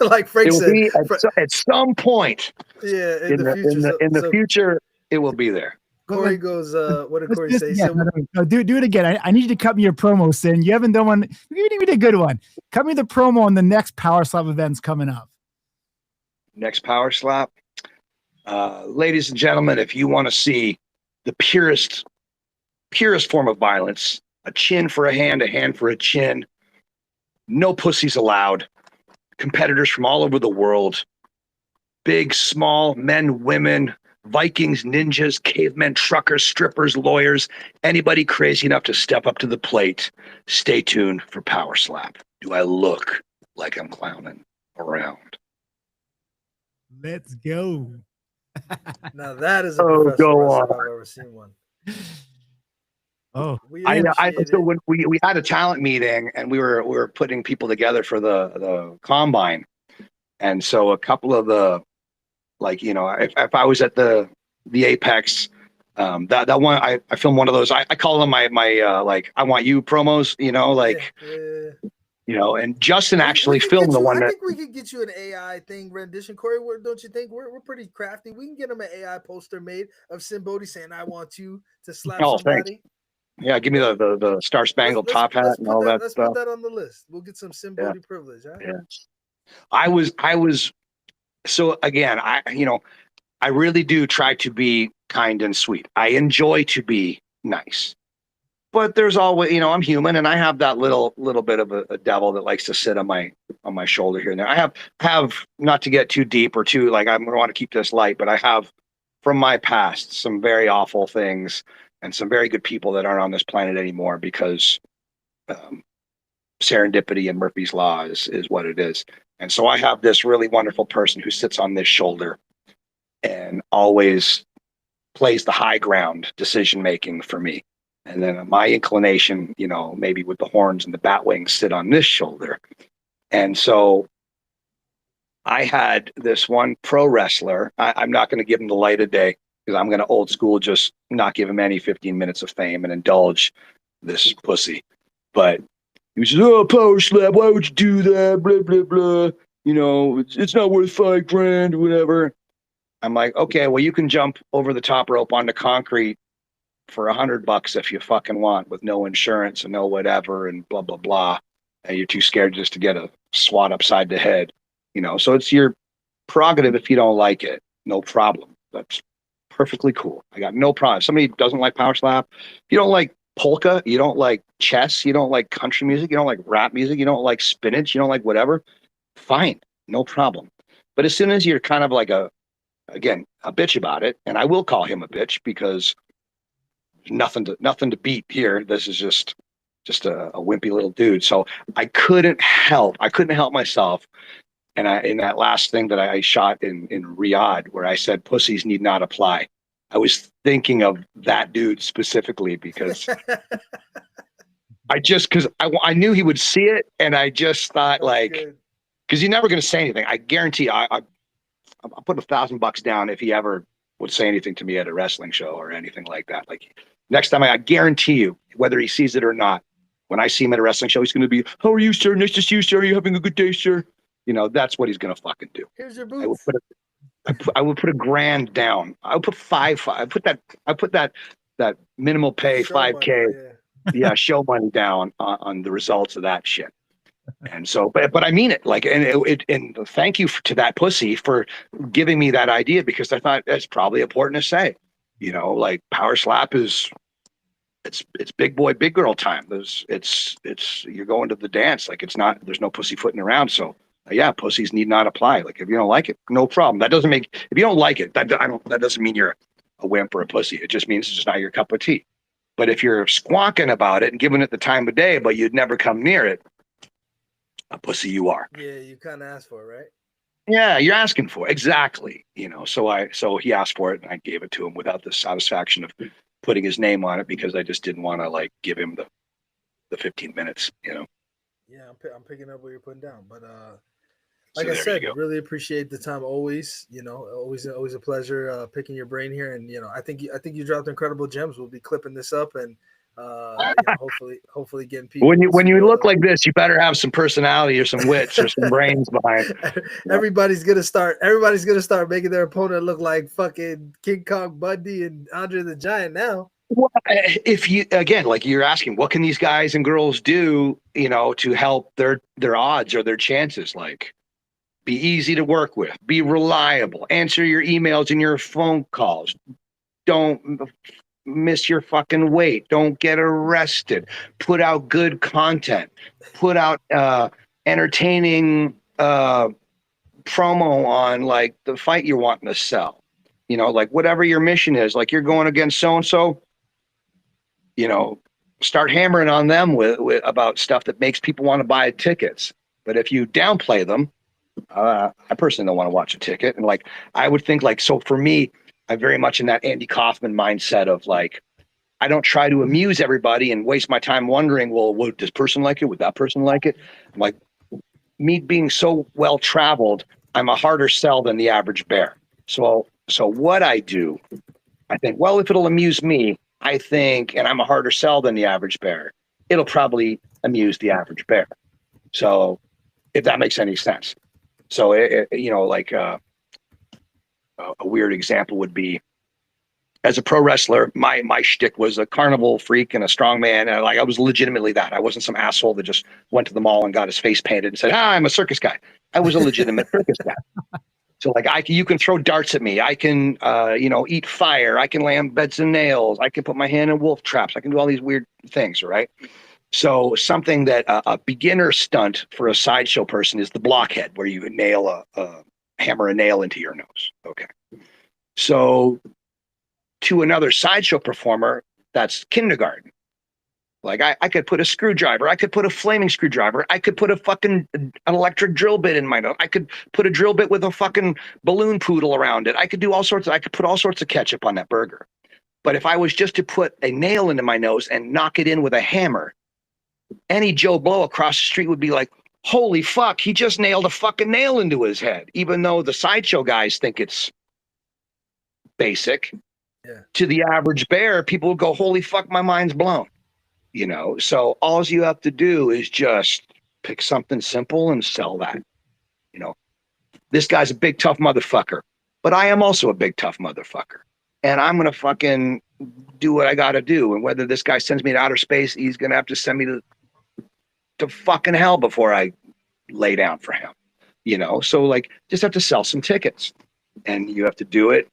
Like Frank said, at some point. Yeah, in the future, it will be there. Corey goes, what did Corey say? No, do it again. I need you to cut me your promo, Sinn. You haven't done one. You did a good one. Cut me the promo on the next Power Slap events coming up. Next Power Slap. Ladies and gentlemen, if you want to see the purest form of violence, a chin for a hand for a chin, no pussies allowed, competitors from all over the world, big, small, men, women, Vikings, ninjas, cavemen, truckers, strippers, lawyers, anybody crazy enough to step up to the plate. Stay tuned for Power Slap. Do I look like I'm clowning around? Let's go. Now that is a professional wrestler I've ever seen one. Oh, so when we had a talent meeting and we were putting people together for the combine, And so a couple of the, like, you know, if I was at the Apex, that one, I filmed one of those. I call them my like, I want you promos, you know, like, you know, and Justin actually filmed the one I think we could get you an AI thing rendition, Corey. Don't you think we're pretty crafty? We can get him an AI poster made of Sinn Bohdi saying, "I want you to slap somebody." Thanks. Yeah, give me the Star Spangled top hat and all that let's stuff. Put that on the list. We'll get some Sinn Bohdi privilege. Huh? Yeah. I was so again, I really do try to be kind and sweet. I enjoy to be nice. But there's always, you know, I'm human, and I have that little bit of a devil that likes to sit on my shoulder here and there. I have not to get too deep or too, like, I'm gonna want to keep this light, but I have from my past some very awful things and some very good people that aren't on this planet anymore because serendipity and Murphy's Law is what it is. And so I have this really wonderful person who sits on this shoulder and always plays the high ground decision making for me. And then my inclination, you know, maybe with the horns and the bat wings, sit on this shoulder. And so I had this one pro wrestler. I'm not going to give him the light of day because I'm going to old school, just not give him any 15 minutes of fame and indulge this pussy. But he was, "Oh, power slap, why would you do that? Blah, blah, blah. You know, it's not worth $5,000 or whatever." I'm like, okay, well, you can jump over the top rope onto concrete for $100 if you fucking want, with no insurance and no whatever and blah, blah, blah. And you're too scared just to get a swat upside the head, you know? So it's your prerogative. If you don't like it, no problem. That's perfectly cool. I got no problem. If somebody doesn't like power slap, if you don't like polka, you don't like chess, you don't like country music, you don't like rap music, you don't like spinach, you don't like whatever, fine, no problem. But as soon as you're kind of like a bitch about it, and I will call him a bitch because nothing to beat here. This is just a wimpy little dude. So I couldn't help myself. And in that last thing that I shot in Riyadh, where I said pussies need not apply, I was thinking of that dude specifically because I knew he would see it, and I just thought, like, because he's never going to say anything. I guarantee I'll put $1,000 down if he ever would say anything to me at a wrestling show or anything like that. Like, next time, I guarantee you, whether he sees it or not, when I see him at a wrestling show, he's going to be, "How are you, sir? Nice to see you, sir. Are you having a good day, sir?" You know, that's what he's going to fucking do. Here's your boots. I would put $1,000 down. I would put I put that minimal pay show 5K, money, show money down on the results of that shit. And so, but I mean it, like, and thank you to that pussy for giving me that idea, because I thought that's probably important to say, you know, like, power slap is, it's big boy, big girl time. It's you're going to the dance. Like, it's not, there's no pussyfooting around. So yeah, pussies need not apply. Like, if you don't like it, no problem. That doesn't make, if you don't like it, that doesn't mean you're a wimp or a pussy. It just means it's just not your cup of tea. But if you're squawking about it and giving it the time of day, but you'd never come near it, a pussy you are. Yeah, you kind of asked for it, right? Yeah, you're asking for it. Exactly. You know, so he asked for it, and I gave it to him without the satisfaction of putting his name on it, because I just didn't want to, like, give him the 15 minutes, you know. Yeah, I'm picking up what you're putting down, but like I said, really appreciate the time. Always, you know, always a pleasure picking your brain here. And, you know, I think you dropped incredible gems. We'll be clipping this up and you know, hopefully getting people. When you look like this, you better have some personality or some wits or some brains behind. Everybody's gonna start making their opponent look like fucking King Kong Bundy and Andre the Giant now. Well, if you, again, like, you're asking, what can these guys and girls do, you know, to help their odds or their chances? Like, be easy to work with, be reliable, answer your emails and your phone calls, don't miss your fucking weight, don't get arrested, put out good content, put out entertaining promo on, like, the fight you're wanting to sell, you know, like, whatever your mission is, like, you're going against so-and-so, you know, start hammering on them with about stuff that makes people want to buy tickets. But if you downplay them, I personally don't want to watch a ticket. And, like, I would think, like, so for me, I'm very much in that Andy Kaufman mindset of, like, I don't try to amuse everybody and waste my time wondering, well, would this person like it? Would that person like it? I'm like, me being so well traveled, I'm a harder sell than the average bear. So what I do, I think, well, if it'll amuse me, I think, and I'm a harder sell than the average bear, it'll probably amuse the average bear. So if that makes any sense. So, like a weird example would be, as a pro wrestler, my shtick was a carnival freak and a strongman. And I was legitimately that. I wasn't some asshole that just went to the mall and got his face painted and said, I'm a circus guy. I was a legitimate circus guy. So like you can throw darts at me. I can, eat fire. I can lay on beds and nails. I can put my hand in wolf traps. I can do all these weird things, right? So something that a beginner stunt for a sideshow person is the blockhead, where you nail hammer a nail into your nose. Okay. So to another sideshow performer, that's kindergarten. Like I could put a screwdriver, I could put a flaming screwdriver, I could put a fucking an electric drill bit in my nose, I could put a drill bit with a fucking balloon poodle around it. I could do all sorts of, I could put all sorts of ketchup on that burger. But if I was just to put a nail into my nose and knock it in with a hammer, any Joe Blow across the street would be like, holy fuck, he just nailed a fucking nail into his head. Even though the sideshow guys think it's basic, to the average bear, people will go, holy fuck, my mind's blown. So all you have to do is just pick something simple and sell that. This guy's a big, tough motherfucker, but I am also a big, tough motherfucker. And I'm going to fucking do what I got to do. And whether this guy sends me to outer space, he's going to have to send me to fucking hell before I lay down for him. So like, just have to sell some tickets, and you have to do it.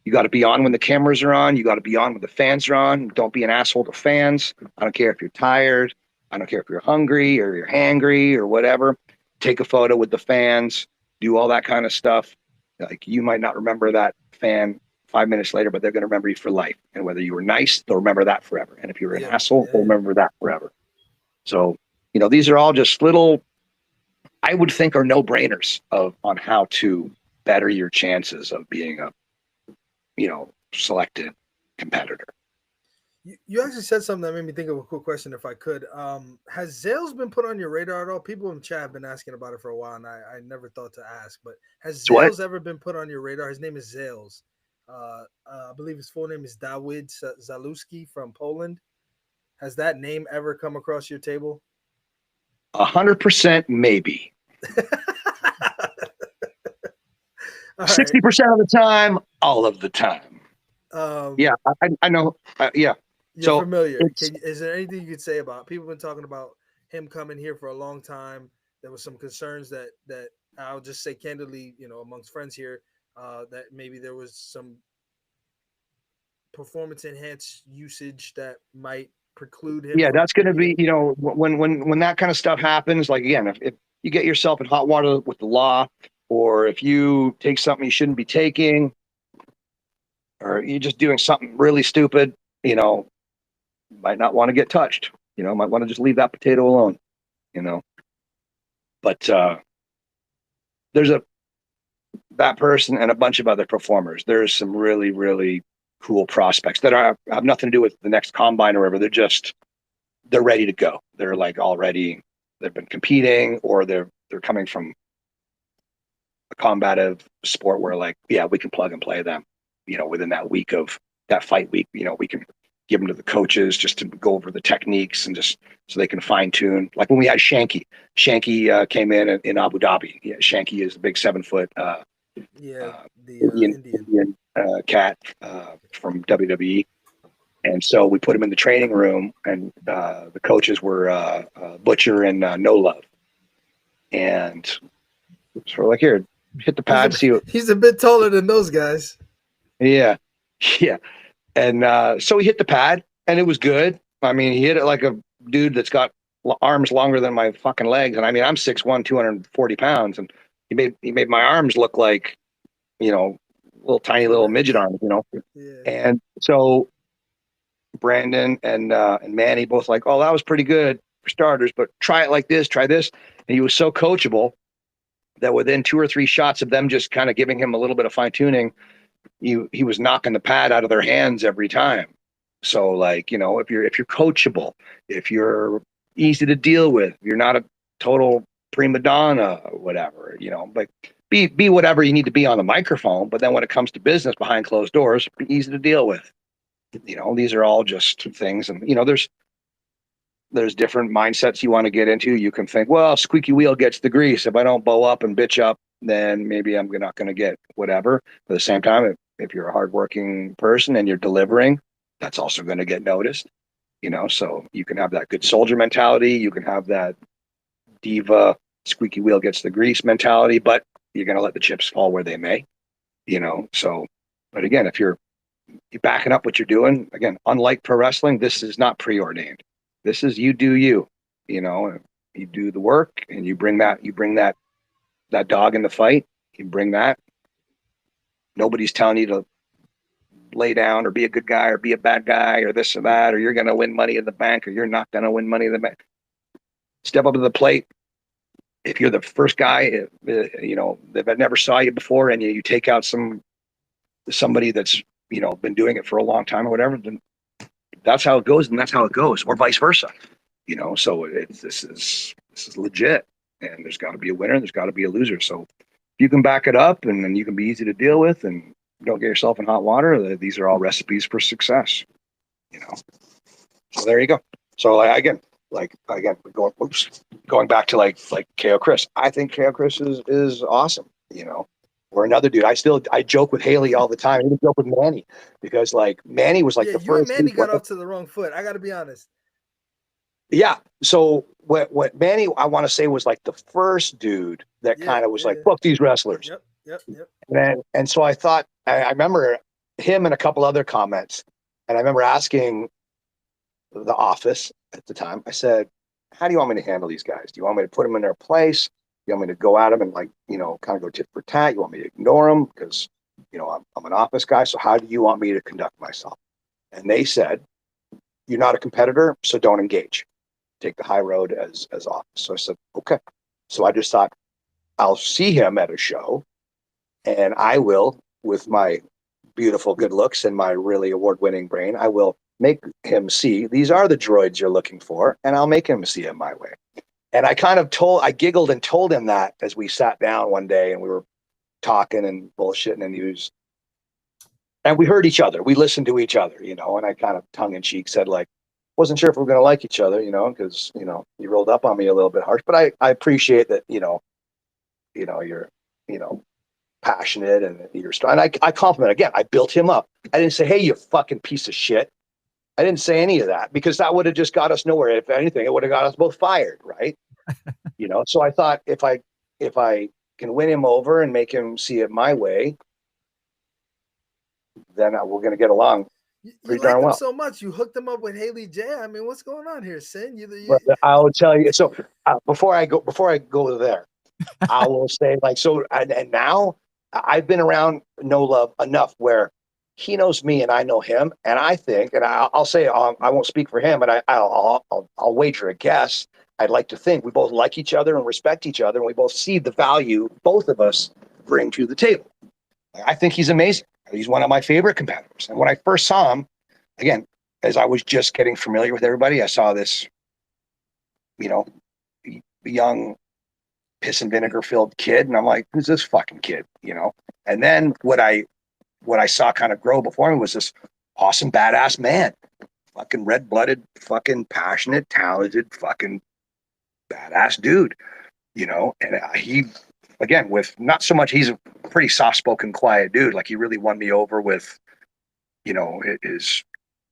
You got to be on when the cameras are on. You got to be on when the fans are on. Don't be an asshole to fans. I don't care if you're tired. I don't care if you're hungry or you're hangry or whatever. Take a photo with the fans. Do all that kind of stuff. Like, you might not remember that fan 5 minutes later, but they're going to remember you for life. And whether you were nice, they'll remember that forever. And if you were an asshole, they'll remember that forever. So, these are all just little, I would think, are no-brainers on how to better your chances of being a selected competitor. You actually said something that made me think of a quick question, if I could. Has Zales been put on your radar at all? People in chat have been asking about it for a while, and I never thought to ask. But has Zales ever been put on your radar? His name is Zales. I believe his full name is Dawid Zaluski from Poland. Has that name ever come across your table? 100% maybe. 60% of the time, all of the time. I know. You're familiar. Is there anything you could say about? People have been talking about him coming here for a long time. There was some concerns that I'll just say candidly, amongst friends here, that maybe there was some performance enhanced usage that might preclude him. Yeah, that's going to be, when that kind of stuff happens. Like, again, if you get yourself in hot water with the law, or if you take something you shouldn't be taking, or you're just doing something really stupid, might not want to get touched, might want to just leave that potato alone, But there's that person and a bunch of other performers. There's some really, really cool prospects that have nothing to do with the next combine or whatever. They're ready to go. They're like already, they've been competing, or they're coming from a combative sport where, like, we can plug and play them, within that week of that fight week, we can give them to the coaches just to go over the techniques and just so they can fine tune. Like when we had Shanky came in Abu Dhabi. Yeah, Shanky is a big 7 foot, Indian cat from WWE. And so we put him in the training room, and the coaches were Butcher and No Love. And so we're like, here, hit the pad. He's a bit taller than those guys. Yeah. And so he hit the pad, and it was good. I mean, he hit it like a dude that's got arms longer than my fucking legs. And I mean, I'm 6'1", 240 pounds, and he made my arms look like, little tiny little midget arms, Yeah. And so Brandon and Manny both like, oh, that was pretty good for starters, but try it like this, try this. And he was so coachable that within 2 or 3 shots of them just kind of giving him a little bit of fine tuning, he was knocking the pad out of their hands every time. So, like, if you're coachable, if you're easy to deal with, you're not a total prima donna or whatever, like be whatever you need to be on the microphone, but then when it comes to business behind closed doors, be easy to deal with. You know, these are all just things, and you know, there's different mindsets you want to get into. You can think, well, squeaky wheel gets the grease. If I don't bow up and bitch up, then maybe I'm not going to get whatever. But at the same time, if you're a hardworking person and you're delivering, that's also going to get noticed. You know, so you can have that good soldier mentality. You can have that diva, squeaky wheel gets the grease mentality, but you're going to let the chips fall where they may. You know, so, but again, if you're backing up what you're doing, again, unlike pro wrestling, this is not preordained. This is you do you. You know, you do the work and you bring that dog in the fight. You bring that. Nobody's telling you to lay down or be a good guy or be a bad guy or this or that, or you're going to win money in the bank or you're not going to win money in the bank. Step up to the plate. If you're the first guy, you know, that never saw you before, and you take out somebody that's, you know, been doing it for a long time or whatever, then that's how it goes, and that's how it goes, or vice versa. You know, so this is legit, and there's got to be a winner, and there's got to be a loser. So if you can back it up, and then you can be easy to deal with, and don't get yourself in hot water. These are all recipes for success. You know, so there you go. So again, going back to like KO Chris. I think KO Chris is awesome. You know, or another dude. I joke with Haley all the time. I even joke with Manny because like Manny was like the first. You and Manny got off to the wrong foot. I got to be honest. Yeah. So what Manny, I want to say, was like the first dude that kind of was like, fuck these wrestlers. Yep. And so I thought, I remember him and a couple other comments, and I remember asking the office at the time, I said, how do you want me to handle these guys? Do you want me to put them in their place? Do you want me to go at them and, like, you know, kind of go tit for tat? You want me to ignore them? Because, you know, I'm an office guy. So how do you want me to conduct myself? And they said, you're not a competitor, so don't engage. Take the high road as office. So I said, okay. So I just thought, I'll see him at a show, and I will, with my beautiful good looks and my really award-winning brain, I will make him see these are the droids you're looking for, and I'll make him see it my way. And I giggled and told him that as we sat down one day and we were talking and bullshitting, and we heard each other. We listened to each other, you know, and I kind of tongue in cheek said, like, wasn't sure if we were going to like each other, you know, because, you know, you rolled up on me a little bit harsh, but I appreciate that, you know, you're, you know, passionate and you're strong. And I compliment again. I built him up. I didn't say, hey, you fucking piece of shit. I didn't say any of that because that would have just got us nowhere. If anything, it would have got us both fired, right? You know. So I thought if I can win him over and make him see it my way, then we're going to get along pretty darn well. So much you hooked him up with Haley J. I mean, what's going on here, Sinn? I'll tell you. So before I go there, I will say, like, so and now I've been around No Love enough where he knows me and I know him, and I think, and I'll say, I won't speak for him, but I'll wager a guess. I'd like to think we both like each other and respect each other, and we both see the value both of us bring to the table. I think he's amazing. He's one of my favorite competitors. And when I first saw him, again, as I was just getting familiar with everybody, I saw this, you know, young piss and vinegar filled kid, and I'm like, who's this fucking kid, you know? And then what I saw kind of grow before me was this awesome badass man, fucking red-blooded, fucking passionate, talented, fucking badass dude, you know? And he, again, with not so much, he's a pretty soft-spoken, quiet dude. Like, he really won me over with, you know, his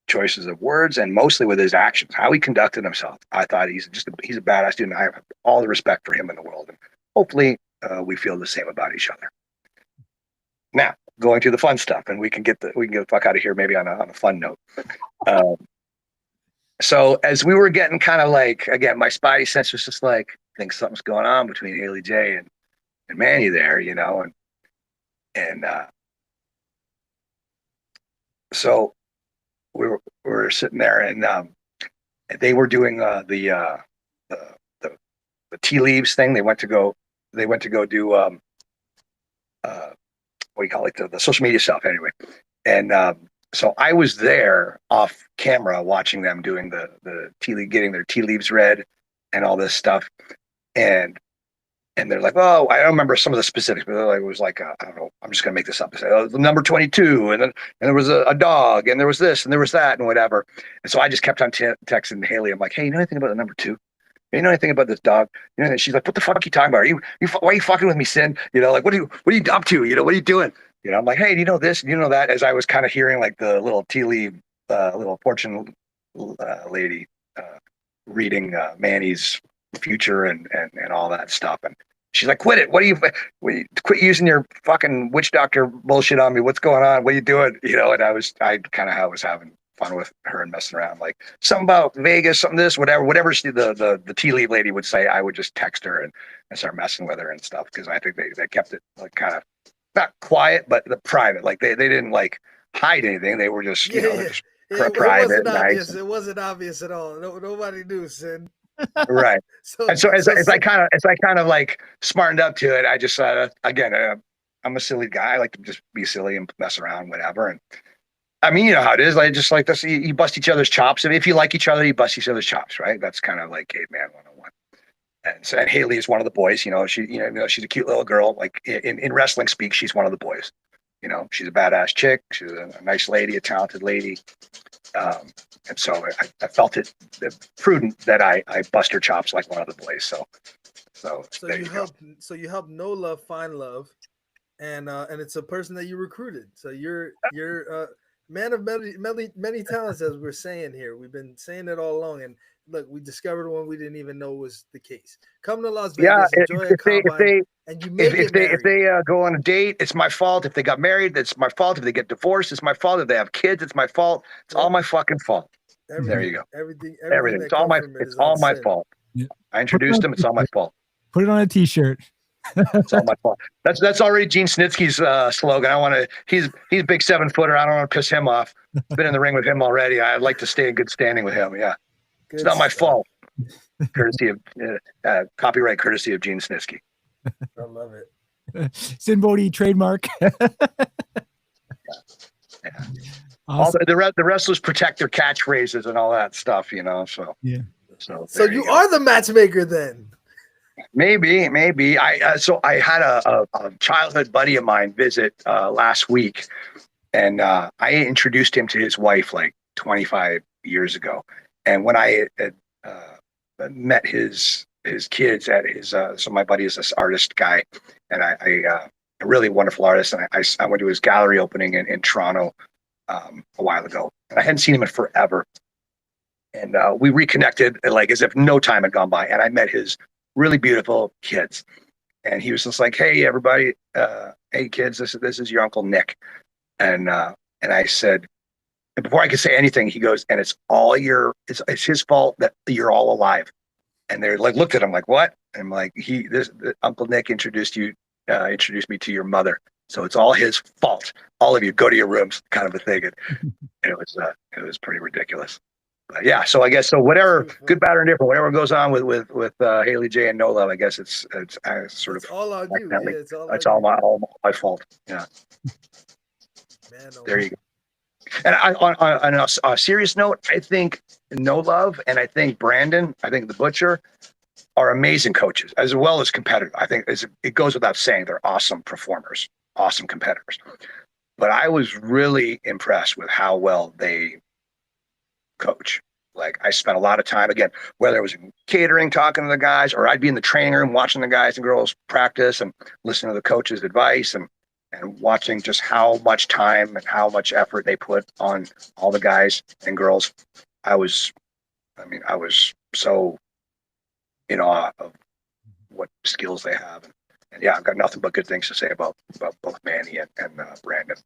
choices of words and mostly with his actions, how he conducted himself. I thought he's a badass dude, and I have all the respect for him in the world. And hopefully we feel the same about each other. Now, going to the fun stuff, and we can get the fuck out of here maybe on a fun note. So as we were getting kind of like, again, my spidey sense was just like, I think something's going on between Haley J and Manny there, you know, and so we were sitting there, and they were doing the tea leaves thing. They went to go do what do you call it, the social media stuff anyway. And so I was there off camera watching them doing the tea leaf, getting their tea leaves read and all this stuff. And And they're like, oh, I don't remember some of the specifics, but it was like, I don't know, I'm just going to make this up. The number 22, and there was a dog, and there was this, and there was that, and whatever. And so I just kept on texting Haley. I'm like, hey, you know anything about the number 2? You know anything about this dog? You know, and she's like, what the fuck are you talking about? Why are you fucking with me, Sinn? You know, like, what are you up to? You know, what are you doing? You know, I'm like, hey, do you know this? Do you know that? As I was kind of hearing like the little tea leaf, little fortune lady reading Manny's future and all that stuff. And she's like, quit it. Quit using your fucking witch doctor bullshit on me. What's going on? What are you doing? You know, and I was having fun with her and messing around, like something about Vegas, something this, whatever the tea leaf lady would say, I would just text her and start messing with her and stuff. Cause I think they kept it like kind of not quiet, but the private, like they didn't like hide anything. They were just, just private. It wasn't obvious at all. Nobody knew, Sinn. Right. So as I kind of like smartened up to it, I just again, I'm a silly guy. I like to just be silly and mess around, whatever. And I mean, you know how it is. Like just like this, you bust each other's chops. And if you like each other, you bust each other's chops, right? That's kind of like caveman 101. And Haley is one of the boys. You know, she's a cute little girl. Like in wrestling speak, she's one of the boys. You know, she's a badass chick. She's a nice lady, a talented lady. And so I felt it prudent that I bust her chops like one of the boys. So you help No Love find love, and it's a person that you recruited. So you're man of many talents, as we're saying here. We've been saying it all along, and look, we discovered one we didn't even know was the case. Come to Las Vegas, enjoy a combine, and you may get married. If they go on a date, it's my fault. If they got married, it's my fault. If they get divorced, it's my fault. If they have kids, it's my fault. It's all my fucking fault. There you go. Everything. It's all my fault. Yeah. I introduced him. It's all my fault. Put it on a t-shirt. It's all my fault. That's already Gene Snitsky's slogan. He's a big 7-footer. I don't want to piss him off. Been in the ring with him already. I'd like to stay in good standing with him. Yeah. It's not my fault. Courtesy of copyright courtesy of Gene Snitsky. I love it. Sinn Bohdi trademark. Yeah. Awesome. The wrestlers protect their catchphrases and all that stuff, you know. So yeah. So you are the matchmaker then. Maybe. I had a childhood buddy of mine visit last week, and I introduced him to his wife like 25 years ago. And when I had met his kids at his, so my buddy is this artist guy, and a really wonderful artist. And I went to his gallery opening in Toronto a while ago, and I hadn't seen him in forever. And we reconnected like as if no time had gone by. And I met his really beautiful kids, and he was just like, "Hey, everybody, hey kids, this is your Uncle Nick." And I said, and before I could say anything, he goes, "And it's it's his fault that you're all alive." And they're like, looked at him like, "What?" And I'm like, Uncle Nick introduced me to your mother. So it's all his fault. All of you go to your rooms, kind of a thing. And it was pretty ridiculous. But yeah, so I guess whatever, good, bad, or indifferent, whatever goes on with Haley J and No Love, I guess it's sort of all on you. Yeah, it's all my fault. Yeah. Man, there you go. And on a serious note, I think No Love and I think Brandon, I think the Butcher are amazing coaches as well as competitors. I think it goes without saying they're awesome performers, awesome competitors. But I was really impressed with how well they coach. Like I spent a lot of time, again, whether it was in catering, talking to the guys, or I'd be in the training room watching the guys and girls practice and listening to the coach's advice and watching just how much time and how much effort they put on all the guys and girls. I was so in awe of what skills they have. And yeah, I've got nothing but good things to say about both Manny and Brandon.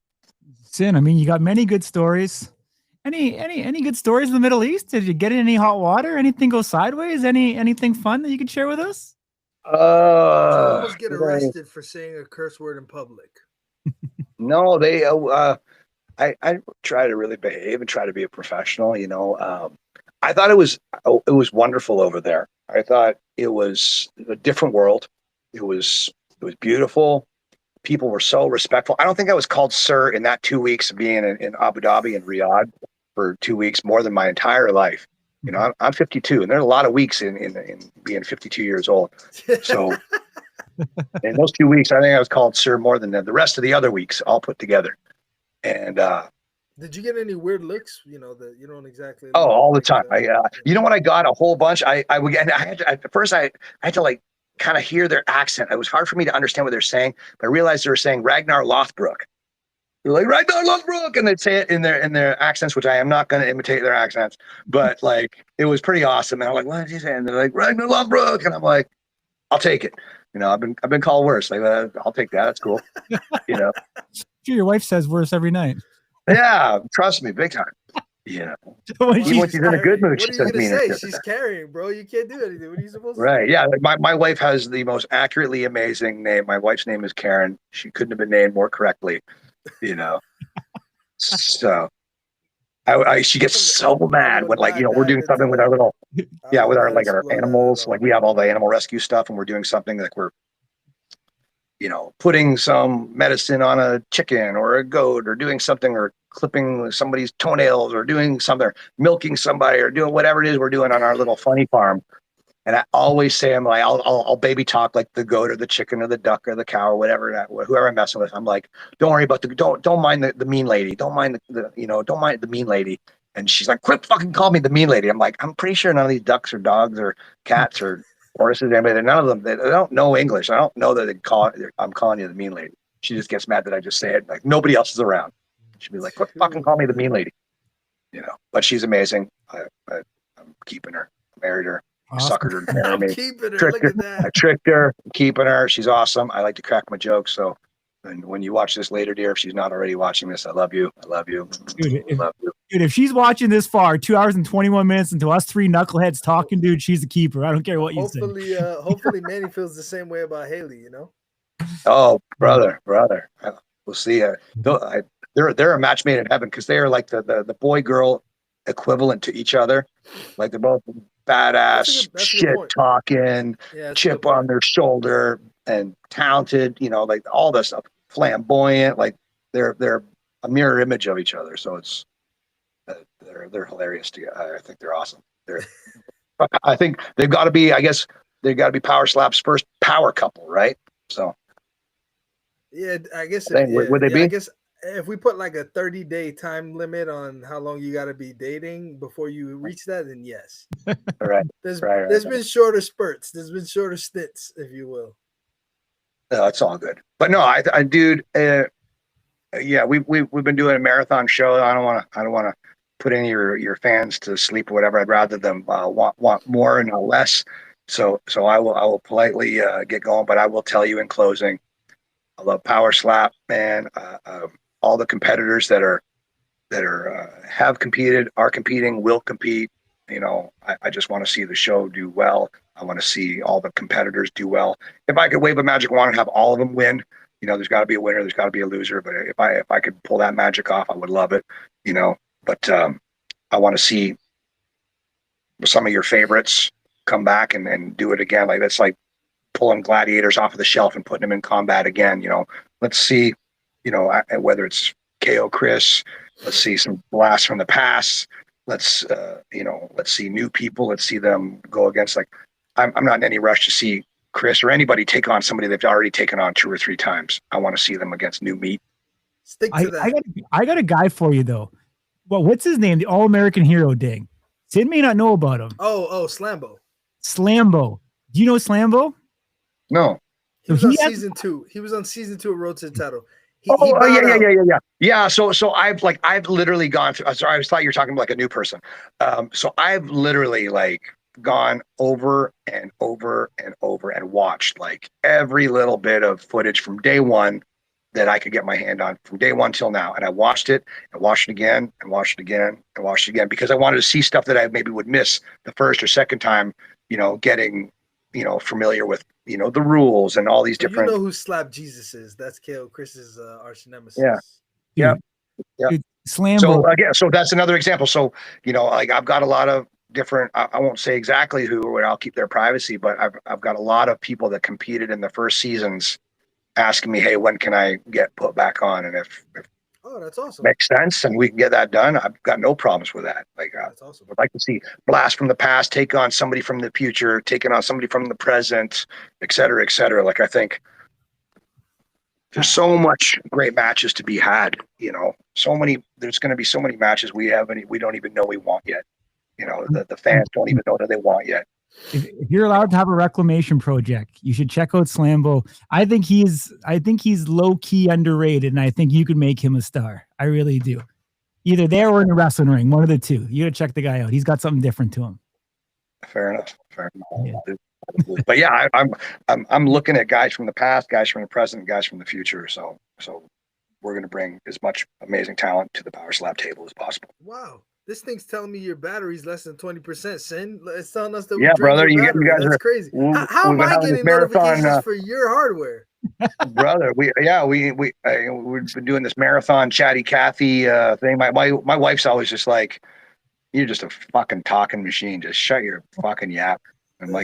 Sinn, I mean, you got many good stories. Any good stories in the Middle East? Did you get in any hot water? Anything go sideways? Anything fun that you can share with us? Did you almost get arrested for saying a curse word in public? No, they. I try to really behave and try to be a professional. You know, I thought it was wonderful over there. I thought it was a different world. It was beautiful. People were so respectful. I don't think I was called sir in that 2 weeks of being in Abu Dhabi and Riyadh for 2 weeks, more than my entire life. You know, I'm 52, and there are a lot of weeks in being 52 years old. So And those 2 weeks, I think I was called sir more than the rest of the other weeks all put together. And did you get any weird looks? You know, that you don't exactly. All the time. You know what? I got a whole bunch. I had to, at first I had to like kind of hear their accent. It was hard for me to understand what they're saying, but I realized they were saying Ragnar Lothbrok. They're like Ragnar Lothbrok, and they'd say it in their accents, which I am not going to imitate their accents, but like it was pretty awesome. And I'm like, what did you say? And they're like Ragnar Lothbrok, and I'm like, I'll take it. You know, I've been called worse. Like, I'll take that. That's cool. You know, your wife says worse every night. Yeah, trust me, big time. Yeah, even when she's in a good mood, she says mean. She's carrying, bro. You can't do anything. What are you supposed to do? Right? Yeah, my wife has the most accurately amazing name. My wife's name is Karen. She couldn't have been named more correctly. You know, so she gets so mad when, like, you know, we're doing something with our little, with our animals. Like, we have all the animal rescue stuff, and we're doing something like we're, you know, putting some medicine on a chicken or a goat, or doing something, or clipping somebody's toenails, or doing something, or milking somebody, or doing whatever it is we're doing on our little funny farm. And I always say, I'm like, I'll baby talk like the goat or the chicken or the duck or the cow or whatever, whoever I'm messing with. I'm like, don't worry about don't mind the mean lady. Don't mind don't mind the mean lady. And she's like, quit fucking calling me the mean lady. I'm like, I'm pretty sure none of these ducks or dogs or cats or horses, anybody, none of them, they don't know English. I don't know that I'm calling you the mean lady. She just gets mad that I just say it. Like, nobody else is around. She'd be like, quit fucking calling me the mean lady. You know, but she's amazing. I'm keeping her. I married her. Awesome. Suckered her to marry me. Keeping her. Look at that. I tricked her. I'm keeping her. She's awesome. I like to crack my jokes. So, and when you watch this later, dear, if she's not already watching this, I love you. I love you. Dude, if she's watching this far, 2 hours and 21 minutes into us three knuckleheads talking, dude, she's a keeper. I don't care what you say. Hopefully Manny feels the same way about Haley, you know? Oh, brother. We'll see. They're a match made in heaven, because they are like the boy-girl equivalent to each other. Like, they're both badass, shit talking, chip on their shoulder, and talented, you know, like all this stuff, flamboyant. Like, they're a mirror image of each other. So it's they're hilarious together. I think they're awesome. I think they've got to be, I guess they've got to be Power Slap's first power couple, right? So yeah, I guess would they be? I guess if we put like a 30-day time limit on how long you got to be dating before you reach that, then yes. All right. There's been shorter spurts. There's been shorter stints, if you will. No, it's all good. But no, dude, we've been doing a marathon show. I don't want to put any of your fans to sleep or whatever. I'd rather them want more and not less. So I will politely get going, but I will tell you in closing, I love Power Slap, man. All the competitors that have competed, are competing, will compete. You know, I just want to see the show do well. I want to see all the competitors do well. If I could wave a magic wand and have all of them win, you know, there's got to be a winner, there's got to be a loser. But if I could pull that magic off, I would love it. You know, but I want to see some of your favorites come back and do it again. Like, that's like pulling gladiators off of the shelf and putting them in combat again. You know, let's see. You know, whether it's KO Chris, let's see some blasts from the past. Let's see new people. Let's see them go against, like, I'm not in any rush to see Chris or anybody take on somebody they've already taken on 2 or 3 times. I want to see them against new meat. Stick to that. I got a guy for you though. Well, what's his name? The All-American Hero Ding. Sid may not know about him. Oh, Slambo. Slambo. Do you know Slambo? No. He was on season 2. He was on season 2 of Road to the Title. Yeah. So I've literally gone through. Sorry, I thought you were talking about like a new person. So I've literally like gone over and over and over and watched like every little bit of footage from day one that I could get my hand on, from day one till now. And I watched it and watched it again and watched it again and watched it again, because I wanted to see stuff that I maybe would miss the first or second time, you know, getting, you know, familiar with, you know, the rules and all these different. You know who Slap Jesus is? That's KO Chris's arch nemesis. Yeah. Slambo. So that's another example. So, you know, like, I've got a lot of different, I won't say exactly who, or I'll keep their privacy, but I've got a lot of people that competed in the first seasons asking me, hey, when can I get put back on? And if Oh, that's awesome. Makes sense, and we can get that done. I've got no problems with that. Like, that's awesome. I'd like to see Blast from the past take on somebody from the future, taking on somebody from the present, et cetera, et cetera. Like, I think there's so much great matches to be had. You know, there's going to be so many matches we don't even know we want yet. You know, the fans don't even know that they want yet. If you're allowed to have a reclamation project, you should check out Slambo. I think he's low key underrated, and I think you could make him a star. I really do. Either there or in the wrestling ring, one of the two. You gotta check the guy out. He's got something different to him. Fair enough. Yeah. But yeah, I'm looking at guys from the past, guys from the present, guys from the future. So we're gonna bring as much amazing talent to the Power Slap table as possible. Wow. This thing's telling me your battery's less than 20%, Sin. It's telling us that yeah, brother, you guys That's are crazy. How am I getting notifications for your hardware? Brother, we've been doing this marathon Chatty Cathy thing. My wife's always just like, you're just a fucking talking machine. Just shut your fucking yap. And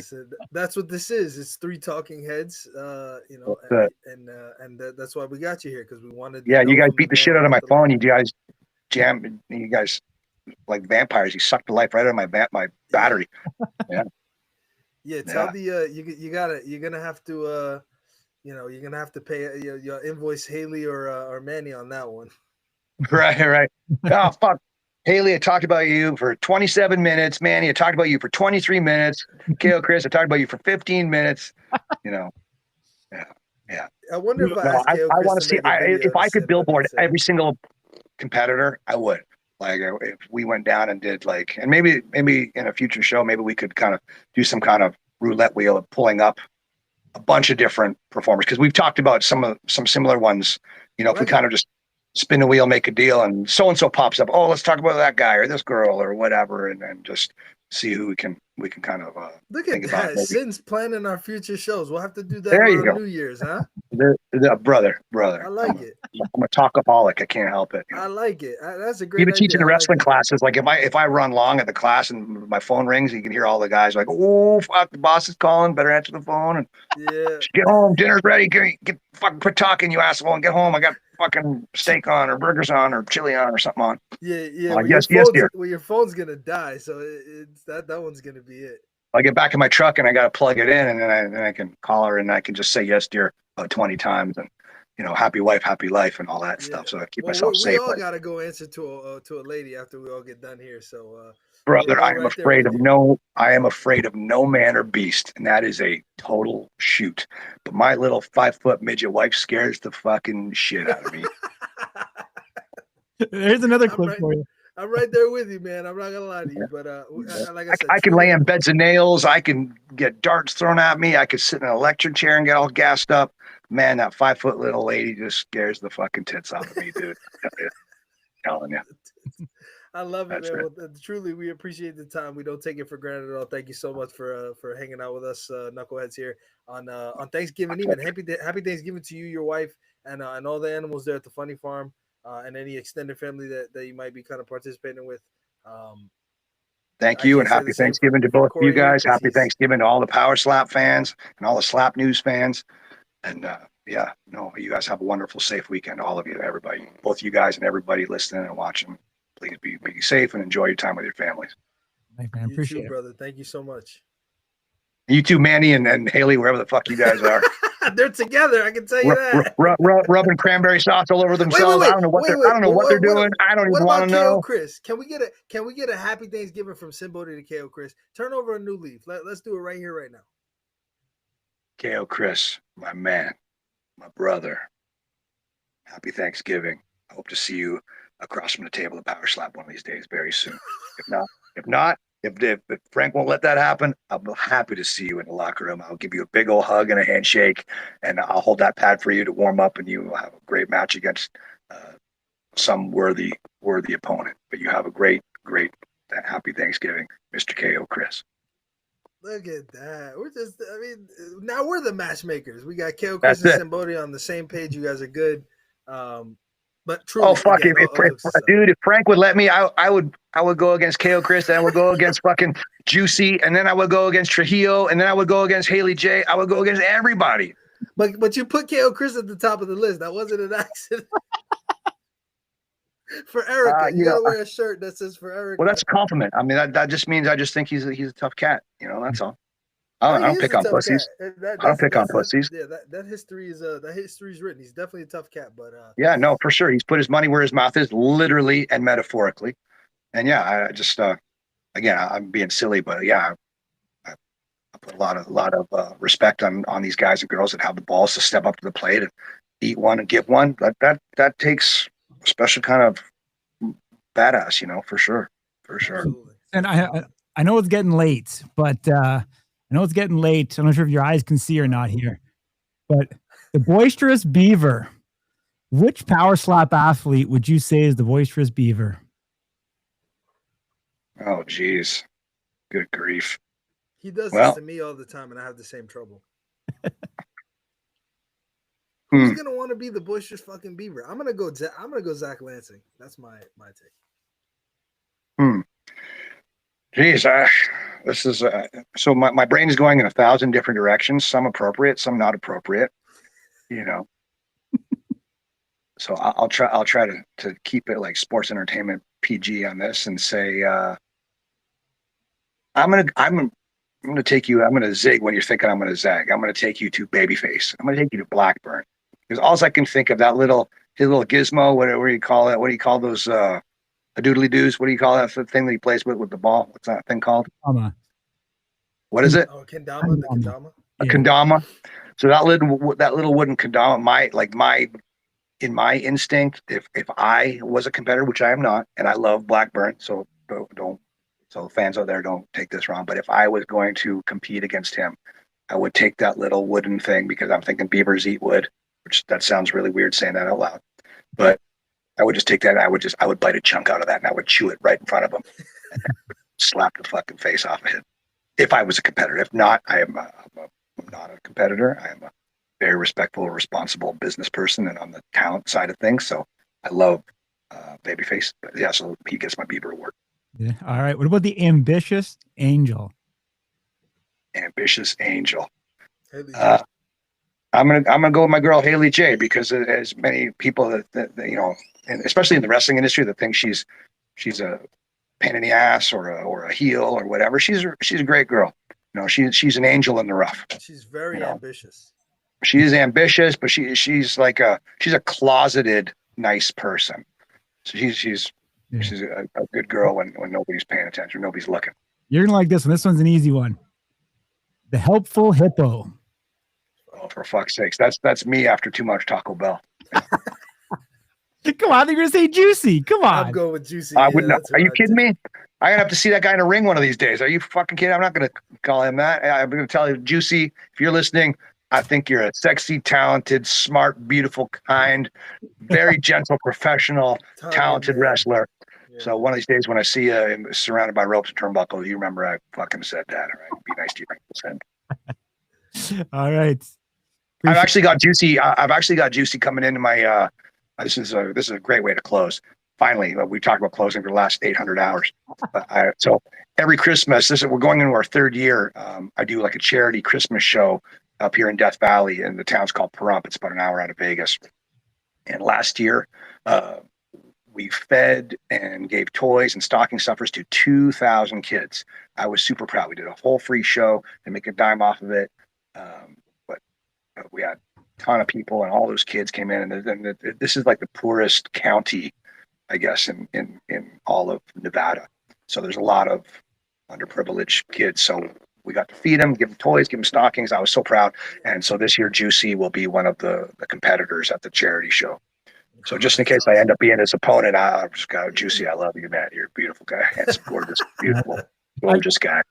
that's what this is. It's 3 talking heads, that's why we got you here, because we wanted. Yeah, you guys beat the shit out of my phone. You guys jam. You guys like vampires. You sucked the life right out of my battery. Yeah. Yeah. Tell you're gonna have to you're gonna have to pay your invoice Haley or Manny on that one. Right. Oh fuck. Haley, I talked about you for 27 minutes. Manny, I talked about you for 23 minutes. KO Chris, I talked about you for 15 minutes. You know, yeah. I wonder if I want to see if I could billboard every single competitor. I would. Like, if we went down and did and maybe in a future show, maybe we could kind of do some kind of roulette wheel of pulling up a bunch of different performers, because we've talked about some similar ones. You know, if we kind of just spin the wheel, make a deal, and so pops up. Oh, let's talk about that guy or this girl or whatever, and then just see who we can kind of look at that. Sin's planning our future shows. We'll have to do that on New Year's, huh? Brother. I like it. I'm a talkaholic. I can't help it. I like it. That's a great. Even teaching the wrestling classes, like if I run long at the class and my phone rings, you can hear all the guys like, "Oh fuck, the boss is calling. Better answer the phone." And get home. Dinner's ready. Get fucking quit talking, you asshole, and get home. I got fucking steak on or burgers on or chili on or something on. Yeah. Yes, dear. Well, your phone's gonna die, so it's that one's gonna be it. I get back in my truck and I got to plug it in, and then I can call her and I can just say yes, dear, 20 times, and happy wife, happy life, and all that stuff. So I keep myself safe. We all got to go answer to a lady after we all get done here. So, brother, I am afraid of no man or beast, and that is a total shoot. But my little 5-foot midget wife scares the fucking shit out of me. There's another clip for you. I'm right there with you, man. I'm not gonna lie to you, but like I said, I can lay in beds of nails. I can get darts thrown at me. I could sit in an electric chair and get all gassed up. Man, that 5-foot little lady just scares the fucking tits out of me, dude. Telling you. I love it, man. Well, truly, we appreciate the time. We don't take it for granted at all. Thank you so much for hanging out with us, knuckleheads, here on Thanksgiving Eve. And happy Thanksgiving to you, your wife, and all the animals there at the Funny Farm. And any extended family that you might be kind of participating with. Thank you, and happy Thanksgiving to both of you guys. Happy Thanksgiving to all the Power Slap fans and all the Slap News fans. And you guys have a wonderful, safe weekend. All of you, everybody, both you guys and everybody listening and watching. Please be safe and enjoy your time with your families. Thanks, man. Appreciate it, brother. Thank you so much. You too, Manny and Haley, wherever the fuck you guys are. They're together. I can tell you that. Rubbing cranberry sauce all over themselves. I don't know what they're doing. I don't even want to know. Chris, can we get a happy Thanksgiving from Sinn Bohdi to KO Chris? Turn over a new leaf. Let's do it right here, right now. KO Chris, my man, my brother. Happy Thanksgiving. I hope to see you across from the table of Power Slap one of these days, very soon. If Frank won't let that happen, I'm happy to see you in the locker room. I'll give you a big old hug and a handshake, and I'll hold that pad for you to warm up, and you will have a great match against some worthy opponent. But you have a great happy Thanksgiving, Mr. KO Chris. Look at that. Now we're the matchmakers. We got KO Chris and Sinn Bohdi on the same page. You guys are good. But truly, if Frank would let me, I would go against KO Chris, then I would go against fucking Juicy, and then I would go against Trujillo, and then I would go against Haley J. I would go against everybody. But you put KO Chris at the top of the list. That wasn't an accident. For Erica, you gotta wear a shirt that says for Erica. Well, that's a compliment. I mean, that just means I just think he's a tough cat. You know, that's all. I don't pick on pussies. I don't pick on pussies. Yeah, that history is written. He's definitely a tough cat, but yeah, no, for sure. He's put his money where his mouth is, literally and metaphorically. And yeah, I just again, I'm being silly, but yeah, I put a lot of respect on these guys and girls that have the balls to step up to the plate and eat one and give one. That takes a special kind of badass, you know, for sure. Absolutely. And I know it's getting late, but I'm not sure if your eyes can see or not here, but the boisterous beaver. Which power slap athlete would you say is the boisterous beaver? Oh, geez. Good grief. He does this to me all the time, and I have the same trouble. Who's gonna want to be the boisterous fucking beaver? I'm gonna go Zach Lansing. That's my take. Jeez, this is so my brain is going in 1,000 different directions. Some appropriate, some not appropriate. You know. So I'll try to keep it like sports entertainment PG on this and say I'm gonna take you. I'm gonna zig when you're thinking I'm gonna zag. I'm gonna take you to babyface. I'm gonna take you to Blackburn. Because all I can think of his little gizmo, whatever you call it. What do you call those a doodly doos? What do you call that thing that he plays with the ball? What's that thing called? What is it? Oh, kendama, the kendama. A kendama. So that little wooden kendama, in my instinct, if I was a competitor, which I am not, and I love Blackburn, so fans out there don't take this wrong, but if I was going to compete against him, I would take that little wooden thing because I'm thinking beavers eat wood, which that sounds really weird saying that out loud. But I would just take that and I would bite a chunk out of that and I would chew it right in front of him and slap the fucking face off of him. If I was a competitor. If not, I'm not a competitor. I am a very respectful, responsible business person and on the talent side of things. So I love babyface. But yeah, so he gets my beaver award. Yeah. All right. What about the ambitious angel? Ambitious angel. I'm gonna go with my girl Haley J because as many people that you know, and especially in the wrestling industry, that think she's a pain in the ass or a heel or whatever. She's a great girl. You know, she's an angel in the rough. She's very ambitious. She is ambitious, but she's a closeted nice person. So she's a good girl when nobody's paying attention, nobody's looking. You're gonna like this one. This one's an easy one. The helpful hippo. Oh, for fuck's sakes. That's me after too much Taco Bell. Come on, you're gonna say Juicy. Come on. I'm going with Juicy. I would not. Are you kidding me? I'm gonna have to see that guy in a ring one of these days. Are you fucking kidding? I'm not gonna call him that. I'm gonna tell you, Juicy, if you're listening, I think you're a sexy, talented, smart, beautiful, kind, very gentle, professional, talented wrestler. Yeah. So one of these days when I see you surrounded by ropes and turnbuckles, you remember I fucking said that. All right, be nice to you. All right. I've actually got Juicy coming into my. This is a great way to close. Finally, we talked about closing for the last 800 hours. So every Christmas, we're going into our third year. I do like a charity Christmas show up here in Death Valley, and the town's called Pahrump. It's about an hour out of Vegas. And last year, we fed and gave toys and stocking stuffers to 2,000 kids. I was super proud. We did a whole free show and make a dime off of it. But we had a ton of people, and all those kids came in. And this is like the poorest county, I guess, in all of Nevada. So there's a lot of underprivileged kids. So we got to feed them, give them toys, give them stockings. I was so proud. And so this year, Juicy will be one of the competitors at the charity show. So just in case I end up being his opponent, I'll just go, Juicy, I love you, man. You're a beautiful guy. Handsome, gorgeous, beautiful, gorgeous guy.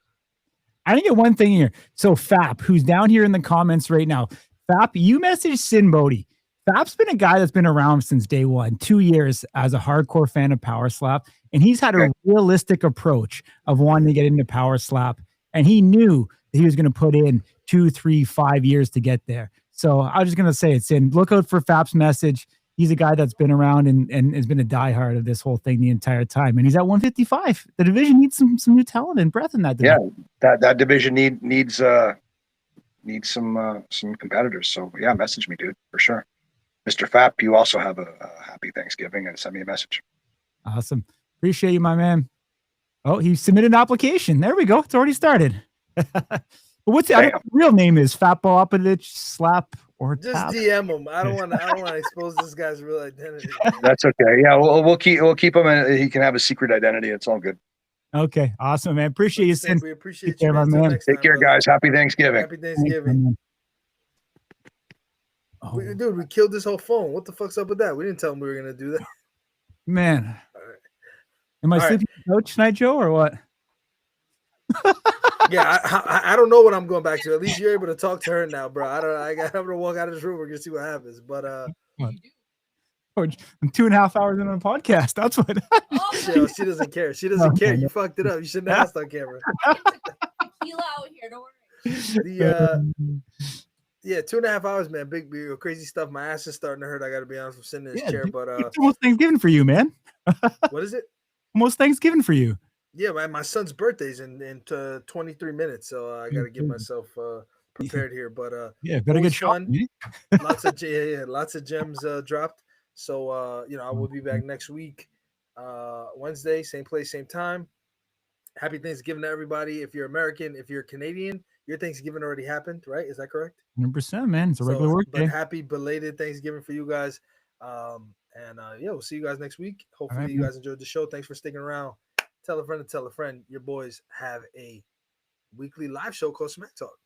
I didn't get one thing here. So Fap, who's down here in the comments right now, Fap, you messaged Sinn Bohdi. Fap's been a guy that's been around since day one, 2 years as a hardcore fan of Power Slap. And he's had a realistic approach of wanting to get into Power Slap. And he knew that he was going to put in 2, 3, 5 years to get there. So I was just going to say it, Sinn. Look out for Fap's message. He's a guy that's been around and has been a diehard of this whole thing the entire time. And he's at 155. The division needs some new talent and breath in that division. Yeah, that division needs some competitors. So yeah, message me, dude, for sure. Mr. Fap, you also have a happy Thanksgiving and send me a message. Awesome. Appreciate you, my man. Oh, he submitted an application. There we go. It's already started. What's the real name is? Fatball Oppadich Slap or just tap? DM him. I don't want to expose this guy's real identity. That's okay. Yeah, we'll keep him, and he can have a secret identity. It's all good. Okay, awesome, man. Appreciate you, Sinn. We appreciate you, man. Take care, guys. Happy Thanksgiving. Happy Thanksgiving. Dude, we killed this whole phone. What the fuck's up with that? We didn't tell him we were gonna do that. Man, am I sleeping on the couch tonight, Joe, or what? Yeah, I don't know what I'm going back to. At least you're able to talk to her now, bro. I'm gonna walk out of this room. We're gonna see what happens. But I'm 2.5 hours into a podcast. That's what. She doesn't care. She doesn't care. You fucked it up. You shouldn't have asked on camera. Tequila out here. Don't worry. Yeah, 2.5 hours, man. Big, crazy stuff. My ass is starting to hurt. I got to be honest. I'm sitting in this chair, but it's almost Thanksgiving for you, man. What is it? Almost Thanksgiving for you. Yeah, my son's birthday's in 23 minutes, so I got to get myself prepared here. But better get fun. Lots of gems dropped. So I will be back next week, Wednesday, same place, same time. Happy Thanksgiving to everybody. If you're American, if you're Canadian, your Thanksgiving already happened, right? Is that correct? 100%, man. It's a regular work day. But happy belated Thanksgiving for you guys. We'll see you guys next week. Hopefully you guys enjoyed the show. Thanks for sticking around. Tell a friend to tell a friend. Your boys have a weekly live show called Smack Talk.